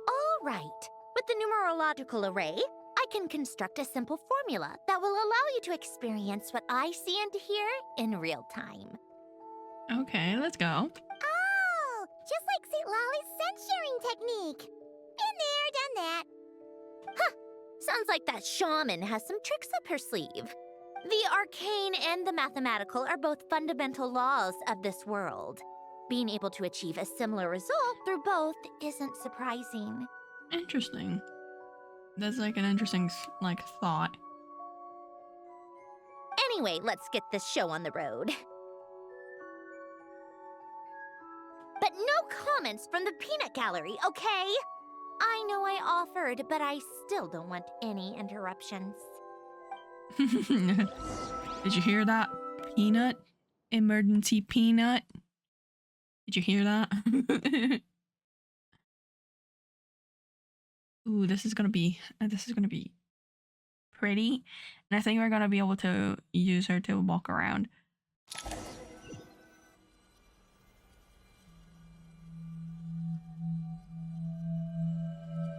All right. With the numerological array, I can construct a simple formula that will allow you to experience what I see and hear in real time. Okay, let's go. Oh, just like St. Lolly's scent-sharing technique. Been there, done that. Huh. Sounds like that shaman has some tricks up her sleeve. The arcane and the mathematical are both fundamental laws of this world. Being able to achieve a similar result through both isn't surprising. Interesting. That's like an interesting, like, thought. Anyway, let's get this show on the road. But no comments from the peanut gallery, okay? I know I offered, but I still don't want any interruptions. Did you hear that? Peanut? Emergency peanut? Did you hear that? Ooh, this is gonna be pretty. And I think we're gonna be able to use her to walk around.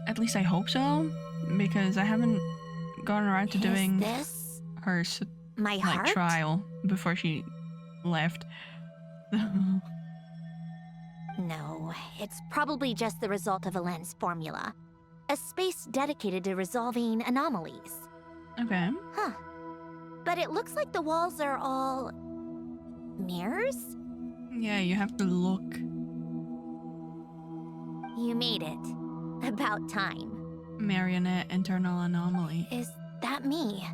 At least I hope so, because I haven't gotten around to doing this her my like heart? trial before she left. No, it's probably just the result of a lens formula. A space dedicated to resolving anomalies. Okay. Huh. But it looks like the walls are all... mirrors? Yeah, you have to look. You made it. About time. Marionette internal anomaly. Is that me?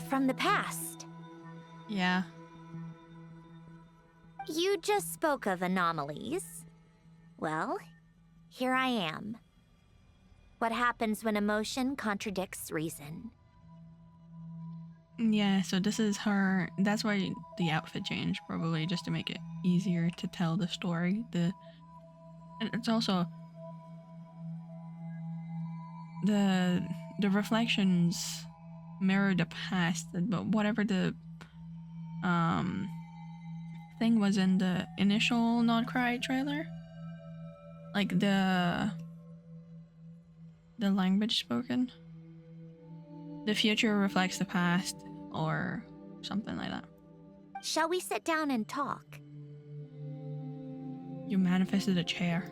From the past? Yeah. You just spoke of anomalies. Well, here I am. What happens when emotion contradicts reason? Yeah, so this is her. That's why the outfit changed, probably just to make it easier to tell the story. And it's also the reflections mirror the past, but whatever the thing was in the initial Nod Krai trailer, like the language spoken, the future reflects the past or something like that. Shall we sit down and talk? You manifested a chair.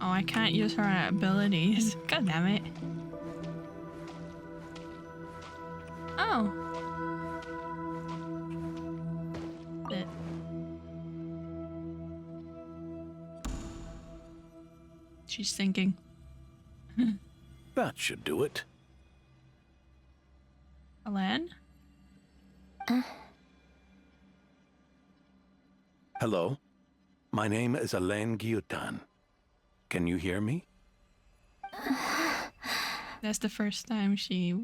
Oh, I can't use her abilities. God damn it. Oh. She's thinking. That should do it. Alan? Hello. My name is Alain Guillotin. Can you hear me? That's the first time she...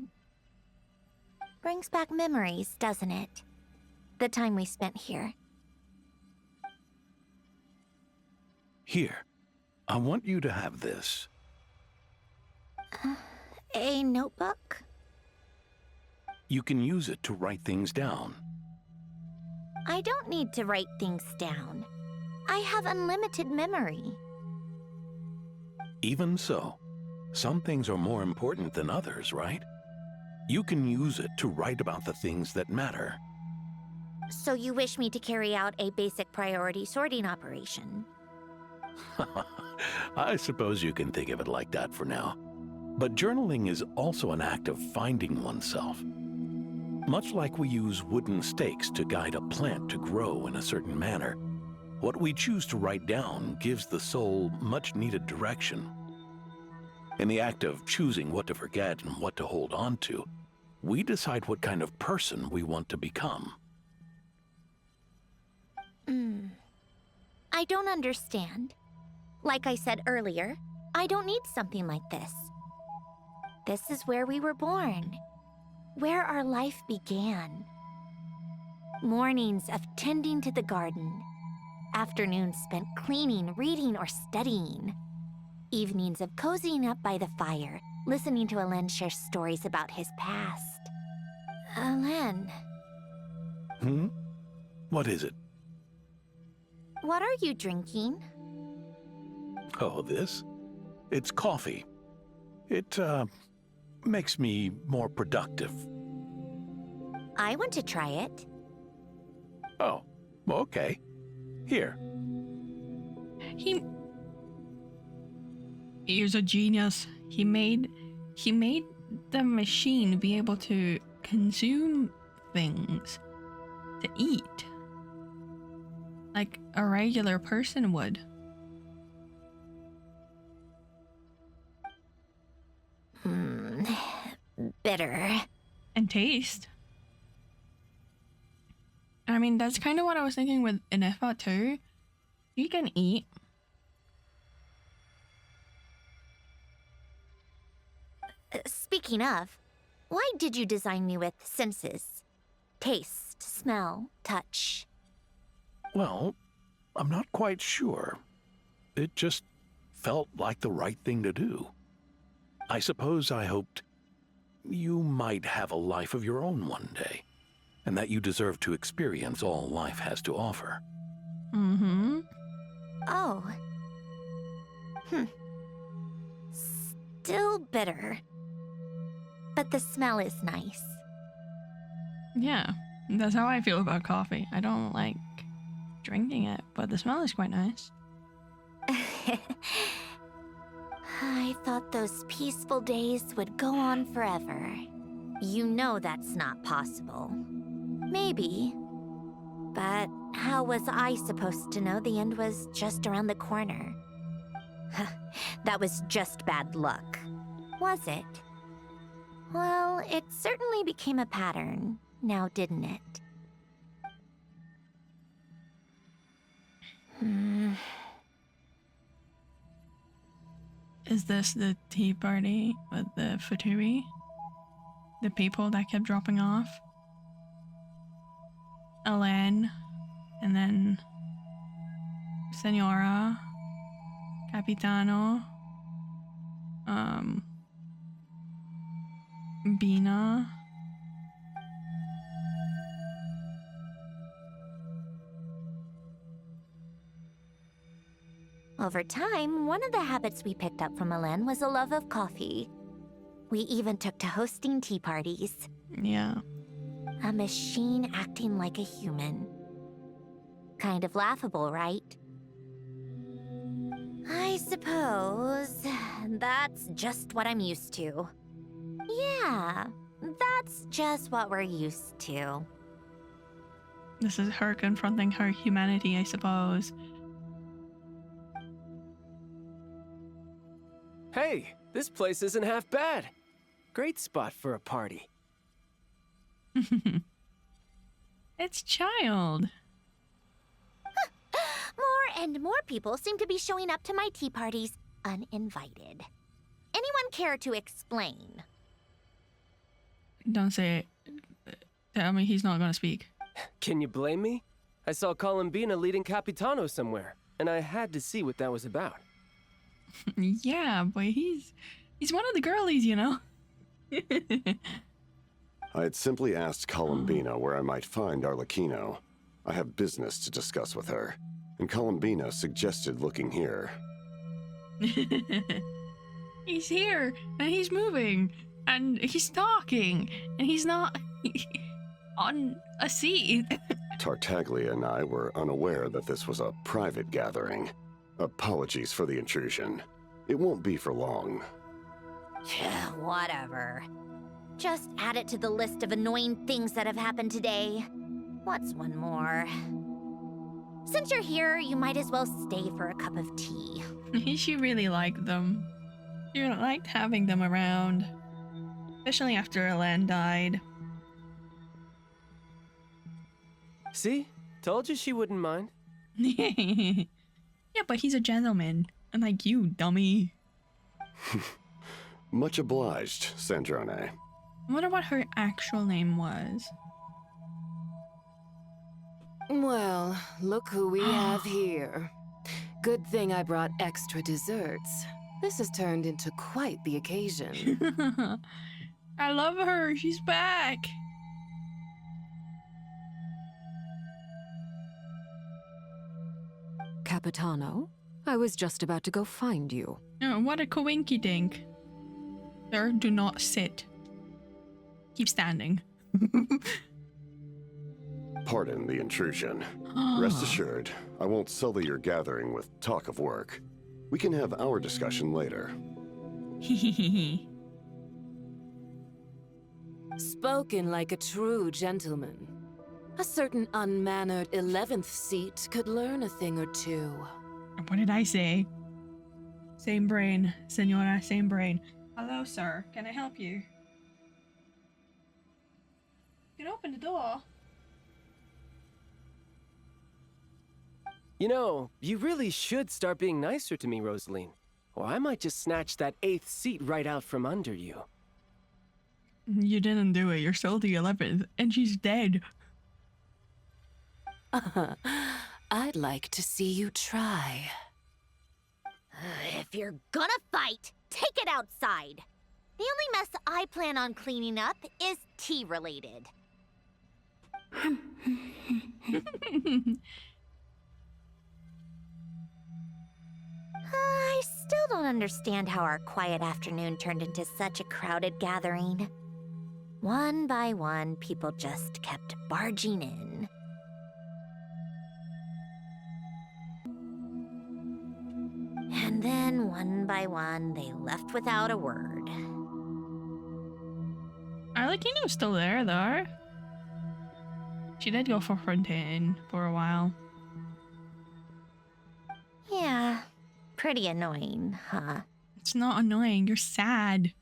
Brings back memories, doesn't it? The time we spent here. Here. I want you to have this. A notebook? You can use it to write things down. I don't need to write things down. I have unlimited memory. Even so, some things are more important than others, right? You can use it to write about the things that matter. So you wish me to carry out a basic priority sorting operation? I suppose you can think of it like that for now. But journaling is also an act of finding oneself. Much like we use wooden stakes to guide a plant to grow in a certain manner, what we choose to write down gives the soul much-needed direction. In the act of choosing what to forget and what to hold on to, we decide what kind of person we want to become. I don't understand. Like I said earlier, I don't need something like this. This is where we were born, where our life began. Mornings of tending to the garden, afternoons spent cleaning, reading, or studying. Evenings of cozying up by the fire, listening to Alen share stories about his past. Alen. What is it? What are you drinking? Oh, this? It's coffee. It, makes me more productive. I want to try it. Oh, okay. Here. He's a genius. He made the machine be able to consume things to eat like a regular person would. Bitter. And taste. I mean, that's kind of what I was thinking with Inefa too. You can eat. Speaking of, why did you design me with senses? Taste, smell, touch. Well, I'm not quite sure. It just felt like the right thing to do. I suppose I hoped you might have a life of your own one day, and that you deserve to experience all life has to offer. Oh. Still bitter. But the smell is nice. Yeah, that's how I feel about coffee. I don't like drinking it, but the smell is quite nice. I thought those peaceful days would go on forever. You know that's not possible. Maybe. But how was I supposed to know the end was just around the corner? That was just bad luck. Was it? Well, it certainly became a pattern, now didn't it? Is this the tea party with the Fatui? The people that kept dropping off? Alen, and then Senora, Capitano, Bina. Over time, one of the habits we picked up from Alen was a love of coffee. We even took to hosting tea parties. Yeah. A machine acting like a human. Kind of laughable, right? I suppose that's just what I'm used to. Yeah, that's just what we're used to. This is her confronting her humanity, I suppose. Hey, this place isn't half bad. Great spot for a party. It's Child. More and more people seem to be showing up to my tea parties uninvited. Anyone care to explain? Don't say it. Tell me he's not gonna speak. Can you blame me? I saw Columbina leading Capitano somewhere, and I had to see what that was about. Yeah, but he's one of the girlies, you know? I had simply asked Columbina where I might find Arlecchino. I have business to discuss with her, and Columbina suggested looking here. He's here, and he's moving, and he's talking, and he's not on a seat. Tartaglia and I were unaware that this was a private gathering. Apologies for the intrusion. It won't be for long. Whatever. Just add it to the list of annoying things that have happened today. What's one more? Since you're here, you might as well stay for a cup of tea. She really liked them. She liked having them around. Especially after Alen died. See? Told you she wouldn't mind. Yeah, but he's a gentleman. Unlike you, dummy. Much obliged, Sandrone. I wonder what her actual name was. Well, look who we have here. Good thing I brought extra desserts. This has turned into quite the occasion. I love her. She's back. Capitano, I was just about to go find you. Oh, what a coinky dink. Sir, do not sit. Keep standing. Pardon the intrusion. Rest assured, I won't sully your gathering with talk of work. We can have our discussion later. Spoken like a true gentleman. A certain unmannered 11th seat could learn a thing or two. What did I say? Same brain, senora, same brain. Hello, sir. Can I help you? You can open the door. You know, you really should start being nicer to me, Rosaline. Or I might just snatch that 8th seat right out from under you. You didn't do it. You're still the 11th, and she's dead. I'd like to see you try. If you're gonna fight, take it outside. The only mess I plan on cleaning up is tea-related. I still don't understand how our quiet afternoon turned into such a crowded gathering. One by one, people just kept barging in. And then, one by one, they left without a word. Arlecchino's still there, though. She did go for Fontaine for a while. Yeah, pretty annoying, huh? It's not annoying, you're sad.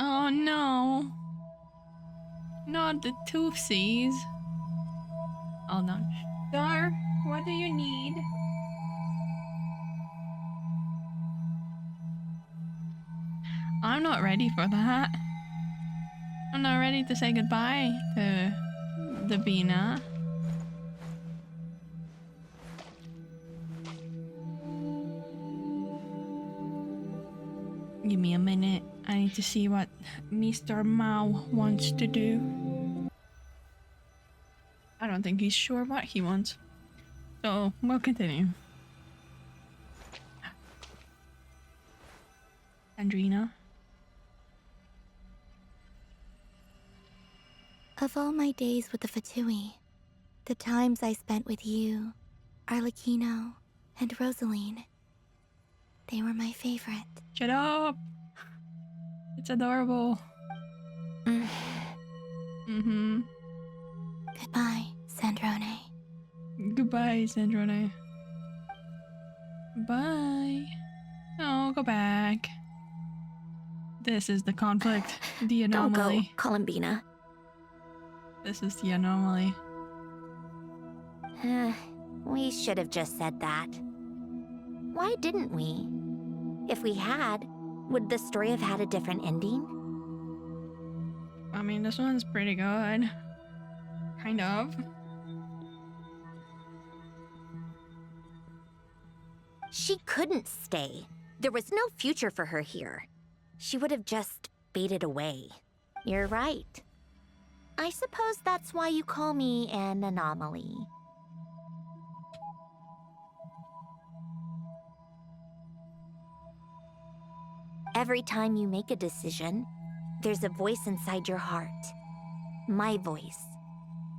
Oh no. Not the toothsies. Hold on. Sir, what do you need? I'm not ready for that. I'm not ready to say goodbye to the Bina. Give me a minute. I need to see what Mr. Mao wants to do. I don't think he's sure what he wants. So, we'll continue. Andrina. Of all my days with the Fatui, the times I spent with you, Arlecchino, and Rosaline, they were my favorite. Shut up! It's adorable. Mm-hmm. Goodbye, Sandrone. Goodbye, Sandrone. Bye. Oh, go back. This is the conflict. The anomaly. Don't go, Columbina. This is the anomaly. We should have just said that. Why didn't we? If we had, would the story have had a different ending? I mean, this one's pretty good. Kind of. She couldn't stay. There was no future for her here. She would have just faded away. You're right. I suppose that's why you call me an anomaly. Every time you make a decision, there's a voice inside your heart. My voice,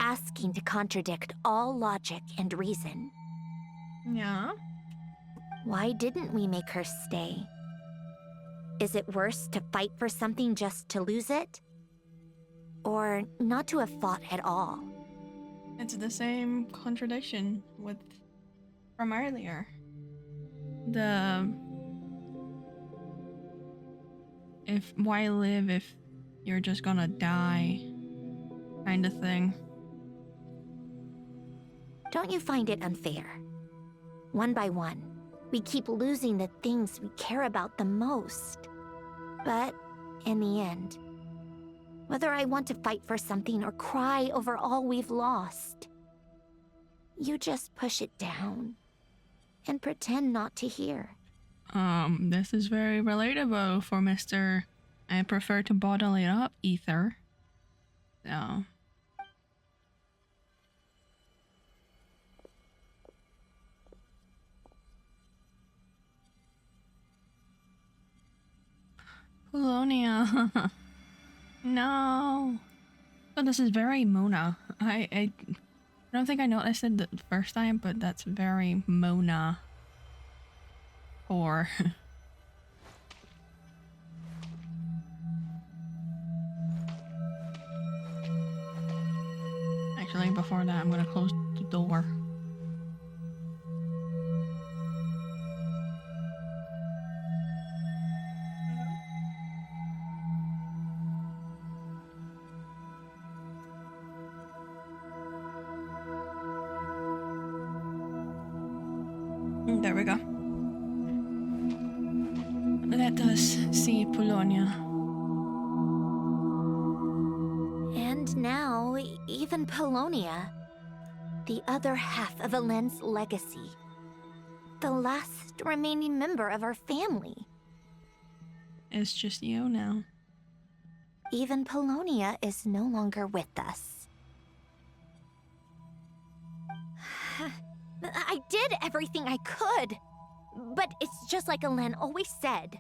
asking to contradict all logic and reason. Yeah? Why didn't we make her stay? Is it worse to fight for something just to lose it? Or not to have fought at all? It's the same contradiction with from why live if you're just gonna die, kind of thing. Don't you find it unfair? One by one, we keep losing the things we care about the most. But in the end, whether I want to fight for something or cry over all we've lost, you just push it down and pretend not to hear. This is very relatable for Mr. I prefer to bottle it up, Ether. So. Polonia. No. So this is very Mona. I don't think I noticed it the first time, but that's very Mona. Or actually, before that, I'm gonna close the door. There we go. Let us see Polonia. And now, even Polonia, the other half of Alen's legacy. The last remaining member of our family. It's just you now. Even Polonia is no longer with us. I did everything I could. But it's just like Alen always said.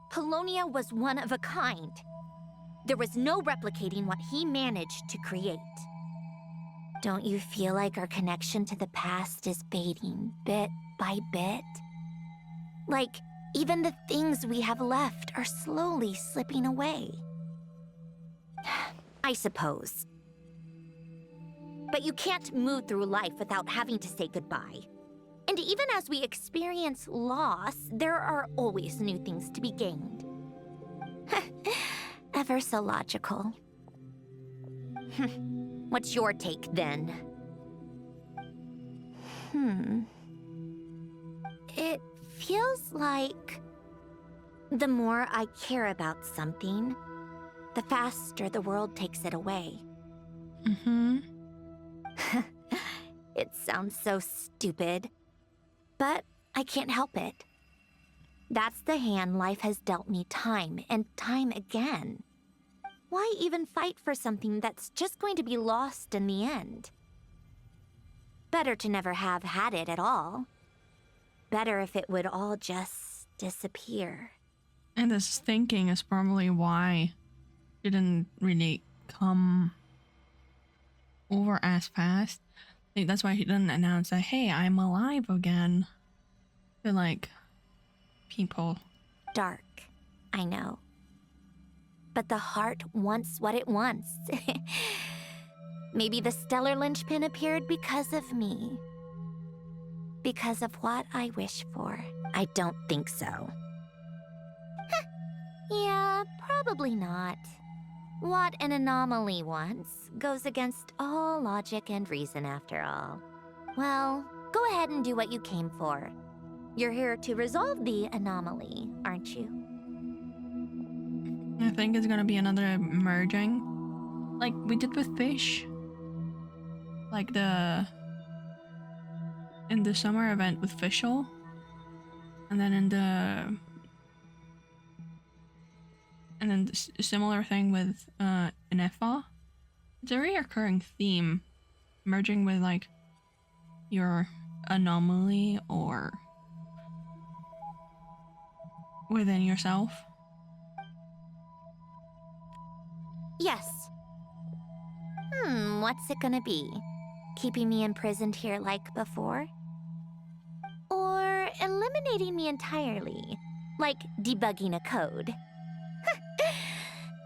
Polonia was one of a kind. There was no replicating what he managed to create. Don't you feel like our connection to the past is fading bit by bit? Like, even the things we have left are slowly slipping away. I suppose. But you can't move through life without having to say goodbye. And even as we experience loss, there are always new things to be gained. Ever so logical. What's your take, then? It feels like the more I care about something, the faster the world takes it away. It sounds so stupid, but I can't help it. That's the hand life has dealt me time and time again. Why even fight for something that's just going to be lost in the end? Better to never have had it at all. Better if it would all just disappear. And this thinking is probably why it didn't really come over as fast. I think that's why he didn't announce that, hey, I'm alive again. To like people. Dark, I know. But the heart wants what it wants. Maybe the stellar linchpin appeared because of me. Because of what I wish for. I don't think so. Yeah, probably not. What an anomaly wants goes against all logic and reason after all. Well, go ahead and do what you came for. You're here to resolve the anomaly, aren't you? I think it's gonna be another merging. Like we did with fish. Like in the summer event with Fischl. And then in the similar thing with Nefa. It's a reoccurring theme. Merging with like your anomaly or within yourself. Yes. What's it gonna be? Keeping me imprisoned here like before? Or eliminating me entirely, like debugging a code?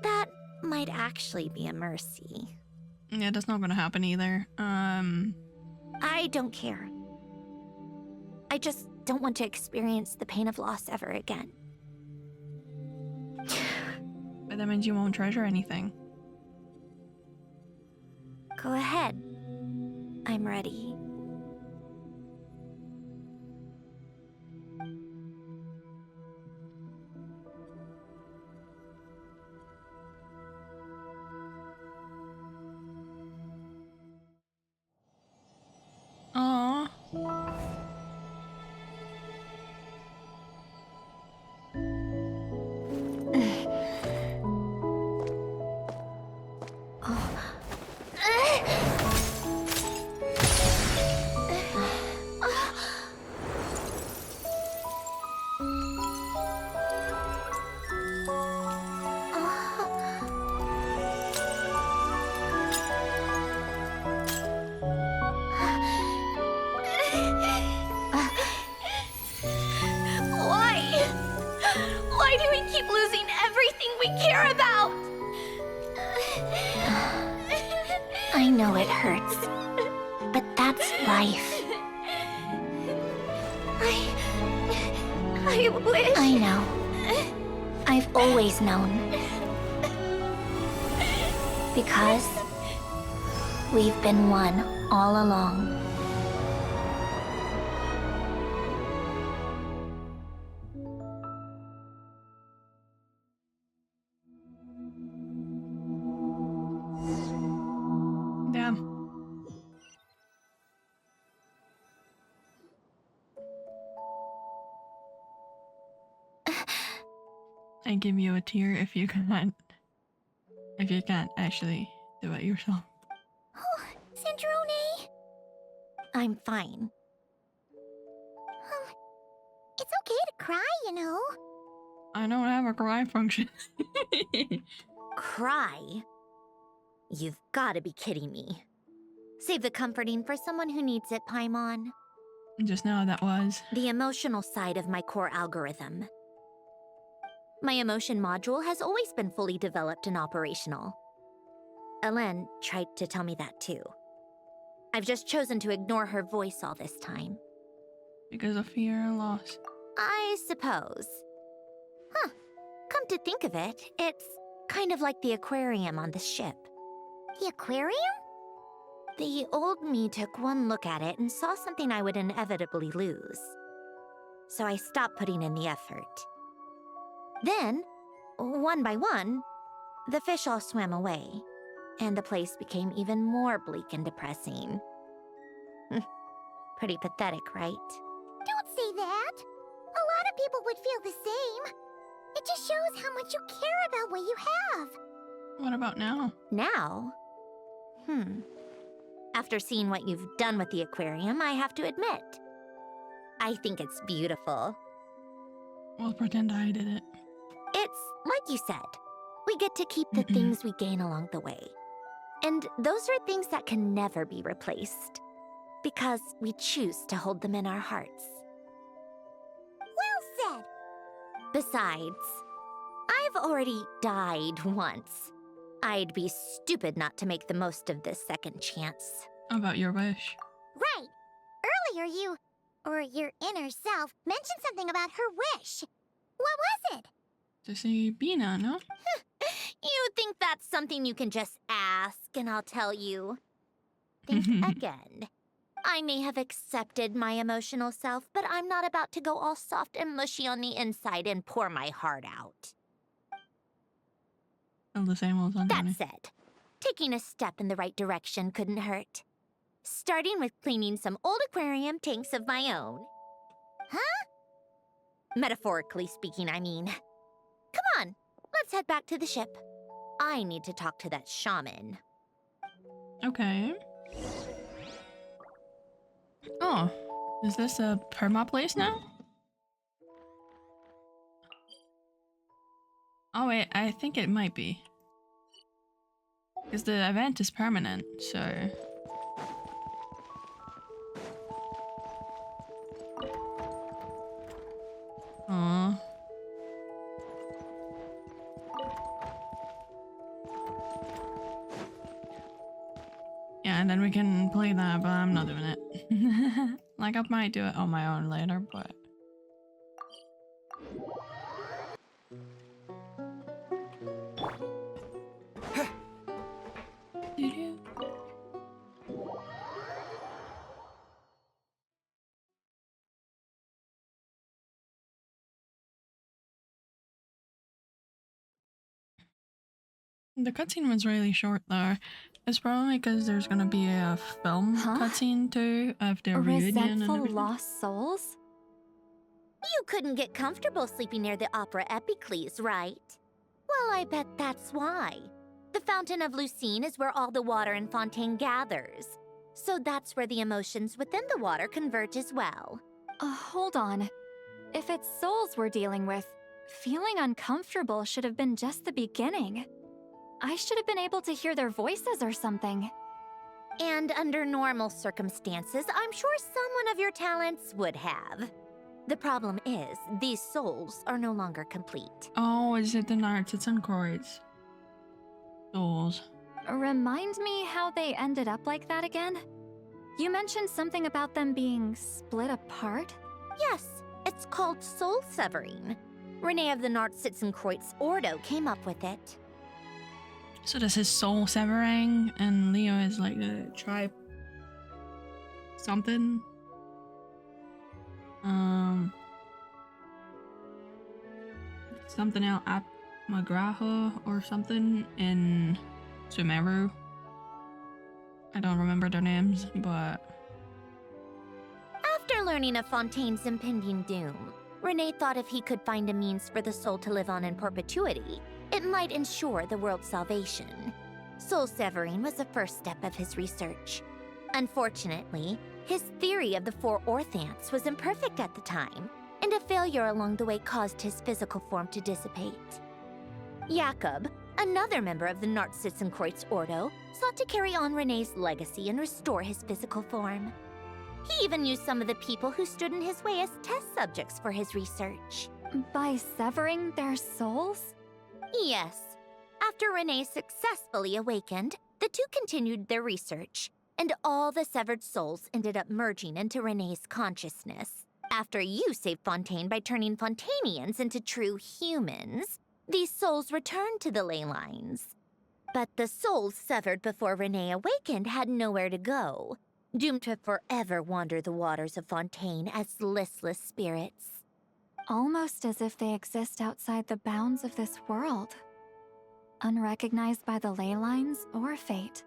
That might actually be a mercy. Yeah, that's not gonna happen either. I don't care. I just don't want to experience the pain of loss ever again. But that means you won't treasure anything. Go ahead. I'm ready. Aww. Why? Why do we keep losing everything we care about? I know it hurts, but that's life. I wish... I know. I've always known. Because we've been one all along. Damn. I give you a tear if you can't actually do it yourself. Oh, Sandrone! I'm fine. It's okay to cry, you know. I don't have a cry function. Cry? You've gotta be kidding me. Save the comforting for someone who needs it, Paimon. Just now that was. The emotional side of my core algorithm. My emotion module has always been fully developed and operational. Elen tried to tell me that too. I've just chosen to ignore her voice all this time. Because of fear and loss. I suppose. Huh. Come to think of it, it's kind of like the aquarium on this ship. The aquarium? The old me took one look at it and saw something I would inevitably lose. So I stopped putting in the effort. Then, one by one, the fish all swam away, and the place became even more bleak and depressing. Pretty pathetic, right? Don't say that. A lot of people would feel the same. It just shows how much you care about what you have. What about now? Now? After seeing what you've done with the aquarium, I have to admit, I think it's beautiful. We'll pretend I did it. It's like you said, we get to keep the things we gain along the way. And those are things that can never be replaced, because we choose to hold them in our hearts. Well said. Besides, I've already died once. I'd be stupid not to make the most of this second chance. About your wish. Right. Earlier you, or your inner self, mentioned something about her wish. What was it? To see Bina, no? You think that's something you can just ask and I'll tell you? Think again. I may have accepted my emotional self, but I'm not about to go all soft and mushy on the inside and pour my heart out. Still the same old That said, taking a step in the right direction couldn't hurt. Starting with cleaning some old aquarium tanks of my own. Huh? Metaphorically speaking, I mean. Come on, let's head back to the ship. I need to talk to that shaman. Okay. Oh, is this a perma place now? Oh wait, I think it might be. Because the event is permanent, so... Aww. Yeah, and then we can play that, but I'm not doing it. Like, I might do it on my own later, but... The cutscene was really short though. It's probably because there's gonna be a film cutscene too of their reunion and Resentful everything. lost souls? You couldn't get comfortable sleeping near the Opera Epicles, right? Well, I bet that's why. The Fountain of Lucine is where all the water in Fontaine gathers. So that's where the emotions within the water converge as well. Hold on. If it's souls we're dealing with, feeling uncomfortable should have been just the beginning. I should have been able to hear their voices or something. And under normal circumstances, I'm sure someone of your talents would have. The problem is, these souls are no longer complete. Oh, is it the didnt and Kroi's souls? Remind me how they ended up like that again? You mentioned something about them being split apart? Yes, it's called soul severing. Renee of the Nord-Sitzenkreuz Ordo came up with it. So this is soul severing, and Leo is like the tribe something. Something else, Magraho or something in Sumeru. I don't remember their names, but After learning of Fontaine's impending doom, Renee thought if he could find a means for the soul to live on in perpetuity, it might ensure the world's salvation. Soul severing was the first step of his research. Unfortunately, his theory of the four orthants was imperfect at the time, and a failure along the way caused his physical form to dissipate. Jakob, another member of the Nord-Sitzenkreuz Ordo, sought to carry on Renee's legacy and restore his physical form. He even used some of the people who stood in his way as test subjects for his research. By severing their souls? Yes. After Renee successfully awakened, the two continued their research, and all the severed souls ended up merging into Renee's consciousness. After you saved Fontaine by turning Fontainians into true humans, these souls returned to the ley lines. But the souls severed before Renee awakened had nowhere to go, doomed to forever wander the waters of Fontaine as listless spirits. Almost as if they exist outside the bounds of this world. Unrecognized by the ley lines or fate.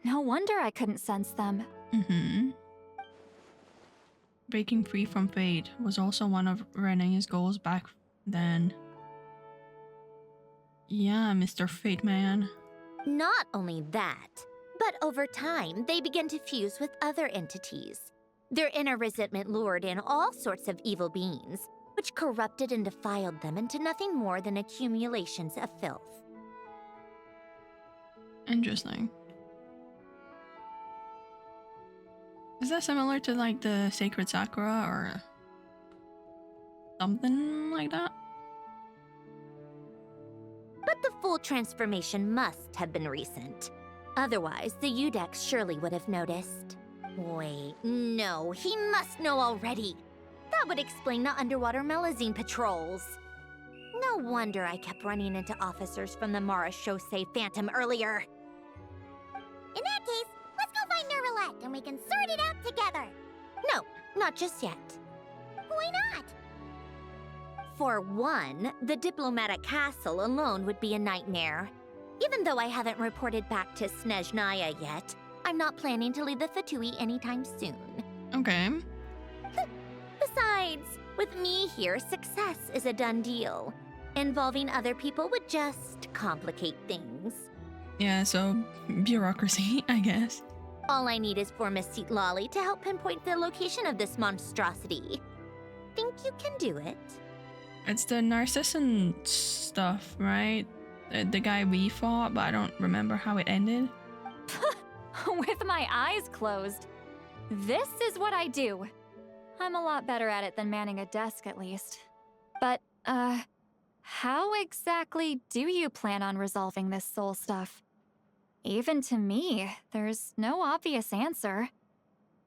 No wonder I couldn't sense them. Breaking free from fate was also one of Renee's goals back then. Yeah, Mr. Fate Man. Not only that, but over time, they began to fuse with other entities. Their inner resentment lured in all sorts of evil beings, which corrupted and defiled them into nothing more than accumulations of filth. Interesting. Is that similar to like the Sacred Sakura or something like that? But the full transformation must have been recent. Otherwise, the Udex surely would have noticed. Wait, no, he must know already. That would explain the underwater Melazine patrols. No wonder I kept running into officers from the Mara Chaussee Phantom earlier. In that case, let's go find Nervalette and we can sort it out together. No, not just yet. Why not? For one, the diplomatic castle alone would be a nightmare. Even though I haven't reported back to Snezhnaya yet, I'm not planning to leave the Fatui anytime soon. Okay. Besides, with me here, success is a done deal. Involving other people would just complicate things. Yeah, so bureaucracy, I guess. All I need is for Miss Lolly to help pinpoint the location of this monstrosity. Think you can do it? It's the Narcissan stuff, right? The guy we fought, but I don't remember how it ended. With my eyes closed. This is what I do. I'm a lot better at it than manning a desk, at least. But, how exactly do you plan on resolving this soul stuff? Even to me, there's no obvious answer.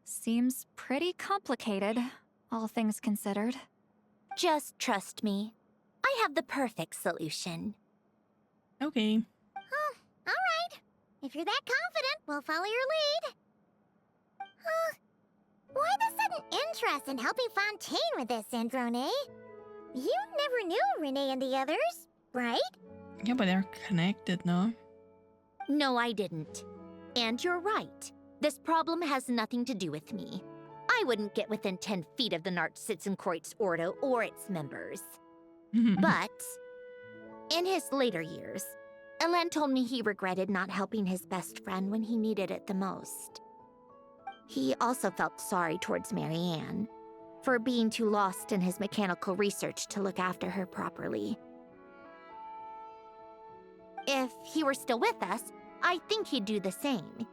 Seems pretty complicated, all things considered. Just trust me. I have the perfect solution. Okay. Oh, all right. If you're that confident, we'll follow your lead. Why the sudden interest in helping Fontaine with this, Androne? You never knew Renee and the others, right? Yeah, but they're connected, no? No, I didn't. And you're right. This problem has nothing to do with me. I wouldn't get within 10 feet of the Nartsitzenkreuz Ordo or its members. But, in his later years, Elen told me he regretted not helping his best friend when he needed it the most. He also felt sorry towards Marianne for being too lost in his mechanical research to look after her properly. If he were still with us, I think he'd do the same.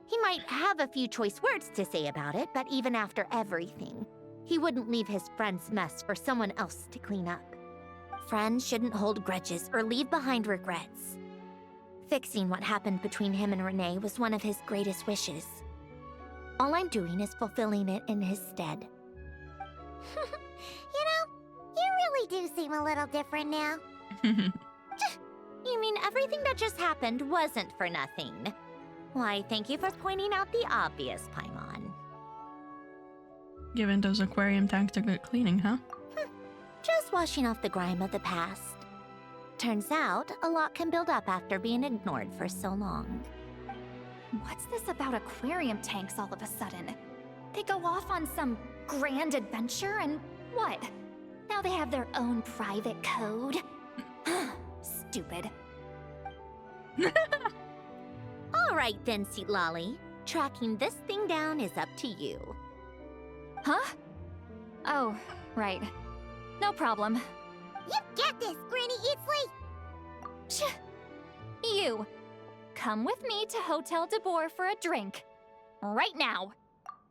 He might have a few choice words to say about it, but even after everything, he wouldn't leave his friend's mess for someone else to clean up. Friends shouldn't hold grudges or leave behind regrets. Fixing what happened between him and Renee was one of his greatest wishes. All I'm doing is fulfilling it in his stead. You know, you really do seem a little different now. You mean everything that just happened wasn't for nothing? Why, thank you for pointing out the obvious, Paimon. Giving those aquarium tanks a good cleaning, huh? Just washing off the grime of the past. Turns out, a lot can build up after being ignored for so long. What's this about aquarium tanks all of a sudden? They go off on some grand adventure and what? Now they have their own private code? Stupid. All right then, Lolly. Tracking this thing down is up to you. Huh? Oh, right. No problem. You got this, Granny Eatsley! You! Come with me to Hotel de Boer for a drink. Right now.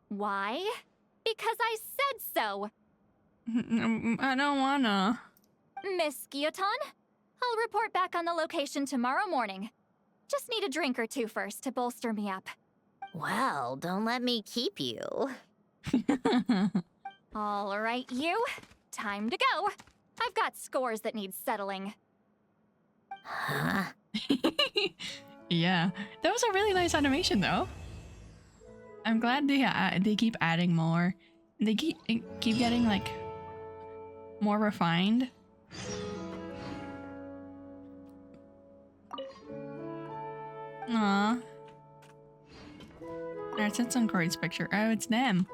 Why? Because I said so! I don't wanna. Miss Guillotin? I'll report back on the location tomorrow morning. Just need a drink or two first to bolster me up. Well, don't let me keep you. All right, you. Time to go. I've got scores that need settling. Huh? Yeah, that was a really nice animation, though. I'm glad they keep adding more. They keep getting like more refined. Aww. There's some Corey's picture. Oh, it's them.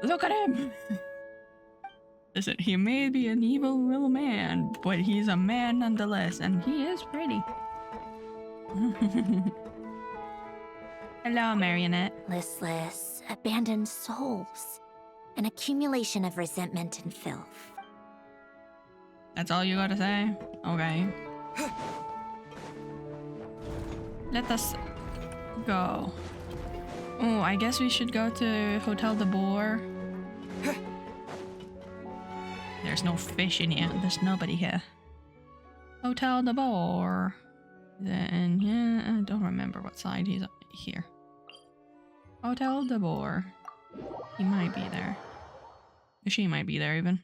Look at him! Listen, he may be an evil little man, but he's a man nonetheless, and he is pretty. Hello, Marionette. Listless, abandoned souls. An accumulation of resentment and filth. That's all you gotta say? Okay. Let us go. Oh, I guess we should go to Hotel de Boer. There's no fish in here. There's nobody here. Hotel de Boer. Then, yeah, I don't remember what side he's here. Hotel de Boer. He might be there. She might be there even.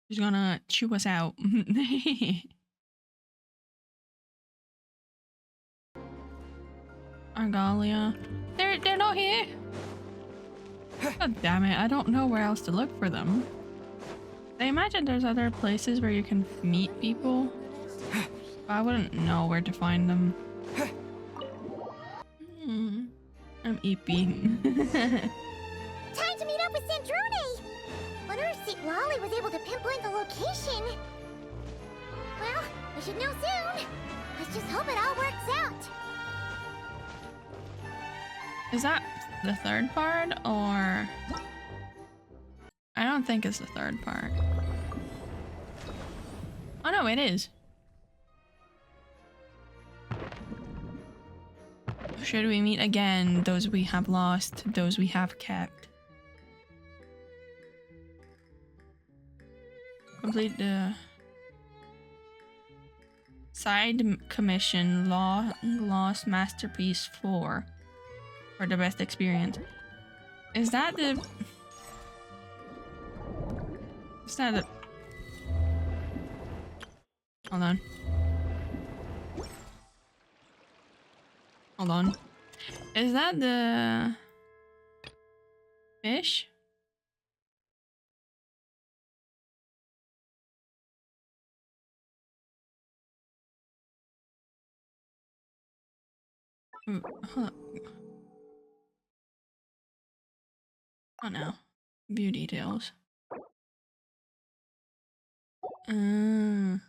She's gonna chew us out. Argalia. They're not here. God damn it, I don't know where else to look for them. I imagine there's other places where you can meet people. But I wouldn't know where to find them. I'm eepy. Time to meet up with Sandrone! Wonder if Lolly was able to pinpoint the location. Well, we should know soon. Let's just hope it all works out. Is that the third part, or...? I don't think it's the third part. Oh no, it is. Should we meet again, those we have lost, those we have kept? Complete the side commission Lost Masterpiece 4 for the best experience. Is that the... Is that the... Hold on. Hold on. Is that the... fish? Huh. Oh no. View details. We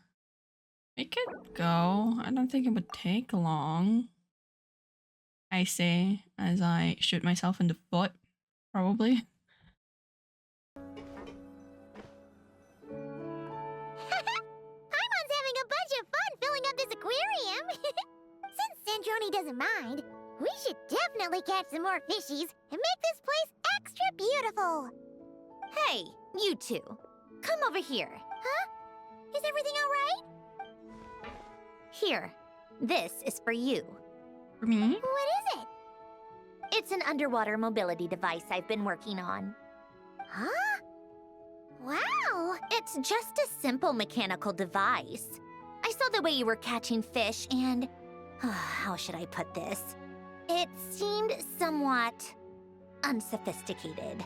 could go. I don't think it would take long. I say as I shoot myself in the foot, probably. Paimon's having a bunch of fun filling up this aquarium. Since Sandroni doesn't mind, we should definitely catch some more fishies and make this place extra beautiful. Hey, you two. Come over here. Huh? Is everything all right? Here. This is for you. For me? What is it? It's an underwater mobility device I've been working on. Huh? Wow! It's just a simple mechanical device. I saw the way you were catching fish and... how should I put this? It seemed somewhat... unsophisticated.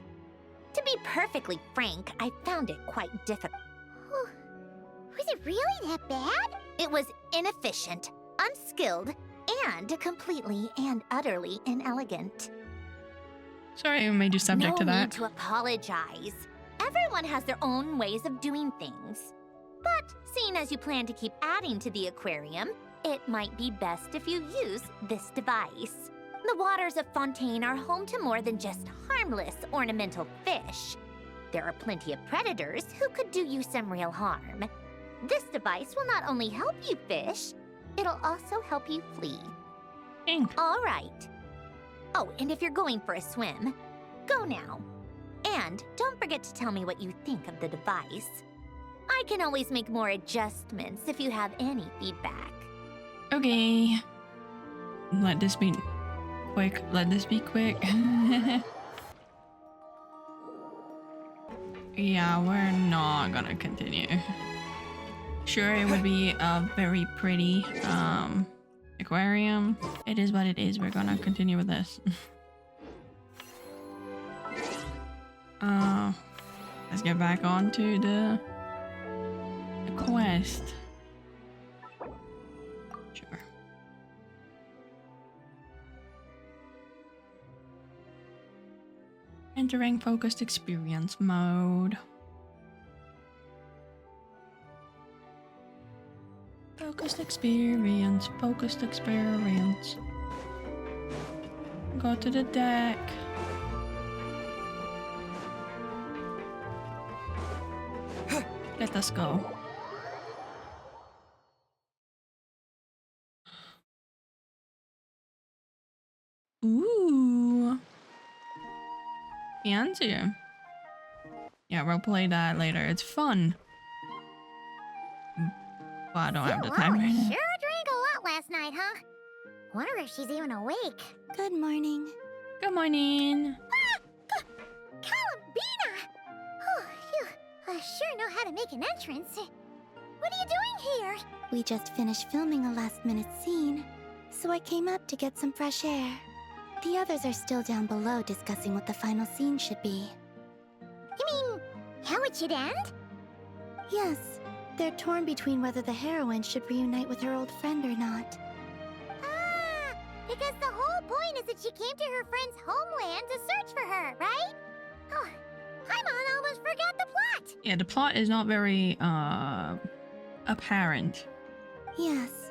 To be perfectly frank, I found it quite difficult. Was it really that bad? It was inefficient, unskilled, and completely and utterly inelegant. Sorry I made you subject to that. No need to apologize. Everyone has their own ways of doing things. But seeing as you plan to keep adding to the aquarium, it might be best if you use this device. The waters of Fontaine are home to more than just harmless ornamental fish. There are plenty of predators who could do you some real harm. This device will not only help you fish, it'll also help you flee. All right. Oh, and if you're going for a swim, go now. And don't forget to tell me what you think of the device. I can always make more adjustments if you have any feedback. Okay. Let this be quick. Let this be quick. Yeah, we're not gonna continue. Sure, it would be a very pretty aquarium. It is what it is. We're gonna continue with this. Let's get back on to the quest. Sure. Entering focused experience mode. Focused experience, focused experience. Go to the deck. Let us go. Ooh. Fancy. Yeah, we'll play that later. It's fun. Well, I don't have the time right now. Sure drank a lot last night, huh? Wonder if she's even awake. Good morning. Good morning. Columbina! Oh, you sure know how to make an entrance. What are you doing here? We just finished filming a last-minute scene, so I came up to get some fresh air. The others are still down below discussing what the final scene should be. You mean, how it should end? Yes. They're torn between whether the heroine should reunite with her old friend or not. Ah, because the whole point is that she came to her friend's homeland to search for her, right? Oh, Paimon almost forgot the plot. Yeah, the plot is not very apparent. Yes.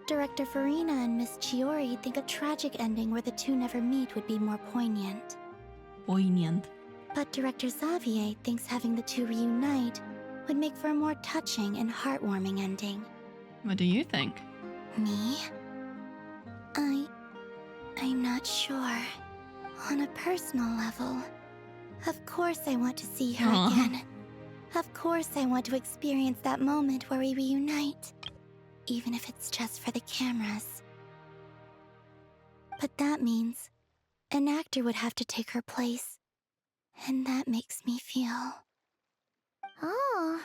Director Farina and Miss Chiori think a tragic ending where the two never meet would be more poignant. Poignant. But Director Xavier thinks having the two reunite would make for a more touching and heartwarming ending. What do you think? Me? I'm not sure. On a personal level, of course I want to see her again. Of course I want to experience that moment where we reunite. Even if it's just for the cameras. But that means an actor would have to take her place. And that makes me feel... Oh.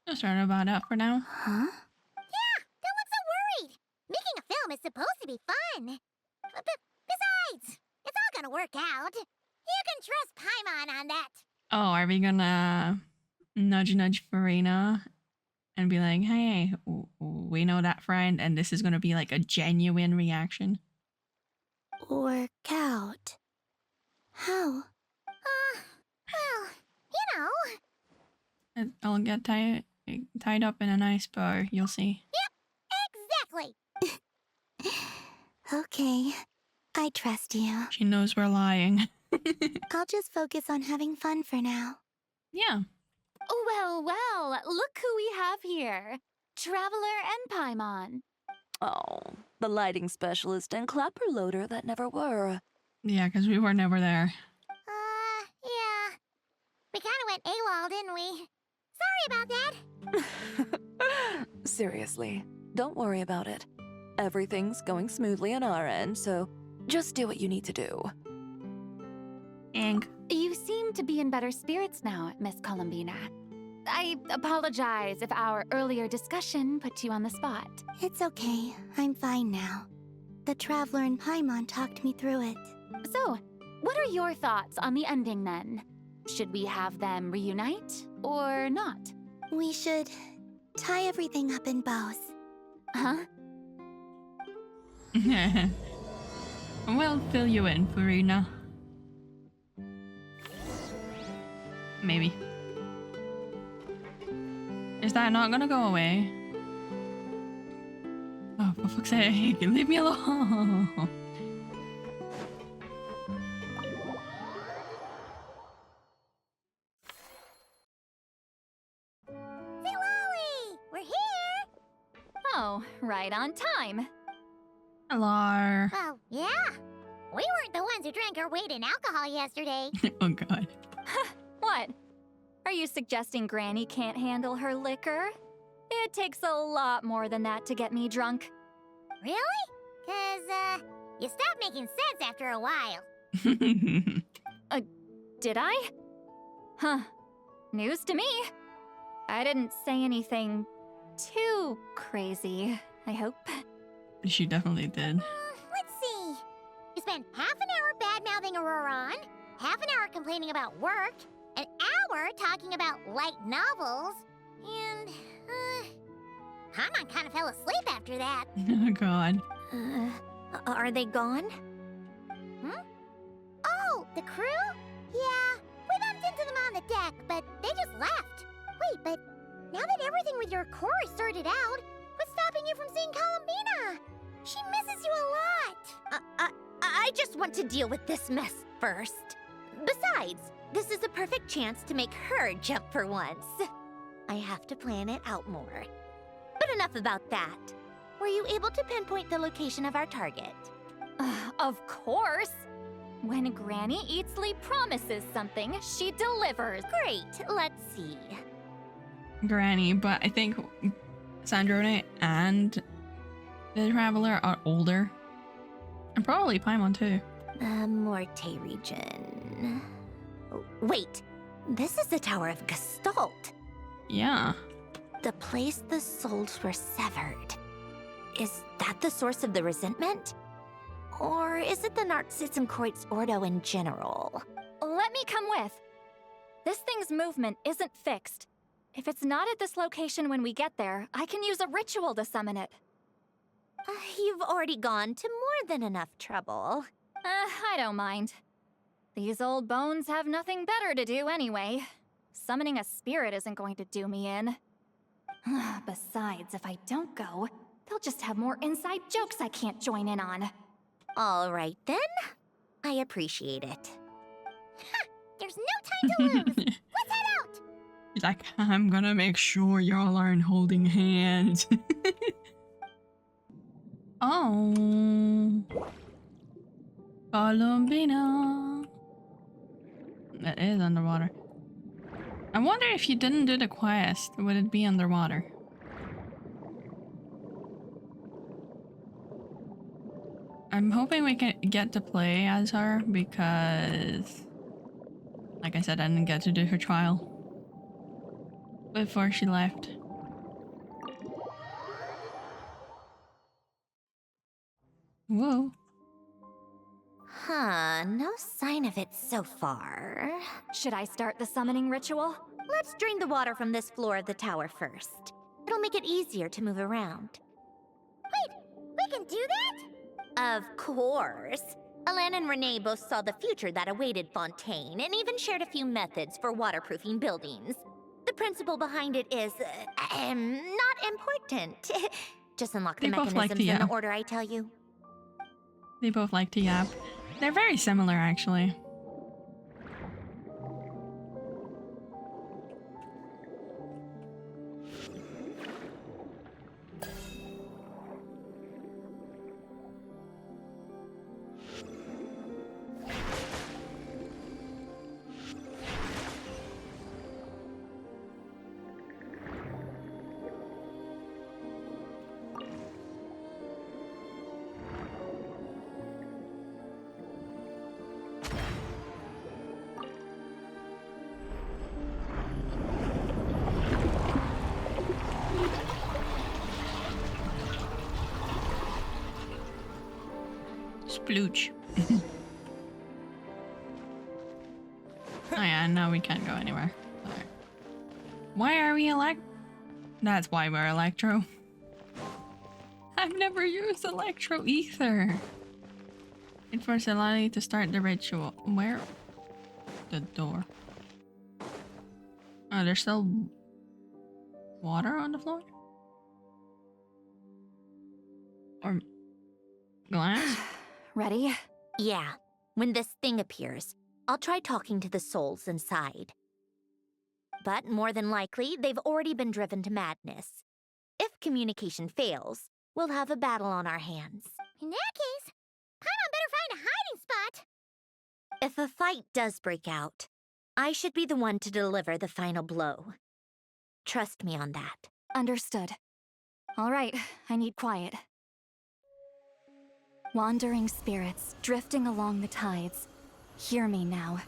Just sorry about that for now. Huh? Yeah, don't look so worried. Making a film is supposed to be fun. But besides, it's all gonna work out. You can trust Paimon on that. Oh, are we gonna nudge Farina and be like, hey, we know that friend, and this is gonna be like a genuine reaction. Work out. How? Well, you know. I'll get tied up in a nice bow, you'll see. Yep, exactly. Okay, I trust you. She knows we're lying. I'll just focus on having fun for now. Yeah. Well, well, look who we have here. Traveler and Paimon. Oh, the lighting specialist and clapper loader that never were. Yeah, because we were never there. Yeah. We kind of went AWOL, didn't we? Sorry about that. Seriously, don't worry about it. Everything's going smoothly on our end, so just do what you need to do. You seem to be in better spirits now, Miss Columbina. I apologize if our earlier discussion put you on the spot. It's okay. I'm fine now. The Traveler and Paimon talked me through it. So, what are your thoughts on the ending then? Should we have them reunite or not? We should tie everything up in bows. Huh? We'll fill you in, Farina. Maybe. Is that not gonna go away? Oh, for fuck's sake, leave me alone! Lolly, we're here. Oh, right on time. Hello. Oh, yeah. We weren't the ones who drank our weight in alcohol yesterday. Oh god. What? Are you suggesting Granny can't handle her liquor? It takes a lot more than that to get me drunk. Really? 'Cause, you stopped making sense after a while. Did I? Huh. News to me. I didn't say anything too crazy, I hope. She definitely did. Let's see. You spent half an hour bad-mouthing Auroron, half an hour complaining about work, an hour talking about light novels, and, Paimon kind of fell asleep after that. Oh god. Are they gone? Oh, the crew? Yeah, we bumped into them on the deck, but they just left. Wait, but now that everything with your core is sorted out, what's stopping you from seeing Columbina? She misses you a lot. I just want to deal with this mess first. Besides, this is a perfect chance to make her jump for once. I have to plan it out more. But enough about that. Were you able to pinpoint the location of our target? Of course! When Granny Eatsley promises something, she delivers. Great, let's see. Granny, but I think Sandrone and the Traveler are older. And probably Paimon too. Morte region. Wait, this is the Tower of Gestalt. Yeah. The place the souls were severed. Is that the source of the resentment? Or is it the Narzizenkreuz Ordo in general? Let me come with. This thing's movement isn't fixed. If it's not at this location when we get there, I can use a ritual to summon it. You've already gone to more than enough trouble. I don't mind. These old bones have nothing better to do anyway. Summoning a spirit isn't going to do me in. Besides, if I don't go, they'll just have more inside jokes I can't join in on. All right then. I appreciate it. There's no time to lose. Let's head out. She's like, I'm gonna make sure y'all aren't holding hands. Oh. Columbina. That is underwater. I wonder if you didn't do the quest, would it be underwater? I'm hoping we can get to play as her because, like I said, I didn't get to do her trial before she left. Whoa. Huh, no sign of it so far. Should I start the summoning ritual? Let's drain the water from this floor of the tower first. It'll make it easier to move around. Wait, we can do that? Of course. Alan and Renee both saw the future that awaited Fontaine and even shared a few methods for waterproofing buildings. The principle behind it is, not important. Just unlock the mechanisms in the order I tell you. They both like to yap. They're very similar, actually. Splooch. Oh yeah, no, we can't go anywhere. Sorry. Why are we That's why we're Electro. I've never used Electro either. Wait for Celani to start the ritual. Where? The door. Oh, there's still water on the floor? Or glass? Ready? Yeah. When this thing appears, I'll try talking to the souls inside. But more than likely, they've already been driven to madness. If communication fails, we'll have a battle on our hands. In that case, Paimon better find a hiding spot. If a fight does break out, I should be the one to deliver the final blow. Trust me on that. Understood. All right, I need quiet. Wandering spirits drifting along the tides. Hear me now.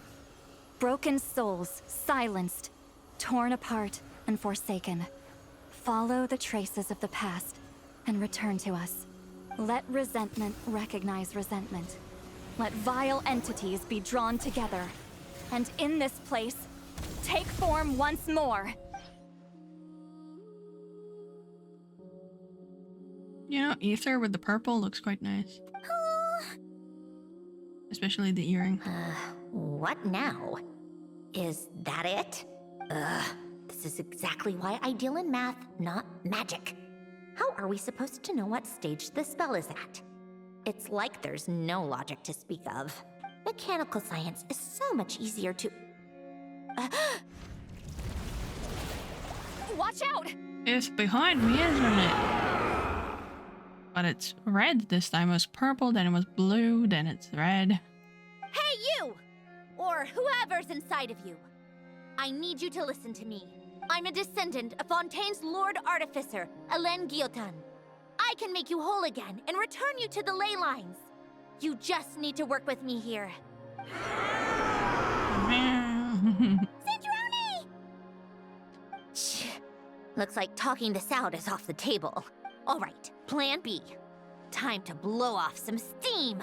Broken souls, silenced, torn apart and forsaken. Follow the traces of the past and return to us. Let resentment recognize resentment. Let vile entities be drawn together. And in this place, take form once more. You know, ether with the purple looks quite nice. Especially the earring. What now? Is that it? This is exactly why I deal in math, not magic. How are we supposed to know what stage the spell is at? It's like there's no logic to speak of. Mechanical science is so much easier to... Watch out! It's behind me, isn't it? But it's red this time. It was purple, then it was blue, then it's red. Hey, you! Or whoever's inside of you. I need you to listen to me. I'm a descendant of Fontaine's Lord Artificer, Alain Guillotin. I can make you whole again and return you to the ley lines. You just need to work with me here. Citrone! Looks like talking this out is off the table. All right, plan B. Time to blow off some steam.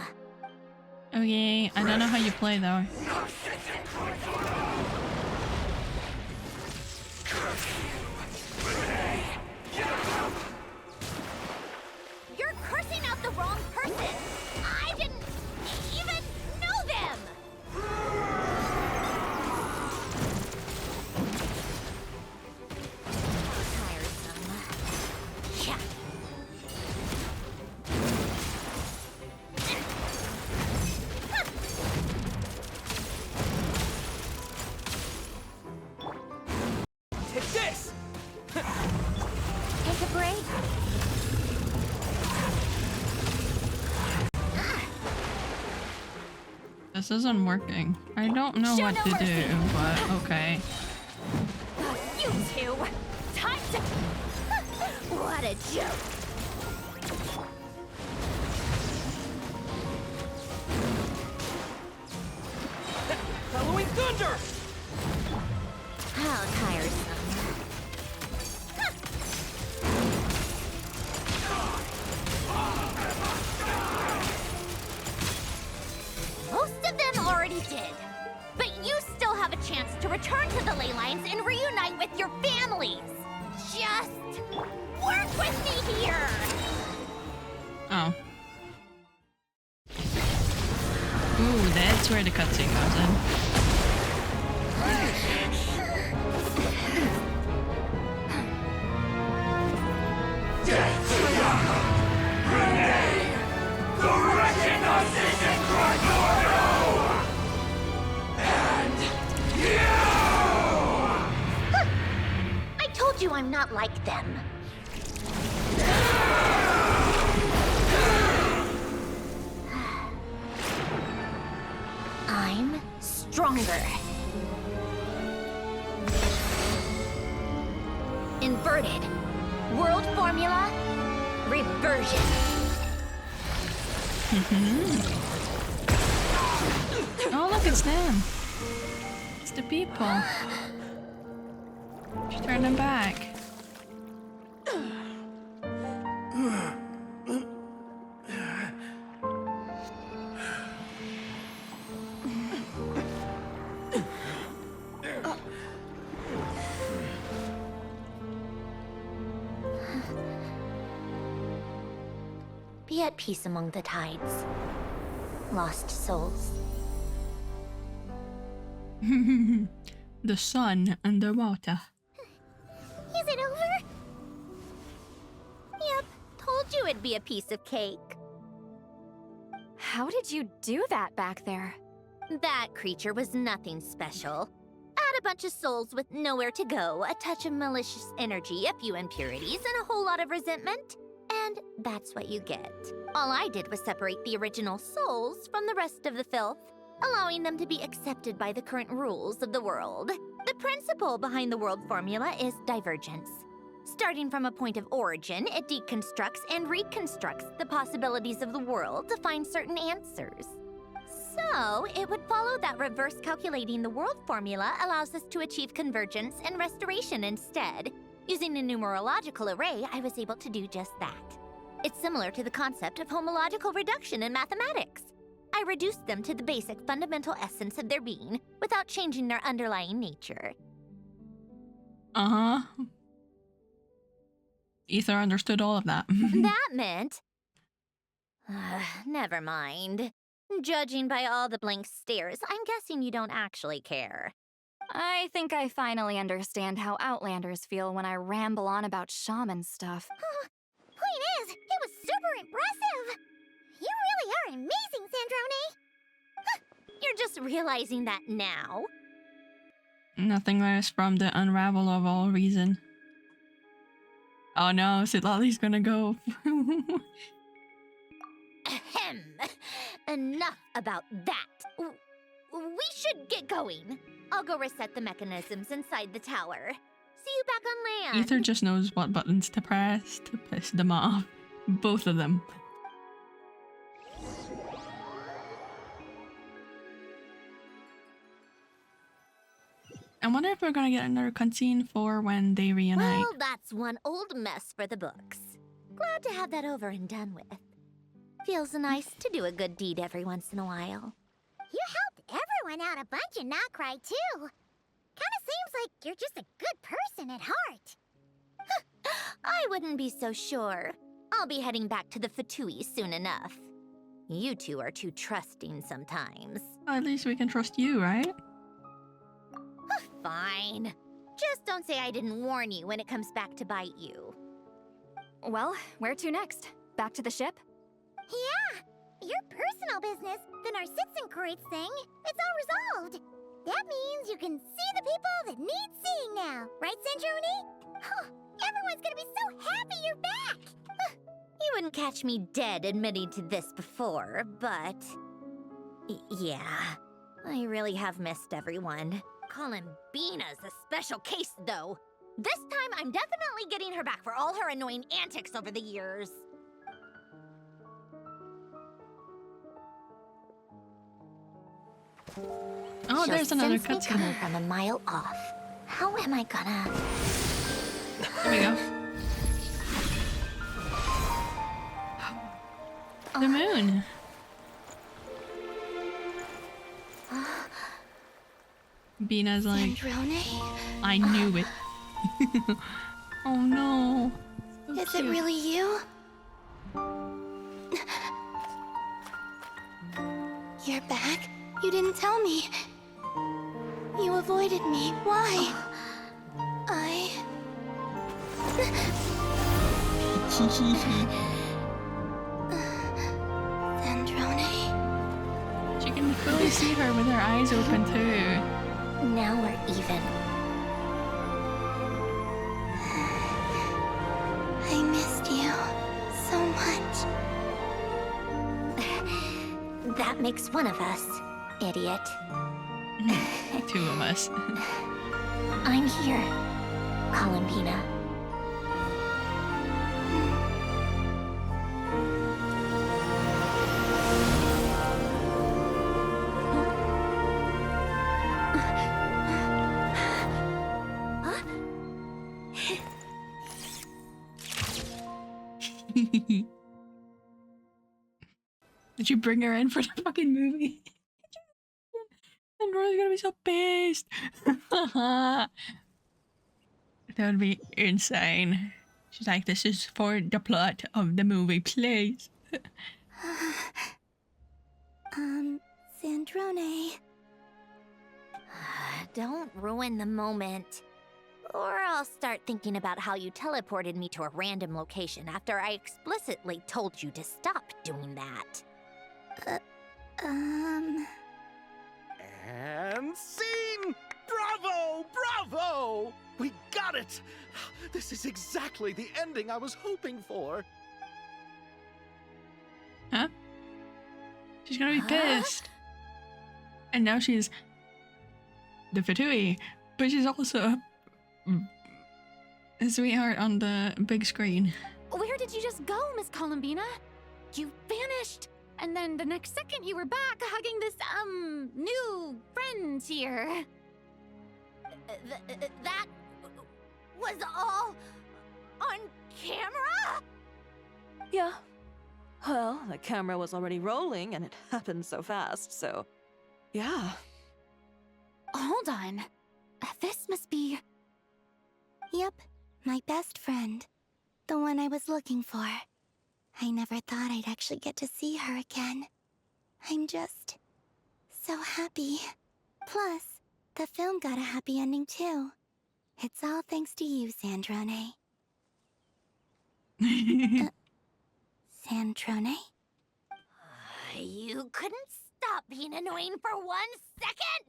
Okay, I don't know how you play though. You're cursing out the wrong person. I didn't even know them. Tiresome. Yeah. Take this! Take a break. This isn't working. I don't know what to do, but okay. You two! Time to... What a joke! Halloween thunder! How tiresome. Most of them already did. But you still have a chance to return to the ley lines and reunite with your families. Just That's where the cutscene comes in. I told you I'm not like them. I'm stronger. Inverted. World formula. Reversion. Oh, look, it's them. It's the people. She turned them back. Be at peace among the tides. Lost souls. The sun underwater. Is it over? Yep, told you it'd be a piece of cake. How did you do that back there? That creature was nothing special. Add a bunch of souls with nowhere to go, a touch of malicious energy, a few impurities, and a whole lot of resentment. And that's what you get. All I did was separate the original souls from the rest of the filth, allowing them to be accepted by the current rules of the world. The principle behind the world formula is divergence. Starting from a point of origin, it deconstructs and reconstructs the possibilities of the world to find certain answers. So, it would follow that reverse calculating the world formula allows us to achieve convergence and restoration instead. Using a numerological array, I was able to do just that. It's similar to the concept of homological reduction in mathematics. I reduced them to the basic fundamental essence of their being without changing their underlying nature. Uh-huh. Ether understood all of that. That meant... never mind. Judging by all the blank stares, I'm guessing you don't actually care. I think I finally understand how Outlanders feel when I ramble on about shaman stuff. Point is, it was super impressive. You really are amazing, Sandrone. You're just realizing that now? Nothing less from the unravel of all reason. Oh no, Sitlali's gonna go. Ahem. Enough about that. We should get going. I'll go reset the mechanisms inside the tower. See you back on land. Ether just knows what buttons to press to piss them off. Both of them. I wonder if we're gonna get another cutscene for when they reunite. Well, that's one old mess for the books. Glad to have that over and done with. Feels nice to do a good deed every once in a while. You helped everyone out a bunch in Nod Krai, too. Kinda seems like you're just a good person at heart. I wouldn't be so sure. I'll be heading back to the Fatui soon enough. You two are too trusting sometimes. Well, at least we can trust you, right? Fine. Just don't say I didn't warn you when it comes back to bite you. Well, where to next? Back to the ship? Yeah, your personal business, the Narcitsan thing, it's all resolved. That means you can see the people that need seeing now, right, Sandrone? Oh, everyone's gonna be so happy you're back! You wouldn't catch me dead admitting to this before, but... yeah, I really have missed everyone. Columbina's a special case, though. This time, I'm definitely getting her back for all her annoying antics over the years. Oh, there's another cutscene coming from a mile off. How am I gonna... There we go. The moon. Bina's like, I knew it. Oh no. So Is cute. it really you? You're back? You didn't tell me. You avoided me. Why? Sandrone. She can fully see her with her eyes open too. Now we're even. I missed you so much. That makes one of us, idiot. 2 of us. I'm here, Columbina. Did you bring her in for the fucking movie? And Rory's gonna be so pissed. That would be insane. She's like, this is for the plot of the movie, please. Sandrone. Don't ruin the moment. Or I'll start thinking about how you teleported me to a random location after I explicitly told you to stop doing that. And scene! Bravo! Bravo! We got it! This is exactly the ending I was hoping for. Huh? She's gonna be pissed. And now she's the Fatui, but she's also a sweetheart on the big screen. Where did you just go, Miss Columbina? You vanished, and then the next second you were back hugging this, new friend here. That was all on camera? Yeah. Well, the camera was already rolling and it happened so fast, so yeah. Hold on. This must be... Yep, my best friend. The one I was looking for. I never thought I'd actually get to see her again. I'm just so happy. Plus, the film got a happy ending too. It's all thanks to you, Sandrone. Sandrone? You couldn't stop being annoying for 1 second?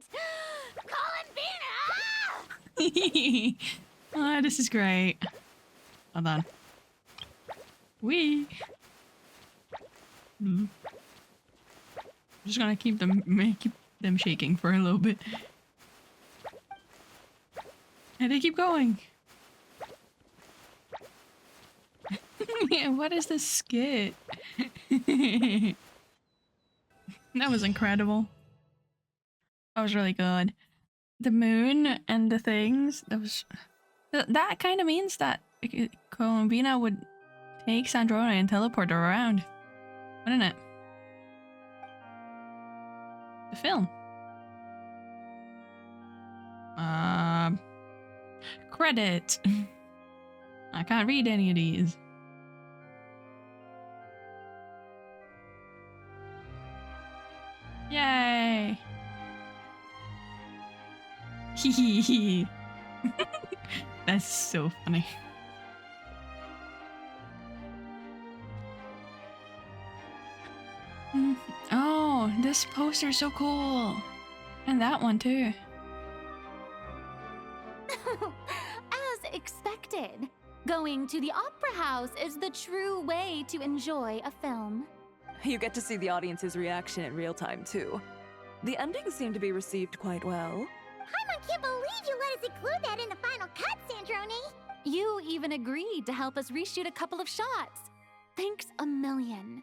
Columbina! Oh, this is great. Hold on. Wee. I'm just gonna keep them shaking for a little bit. And they keep going. Yeah, what is this skit? That was incredible. That was really good. The moon and the things, that kind of means that Columbina would take Sandrone and teleport her around, wouldn't it? The film. Credit. I can't read any of these. Yay! Hehehe. That's so funny. Oh, this poster's so cool. And that one too. As expected, going to the opera house is the true way to enjoy a film. You get to see the audience's reaction in real time, too. The endings seem to be received quite well. I can't believe you let us include that in the final cut, Sandrone. You even agreed to help us reshoot a couple of shots. Thanks a million.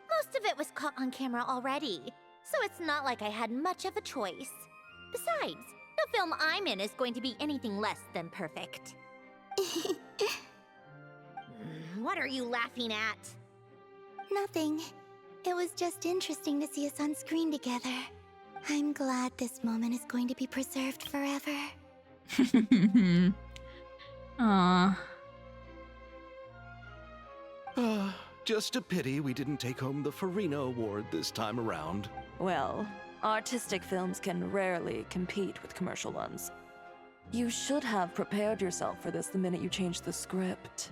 Most of it was caught on camera already, so it's not like I had much of a choice. Besides, the film I'm in is going to be anything less than perfect. What are you laughing at? Nothing. It was just interesting to see us on screen together. I'm glad this moment is going to be preserved forever. Aww. Just a pity we didn't take home the Farina Award this time around. Well, Artistic films can rarely compete with commercial ones. You should have prepared yourself for this the minute you changed the script.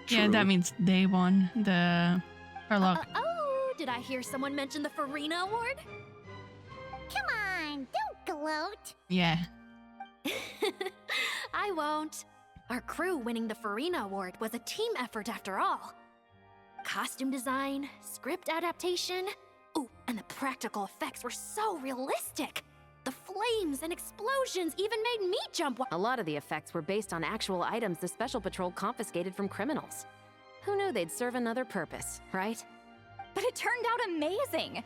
Yeah, that means day one. The prologue. Oh, did I hear someone mention the Farina Award? Come on, don't gloat. Yeah. I won't. Our crew winning the Farina Award was a team effort after all. Costume design, script adaptation. Ooh, and the practical effects were so realistic. The flames and explosions even made me jump. A lot of the effects were based on actual items the Special Patrol confiscated from criminals. Who knew they'd serve another purpose, right? But it turned out amazing!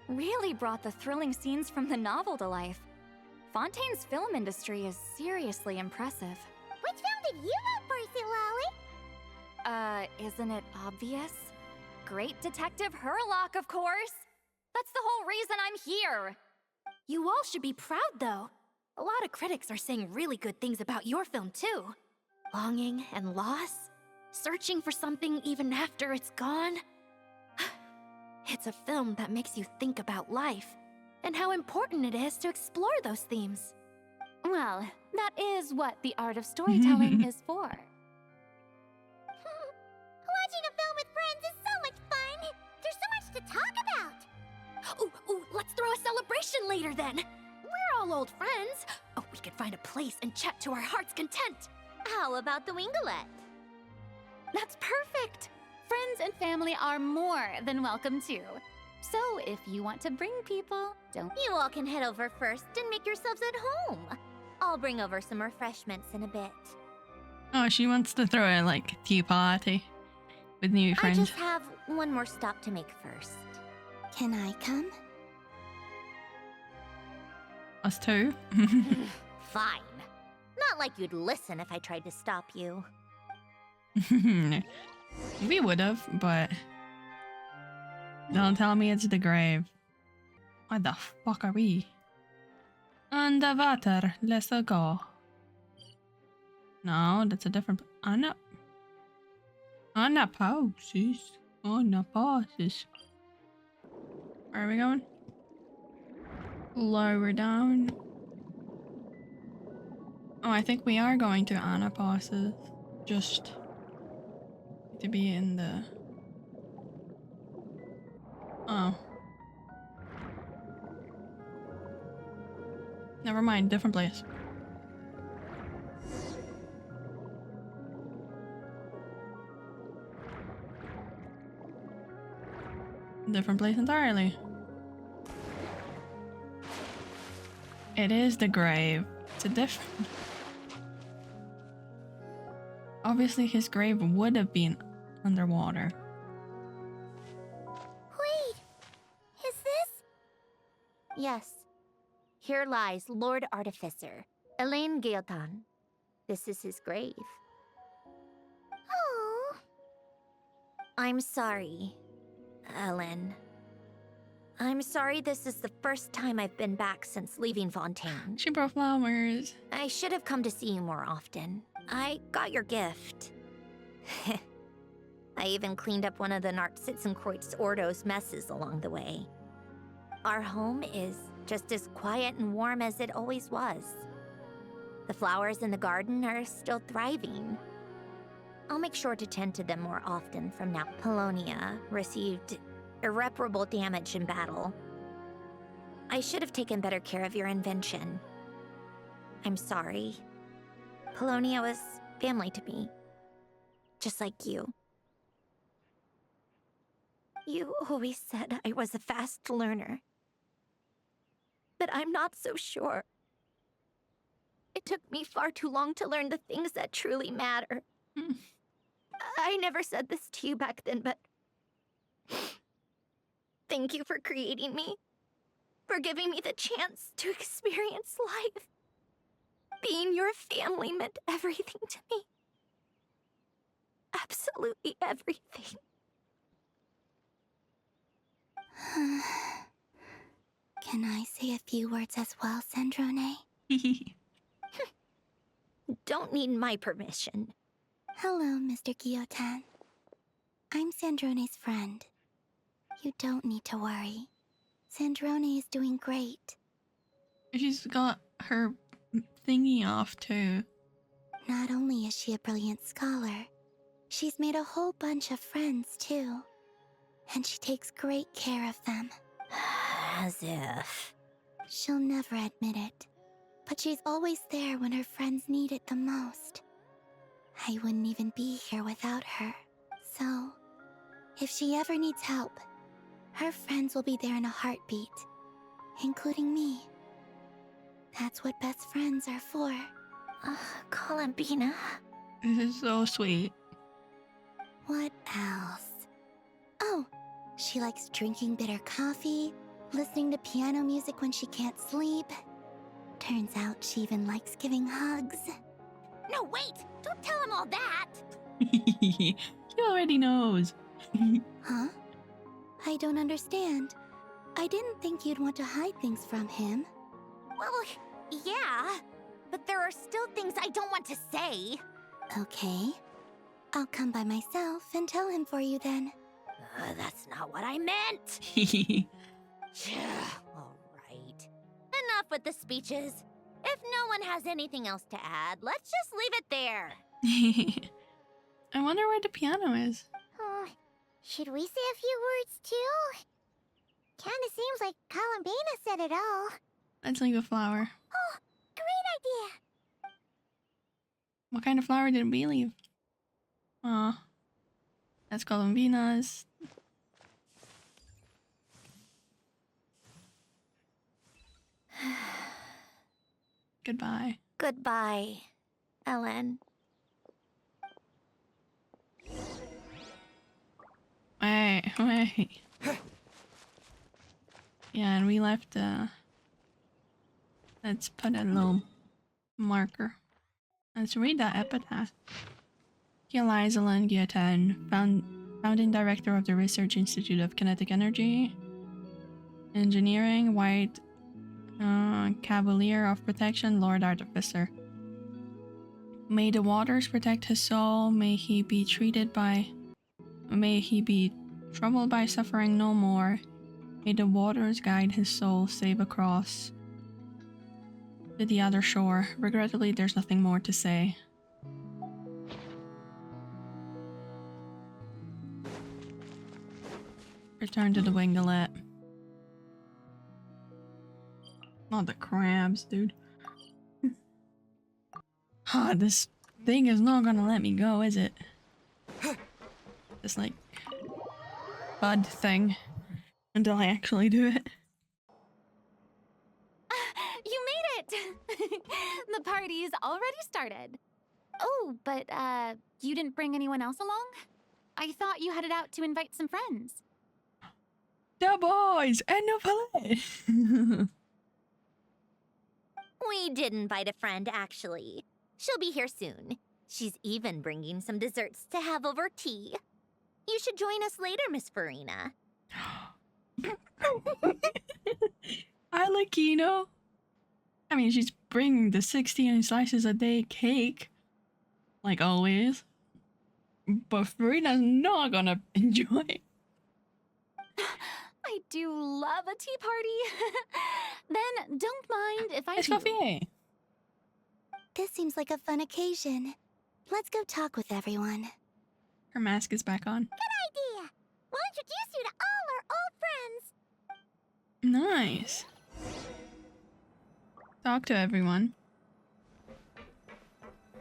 Really brought the thrilling scenes from the novel to life. Fontaine's film industry is seriously impressive. Which film did you vote for, Silali? Isn't it obvious? Great Detective Hurlock, of course! That's the whole reason I'm here! You all should be proud, though. A lot of critics are saying really good things about your film, too. Longing and loss, searching for something even after it's gone. It's a film that makes you think about life and how important it is to explore those themes. Well, that is what the art of storytelling is for. Watching a film with friends is so much fun! There's so much to talk about! Ooh, let's throw a celebration later then. We're all old friends. Oh, we could find a place and chat to our heart's content. How about the Wingalette? That's perfect! Friends and family are more than welcome too. So if you want to bring people, don't... You all can head over first and make yourselves at home. I'll bring over some refreshments in a bit. Oh, she wants to throw a, like, tea party with new friends. I just have one more stop to make first. Can I come? Us too? Fine. Not like you'd listen if I tried to stop you. We would have, but don't tell me it's the grave. What the fuck are we? Underwater, let's go. No, that's a different. Anna pauses. Anna pauses. Where are we going? Lower down. Oh, I think we are going to Anna pauses. Just to be in the... Oh. Never mind, different place. Different place entirely. It is the grave. It's a different... Obviously his grave would have been underwater. Wait, is this? Yes. Here lies Lord Artificer, Elaine Guillotin. This is his grave. Oh. I'm sorry, Ellen. I'm sorry this is the first time I've been back since leaving Fontaine. She brought flowers. I should have come to see you more often. I got your gift. I even cleaned up one of the Narcitzenkreuz Ordo's messes along the way. Our home is just as quiet and warm as it always was. The flowers in the garden are still thriving. I'll make sure to tend to them more often from now. Polonia received irreparable damage in battle. I should have taken better care of your invention. I'm sorry. Polonia was family to me. Just like you. You always said I was a fast learner. But I'm not so sure. It took me far too long to learn the things that truly matter. I never said this to you back then, but... Thank you for creating me. For giving me the chance to experience life. Being your family meant everything to me. Absolutely everything. Can I say a few words as well, Sandrone? Don't need my permission. Hello, Mr. Guillotin. I'm Sandrone's friend. You don't need to worry. Sandrone is doing great. She's got her thingy off too. Not only is she a brilliant scholar, she's made a whole bunch of friends too. And she takes great care of them. As if. She'll never admit it, but she's always there when her friends need it the most. I wouldn't even be here without her. So, if she ever needs help, her friends will be there in a heartbeat, including me. That's what best friends are for. Columbina. This is so sweet. What else? Oh, she likes drinking bitter coffee, listening to piano music when she can't sleep. Turns out she even likes giving hugs. No, wait! Don't tell him all that! He already knows. Huh? I don't understand. I didn't think you'd want to hide things from him. Well, yeah. But there are still things I don't want to say. Okay. I'll come by myself and tell him for you then. That's not what I meant! All right. Enough with the speeches. If no one has anything else to add, let's just leave it there. I wonder where the piano is. Should we say a few words too? Kinda seems like Columbina said it all. Let's leave a flower. Oh, great idea! What kind of flower did we leave? Aw. That's Columbina's. Goodbye. Goodbye, Ellen. Wait. Yeah, and we left, let's put a little marker. Let's read that epitaph. Eliza Langiatan, founding director of the Research Institute of Kinetic Energy, Engineering, White Cavalier of Protection, Lord Artificer. May the waters protect his soul, may he be troubled by suffering no more. May the waters guide his soul safe across to the other shore. Regrettably, there's nothing more to say. Return to the winglet. Not the crabs, dude. This thing is not gonna let me go, is it? This, like, bud thing. Until I actually do it. You made it! The party's already started. Oh, but, you didn't bring anyone else along? I thought you headed out to invite some friends. The boys and the police! We did invite a friend, actually. She'll be here soon. She's even bringing some desserts to have over tea. You should join us later, Miss Farina. I like Kino. I mean, she's bringing the 16 slices a day cake. Like always. But Farina's not gonna enjoy it. I do love a tea party. Then don't mind if I It's do. coffee. This seems like a fun occasion. Let's go talk with everyone. Her mask is back on. Good idea! We'll introduce you to all our old friends. Nice. Talk to everyone.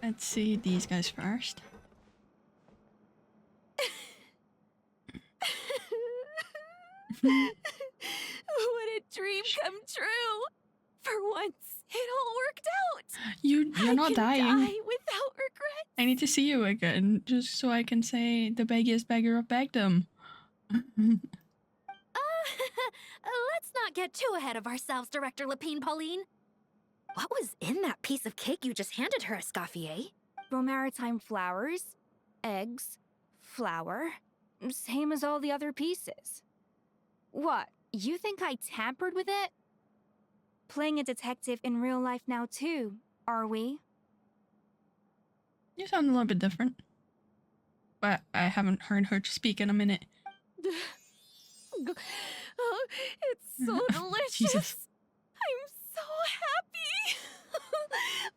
Let's see these guys first. What a dream come true! For once, it all worked out! You're not dying. Die without regret. I need to see you again, just so I can say the beggiest beggar of begdom. Let's not get too ahead of ourselves, Director Lapine Pauline. What was in that piece of cake you just handed her, Escoffier? Bromaritime flowers, eggs, flour, same as all the other pieces. What, you think I tampered with it? Playing a detective in real life now too, are we? You sound a little bit different. But I haven't heard her speak in a minute. Oh, it's so delicious. Jesus. I'm so happy.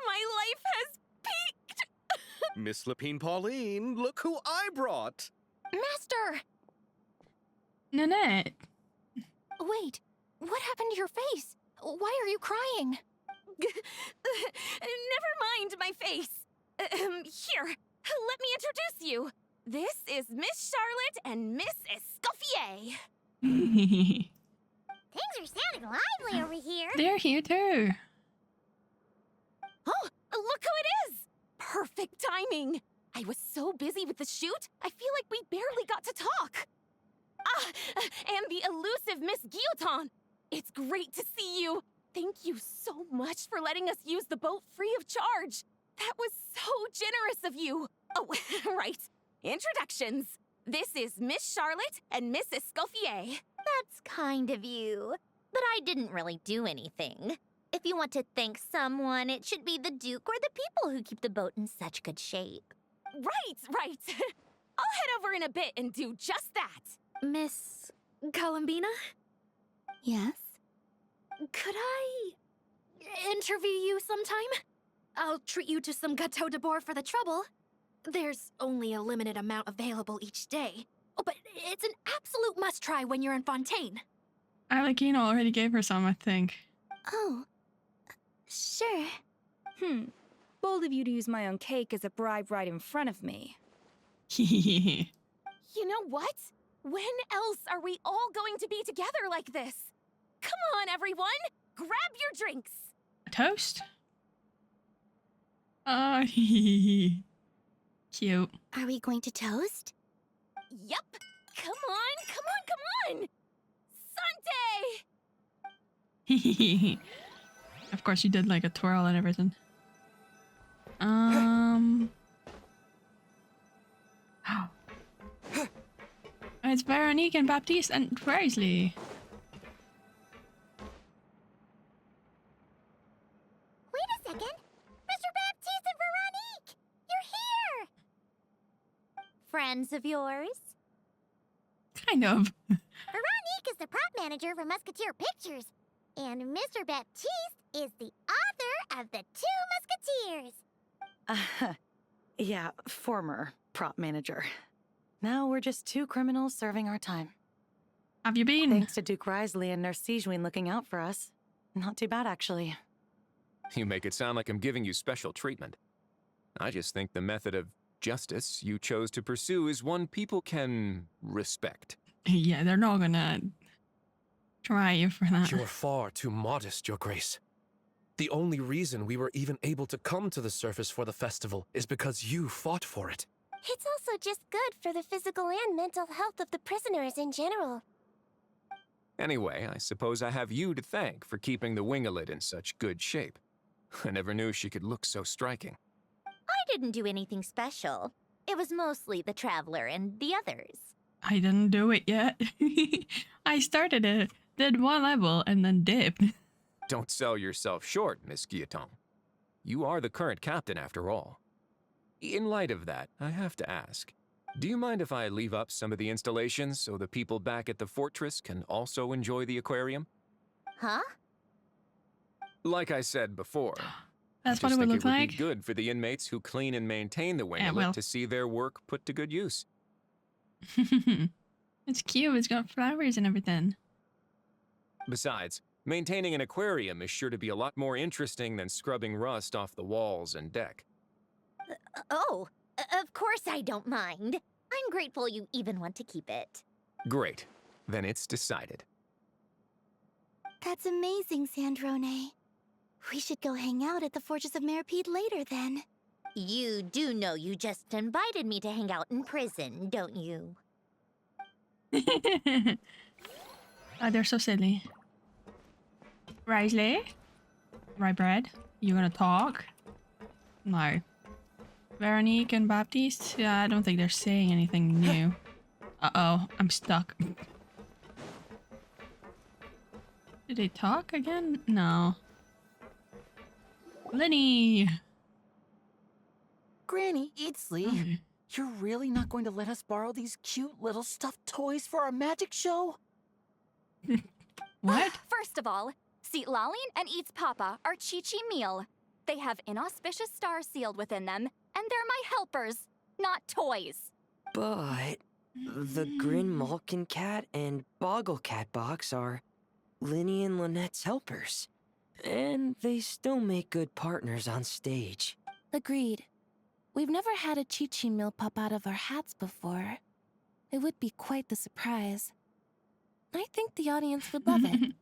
My life has peaked. Miss Lapine Pauline, look who I brought! Master! Nanette. Wait, what happened to your face? Why are you crying? Never mind my face. Here, let me introduce you. This is Miss Charlotte and Miss Escoffier. Things are sounding lively over here. They're here too. Oh, look who it is! Perfect timing. I was so busy with the shoot, I feel like we barely got to talk. Ah, and the elusive Miss Guillotin. It's great to see you. Thank you so much for letting us use the boat free of charge. That was so generous of you. Oh, right. Introductions. This is Miss Charlotte and Miss Escoffier. That's kind of you. But I didn't really do anything. If you want to thank someone, it should be the Duke or the people who keep the boat in such good shape. Right. I'll head over in a bit and do just that. Miss Columbina? Yes? Could I interview you sometime? I'll treat you to some gâteau de bord for the trouble. There's only a limited amount available each day. Oh, but it's an absolute must-try when you're in Fontaine. Alekina already gave her some, I think. Oh, sure. Bold of you to use my own cake as a bribe right in front of me. You You know what? When else are we all going to be together like this? Come on, everyone! Grab your drinks! A toast? Oh, cute. Are we going to toast? Yep! Come on! Sante! Of course, you did like a twirl and everything. It's Veronique and Baptiste and Paisley. Wait a second. Mr. Baptiste and Veronique! You're here! Friends of yours? Kind of. Veronique is the prop manager for Musketeer Pictures. And Mr. Baptiste is the author of The Two Musketeers. Yeah, former prop manager. Now we're just two criminals serving our time. Have you been? Thanks to Duke Risley and Nurse Sejuin looking out for us. Not too bad, actually. You make it sound like I'm giving you special treatment. I just think the method of justice you chose to pursue is one people can respect. Yeah, they're not gonna try you for that. You're far too modest, Your Grace. The only reason we were even able to come to the surface for the festival is because you fought for it. It's also just good for the physical and mental health of the prisoners in general. Anyway, I suppose I have you to thank for keeping the winglet in such good shape. I never knew she could look so striking. I didn't do anything special. It was mostly the Traveler and the others. I didn't do it yet. I started it, did one level, and then dipped. Don't sell yourself short, Miss Guillotin. You are the current captain, after all. In light of that, I have to ask, do you mind if I leave up some of the installations so the people back at the fortress can also enjoy the aquarium? Huh? Like I said before, That's I what it just would think look it would like. be good for the inmates who clean and maintain the winglet well. to see their work put to good use. It's cute. It's got flowers and everything. Besides, maintaining an aquarium is sure to be a lot more interesting than scrubbing rust off the walls and deck. Of course I don't mind. I'm grateful you even want to keep it. Great. Then it's decided. That's amazing, Sandrone. We should go hang out at the Fortress of Meripede later, then. You do know you just invited me to hang out in prison, don't you? Oh, they're so silly. Risley? Right, Brad? You gonna talk? No. Veronique and Baptiste? Yeah, I don't think they're saying anything new. Uh-oh, I'm stuck. Did they talk again? No. Lenny! Granny Eatsley, you're really not going to let us borrow these cute little stuffed toys for our magic show? What? First of all, Seat Lalin and Eats Papa are Chi-Chi meal. They have inauspicious stars sealed within them, and they're my helpers, not toys. But the Grin Malkin Cat and Boggle Cat box are Linny and Lynette's helpers. And they still make good partners on stage. Agreed. We've never had a Chi-Chi meal pop out of our hats before. It would be quite the surprise. I think the audience would love it.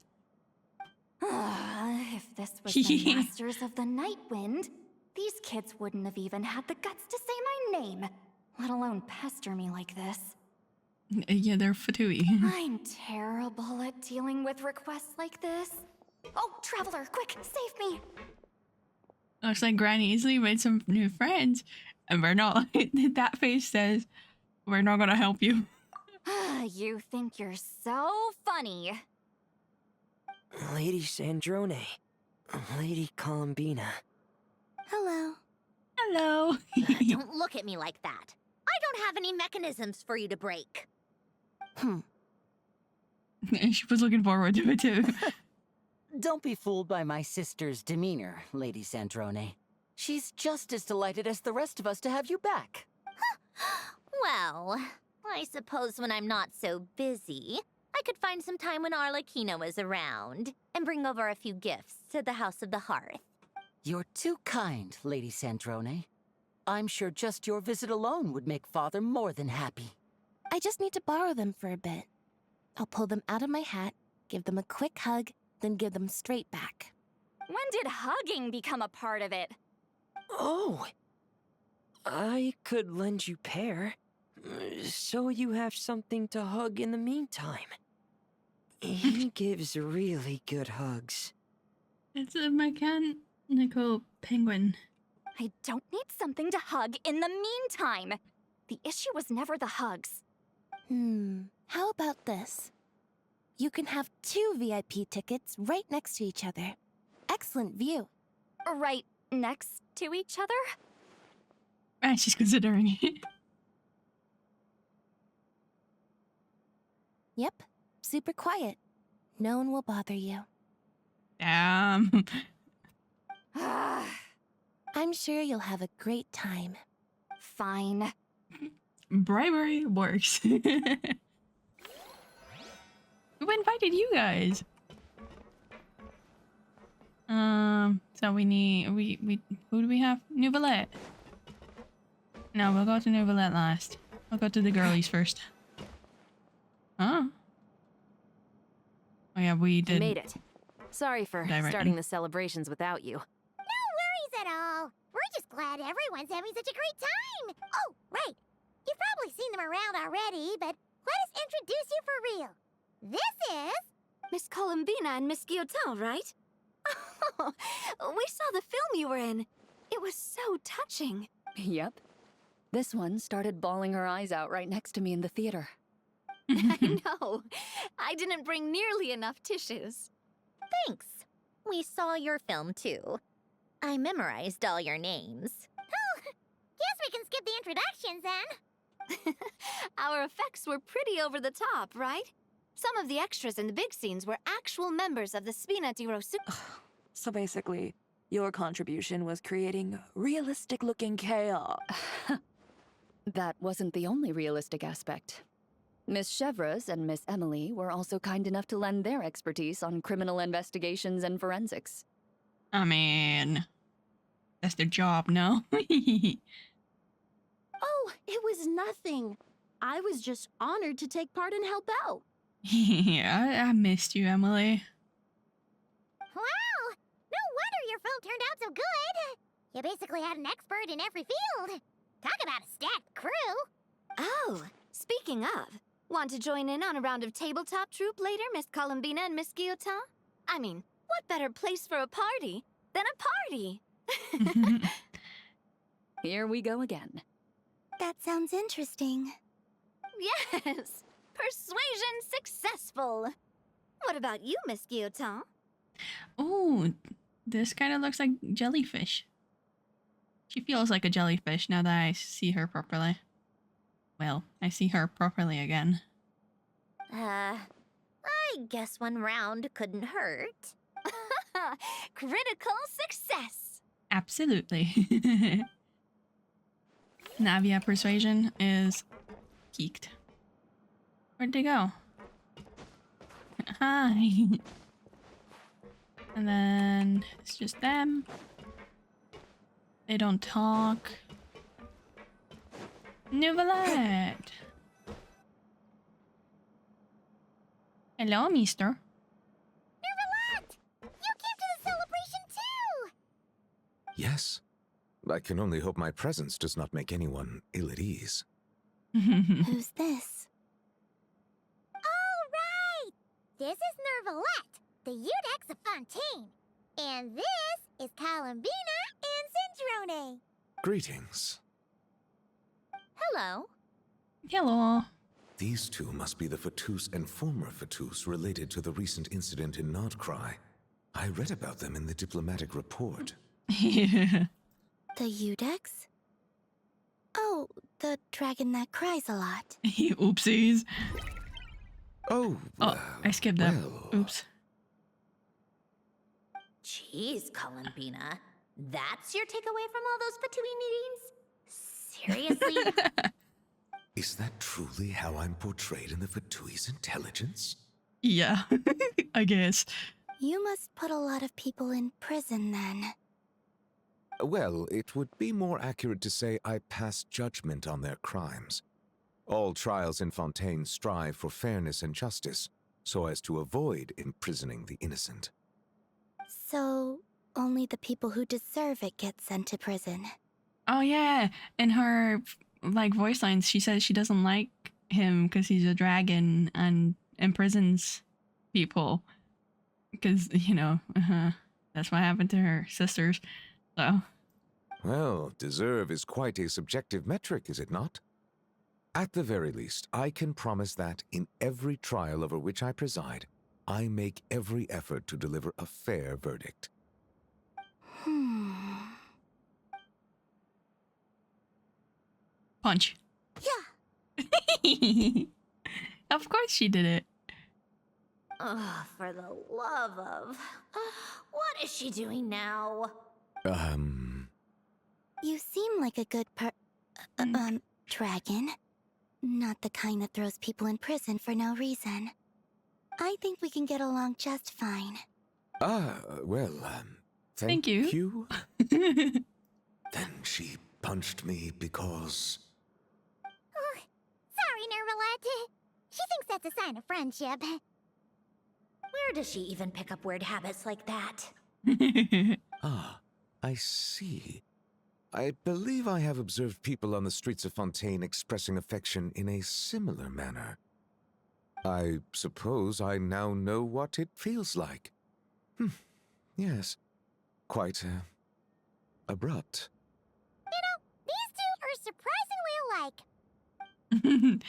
If this was the Masters of the Night Wind, these kids wouldn't have even had the guts to say my name, let alone pester me like this. Yeah, they're fatui. I'm terrible at dealing with requests like this. Oh, Traveler, quick, save me! Looks like Granny easily made some new friends, and we're not. That face says, we're not gonna help you. You think you're so funny. Lady Sandrone. Lady Columbina. Hello. Hello. Don't look at me like that. I don't have any mechanisms for you to break. She was looking forward to it too. Don't be fooled by my sister's demeanor, Lady Sandrone. She's just as delighted as the rest of us to have you back. Well, I suppose when I'm not so busy, I could find some time when Arlecchino is around and bring over a few gifts to the House of the Hearth. You're too kind, Lady Sandrone. I'm sure just your visit alone would make Father more than happy. I just need to borrow them for a bit. I'll pull them out of my hat, give them a quick hug, then give them straight back. When did hugging become a part of it? Oh! I could lend you pair, so you have something to hug in the meantime. He gives really good hugs. It's a mechanical penguin. I don't need something to hug in the meantime. The issue was never the hugs. How about this? You can have 2 VIP tickets right next to each other. Excellent view. Right next to each other? And she's considering it. Yep, super quiet. No one will bother you. Damn. I'm sure you'll have a great time. Fine. Bribery works. Who invited you guys? So we need who do we have? Nouvellette. No, we'll go to Nouvellette last. We'll go to the girlies first. Huh? Oh yeah, we did. Made it. Sorry for starting the celebrations without you. No worries at all. We're just glad everyone's having such a great time. Oh, right. You've probably seen them around already, but let us introduce you for real. This is... Miss Columbina and Miss Guillotin, right? Oh, we saw the film you were in. It was so touching. Yep. This one started bawling her eyes out right next to me in the theater. I know. I didn't bring nearly enough tissues. Thanks. We saw your film, too. I memorized all your names. Oh, guess we can skip the introductions then. Our effects were pretty over the top, right? Some of the extras in the big scenes were actual members of the Spina di Rosu. So basically, your contribution was creating realistic-looking chaos. That wasn't the only realistic aspect. Miss Chevreuse and Miss Emily were also kind enough to lend their expertise on criminal investigations and forensics. I mean, that's their job, no? Oh, it was nothing. I was just honored to take part and help out. Yeah, I missed you, Emily. Wow! No wonder your film turned out so good. You basically had an expert in every field. Talk about a stacked crew. Oh, speaking of, want to join in on a round of tabletop troupe later, Miss Columbina and Miss Guillotin? I mean, what better place for a party than a party? Here we go again. That sounds interesting. Yes! Persuasion successful! What about you, Miss Guillotin? Oh, this kind of looks like jellyfish. She feels like a jellyfish now that I see her properly. Well, I see her properly again. I I guess one round couldn't hurt. Critical success! Absolutely. Navia persuasion is peaked. Where'd they go? Hi. And then it's just them. They don't talk. Nouvellette. Hello, mister. Nouvellette! You came to the celebration too! Yes. I can only hope my presence does not make anyone ill at ease. Who's this? All right! This is Nouvellette, the Udex of Fontaine. And this is Columbina and Centrone. Greetings. Hello. Hello. These two must be the Fatus and former Fatus related to the recent incident in Nod Krai. I read about them in the diplomatic report. The Udex? Oh, the dragon that cries a lot. Oopsies. Oh, I skipped that. Oops. Jeez, Columbina. That's your takeaway from all those Fatui meetings? Seriously? Is that truly how I'm portrayed in the Fatui's intelligence? Yeah, I guess. You must put a lot of people in prison then. Well, it would be more accurate to say I pass judgment on their crimes. All trials in Fontaine strive for fairness and justice, so as to avoid imprisoning the innocent. So, only the people who deserve it get sent to prison. Oh yeah, in her like voice lines, she says she doesn't like him because he's a dragon and imprisons people. Because that's what happened to her sisters. So. Well, deserve is quite a subjective metric, is it not? At the very least, I can promise that in every trial over which I preside, I make every effort to deliver a fair verdict. Punch. Yeah. Of course she did it. Oh, for the love of... What is she doing now? You seem like a good dragon. Not the kind that throws people in prison for no reason. I think we can get along just fine. Well, thank you. Then she punched me because... Oh, sorry, Nouvellette. She thinks that's a sign of friendship. Where does she even pick up weird habits like that? I see. I believe I have observed people on the streets of Fontaine expressing affection in a similar manner. I suppose I now know what it feels like. Yes. Quite, abrupt. These two are surprisingly alike.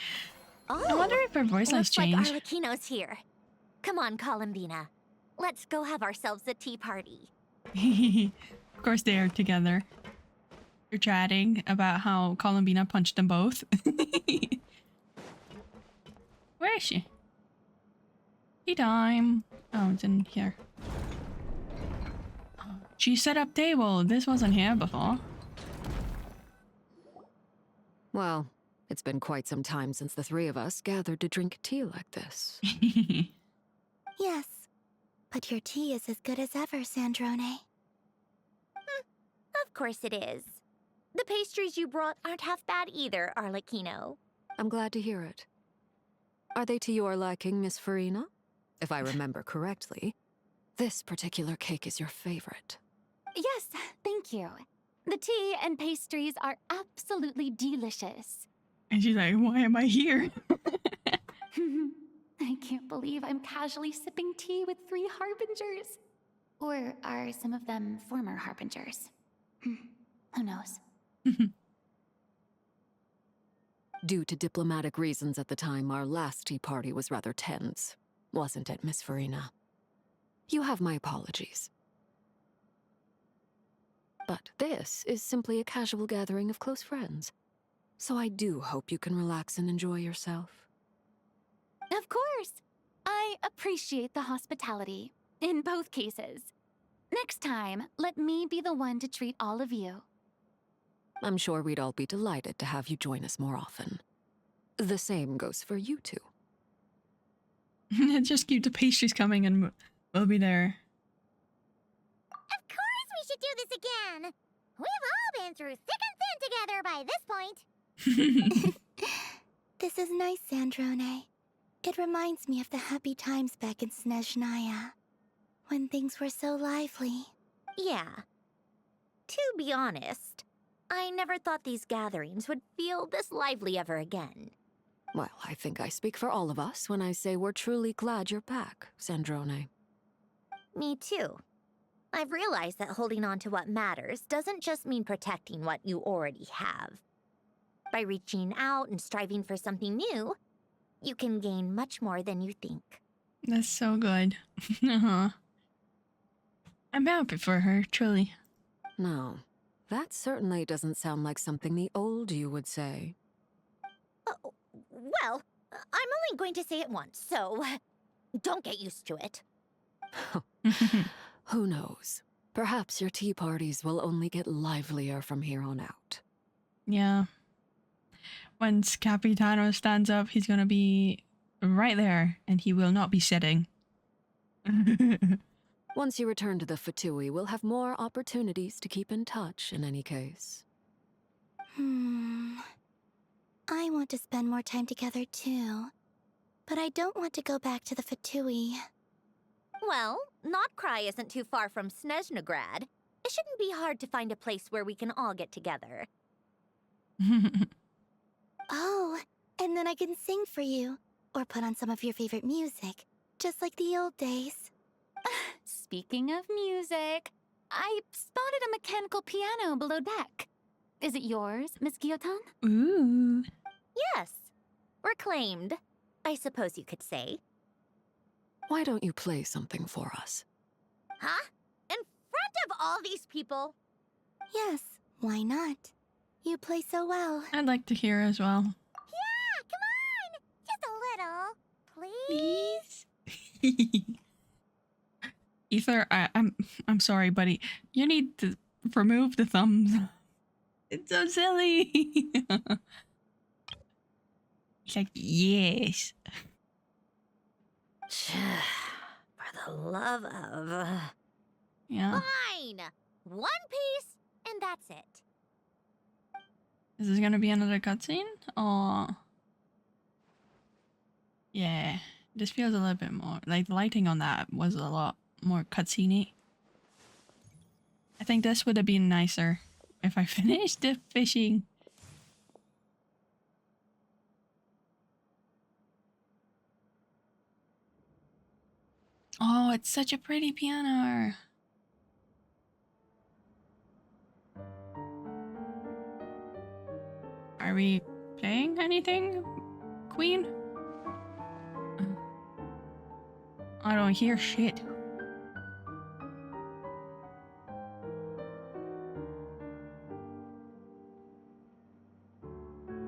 I wonder if her voice has looks like changed. Arlecchino's here. Come on, Columbina. Let's go have ourselves a tea party. Of course they are together. They're chatting about how Columbina punched them both. Where is she? Tea time. Oh, it's in here. She set up table. This wasn't here before. Well, it's been quite some time since the three of us gathered to drink tea like this. Yes, but your tea is as good as ever, Sandrone. Of course it is. The pastries you brought aren't half bad either, Arlecchino. I'm glad to hear it. Are they to your liking, Miss Farina? If I remember correctly, this particular cake is your favorite. Yes, thank you. The tea and pastries are absolutely delicious. And she's like, why am I here? I can't believe I'm casually sipping tea with 3 harbingers. Or are some of them former harbingers? Who knows? Due to diplomatic reasons at the time, our last tea party was rather tense, wasn't it, Miss Farina? You have my apologies. But this is simply a casual gathering of close friends, so I do hope you can relax and enjoy yourself. Of course! I I appreciate the hospitality, in both cases. Next time, let me be the one to treat all of you. I'm sure we'd all be delighted to have you join us more often. The same goes for you two. Just keep the pastries coming and we'll be there. Of course we should do this again! We've all been through thick and thin together by this point. This is nice, Sandrone. It reminds me of the happy times back in Snezhnaya, when things were so lively. Yeah. To be honest, I never thought these gatherings would feel this lively ever again. Well, I think I speak for all of us when I say we're truly glad you're back, Sandrone. Me too. I've realized that holding on to what matters doesn't just mean protecting what you already have. By reaching out and striving for something new, you can gain much more than you think. That's so good. Uh-huh. I'm happy for her, truly. No, that certainly doesn't sound like something the old you would say. Well, I'm only going to say it once, so don't get used to it. Who knows? Perhaps your tea parties will only get livelier from here on out. Yeah. Once Capitano stands up, he's gonna be right there, and he will not be sitting. Once you return to the Fatui, we'll have more opportunities to keep in touch in any case. I want to spend more time together too, but I don't want to go back to the Fatui. Well, Nod Krai isn't too far from Snezhnograd. It shouldn't be hard to find a place where we can all get together. Oh, and then I can sing for you, or put on some of your favorite music, just like the old days. Speaking of music, I spotted a mechanical piano below deck. Is it yours, Miss Guillotin? Ooh. Yes. Reclaimed, I suppose you could say. Why don't you play something for us? Huh? In front of all these people? Yes, why not? You play so well. I'd like to hear as well. Yeah, come on! Just a little, please? Ether, I'm sorry, buddy. You need to remove the thumbs. It's so silly. He's like, yes. For the love of... Yeah. Fine! One piece, and that's it. Is this gonna be another cutscene? Or... Yeah. This feels a little bit more... Like, the lighting on that was a lot more cutscene-y. I think this would have been nicer if I finished the fishing. Oh, it's such a pretty piano. Are we playing anything, Queen? I don't hear shit.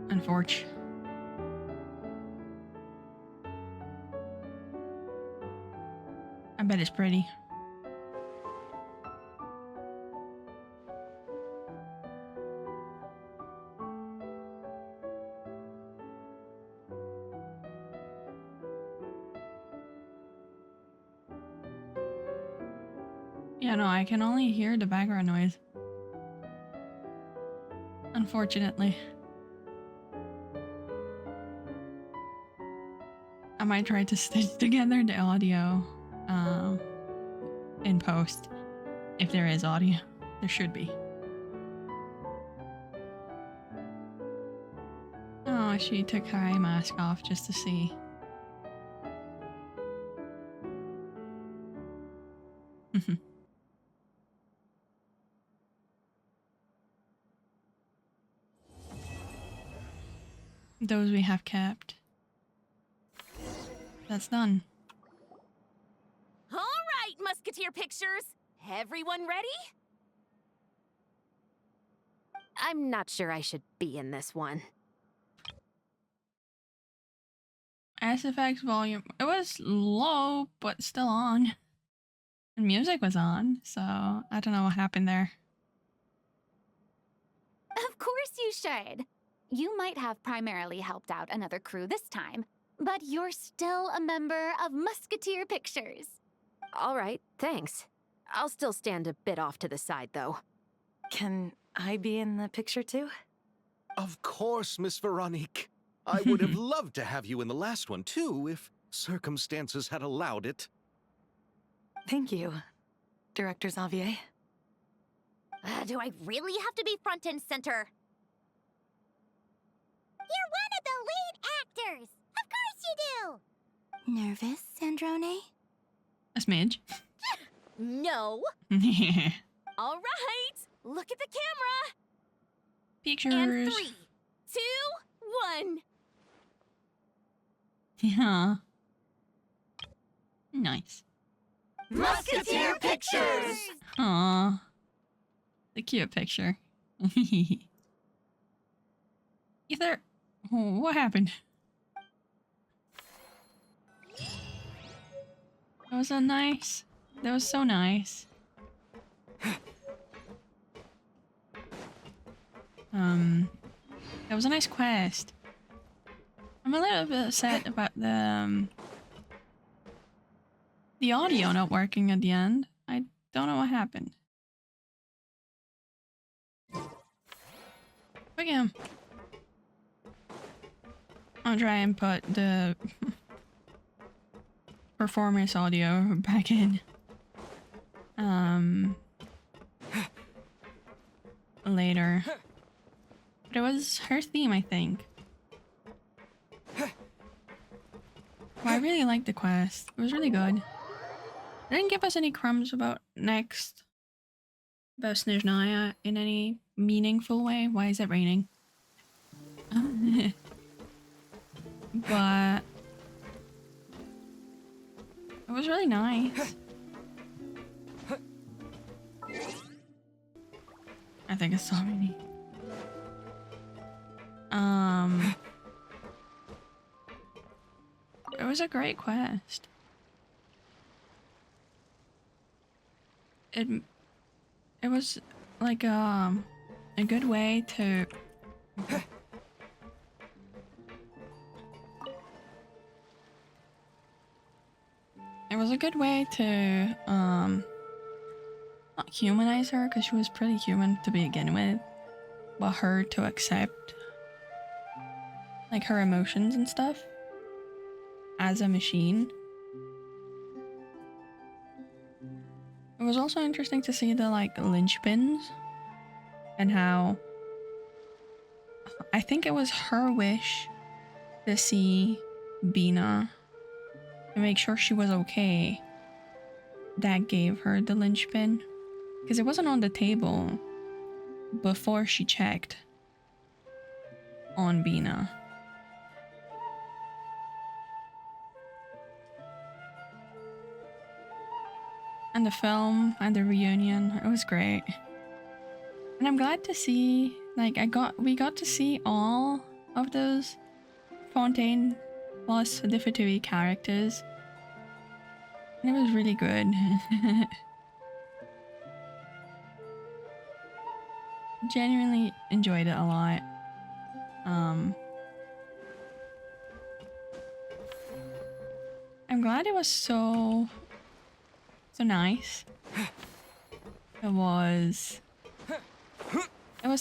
Unfortunate. I bet it's pretty. Yeah, no, I can only hear the background noise. Unfortunately. I might try to stitch together the audio in post. If there is audio. There should be. Oh, she took her eye mask off just to see. Those we have kept. That's done. All right, Musketeer Pictures. Everyone ready? I'm not sure I should be in this one. SFX volume. It was low, but still on. And music was on, so I don't know what happened there. Of course you should. You might have primarily helped out another crew this time, but you're still a member of Musketeer Pictures. All right, thanks. I'll still stand a bit off to the side, though. Can I be in the picture too? Of course, Miss Veronique. I would have loved to have you in the last one, too, if circumstances had allowed it. Thank you, Director Xavier. Do I really have to be front and center? You're one of the lead actors! Of course you do! Nervous, Sandrone? A smidge. No. All right, look at the camera. Pictures. And 3, 2, 1. Yeah. Nice. Musketeer Pictures! Aww. The cute picture. Ether, what happened? That was so nice. That was so nice. That was a nice quest. I'm a little bit upset about the audio not working at the end. I don't know what happened. Again, I'll try and put the performance audio back in. Later. But it was her theme, I think. Well, I really liked the quest. It was really good. They didn't give us any crumbs about Snezhnaya in any meaningful way. Why is it raining? But it was really nice. I think it's so many. It was a great quest. It was like a good way to not humanize her, because she was pretty human to begin with, but her to accept like her emotions and stuff as a machine. It was also interesting to see the like linchpins and how I think it was her wish to see Bina to make sure she was okay that gave her the linchpin, because it wasn't on the table before she checked on Bina. And the film and the reunion, it was great. And I'm glad to see, like, we got to see all of those Fontaine plus the Fatui characters. And it was really good. Genuinely enjoyed it a lot. I'm glad it was so nice. It was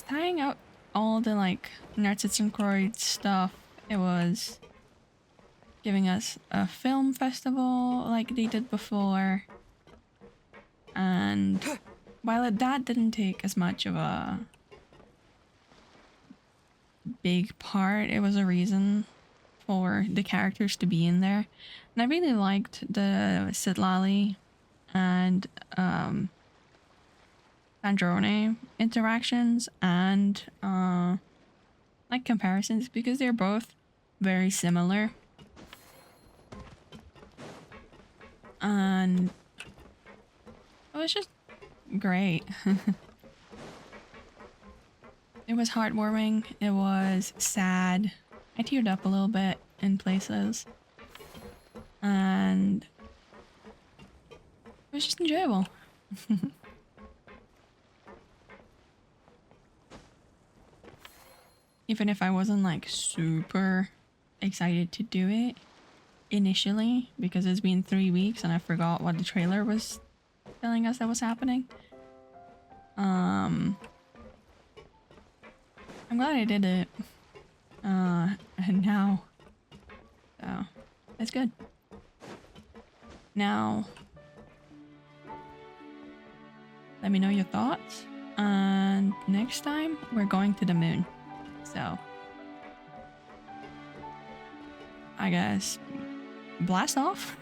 tying out all the like Nerdsitzenkreuz stuff. It was giving us a film festival like they did before. And while that didn't take as much of a big part, it was a reason for the characters to be in there. And I really liked the Sitlali and Androne interactions and like comparisons, because they're both very similar. And it was just great. It was heartwarming. It was sad. I teared up a little bit in places. And it was just enjoyable. Even if I wasn't like super excited to do it initially, because it's been 3 weeks and I forgot what the trailer was telling us that was happening. I'm glad I did it. And now, so it's good. Now, let me know your thoughts. And next time we're going to the moon. So, I guess blast off.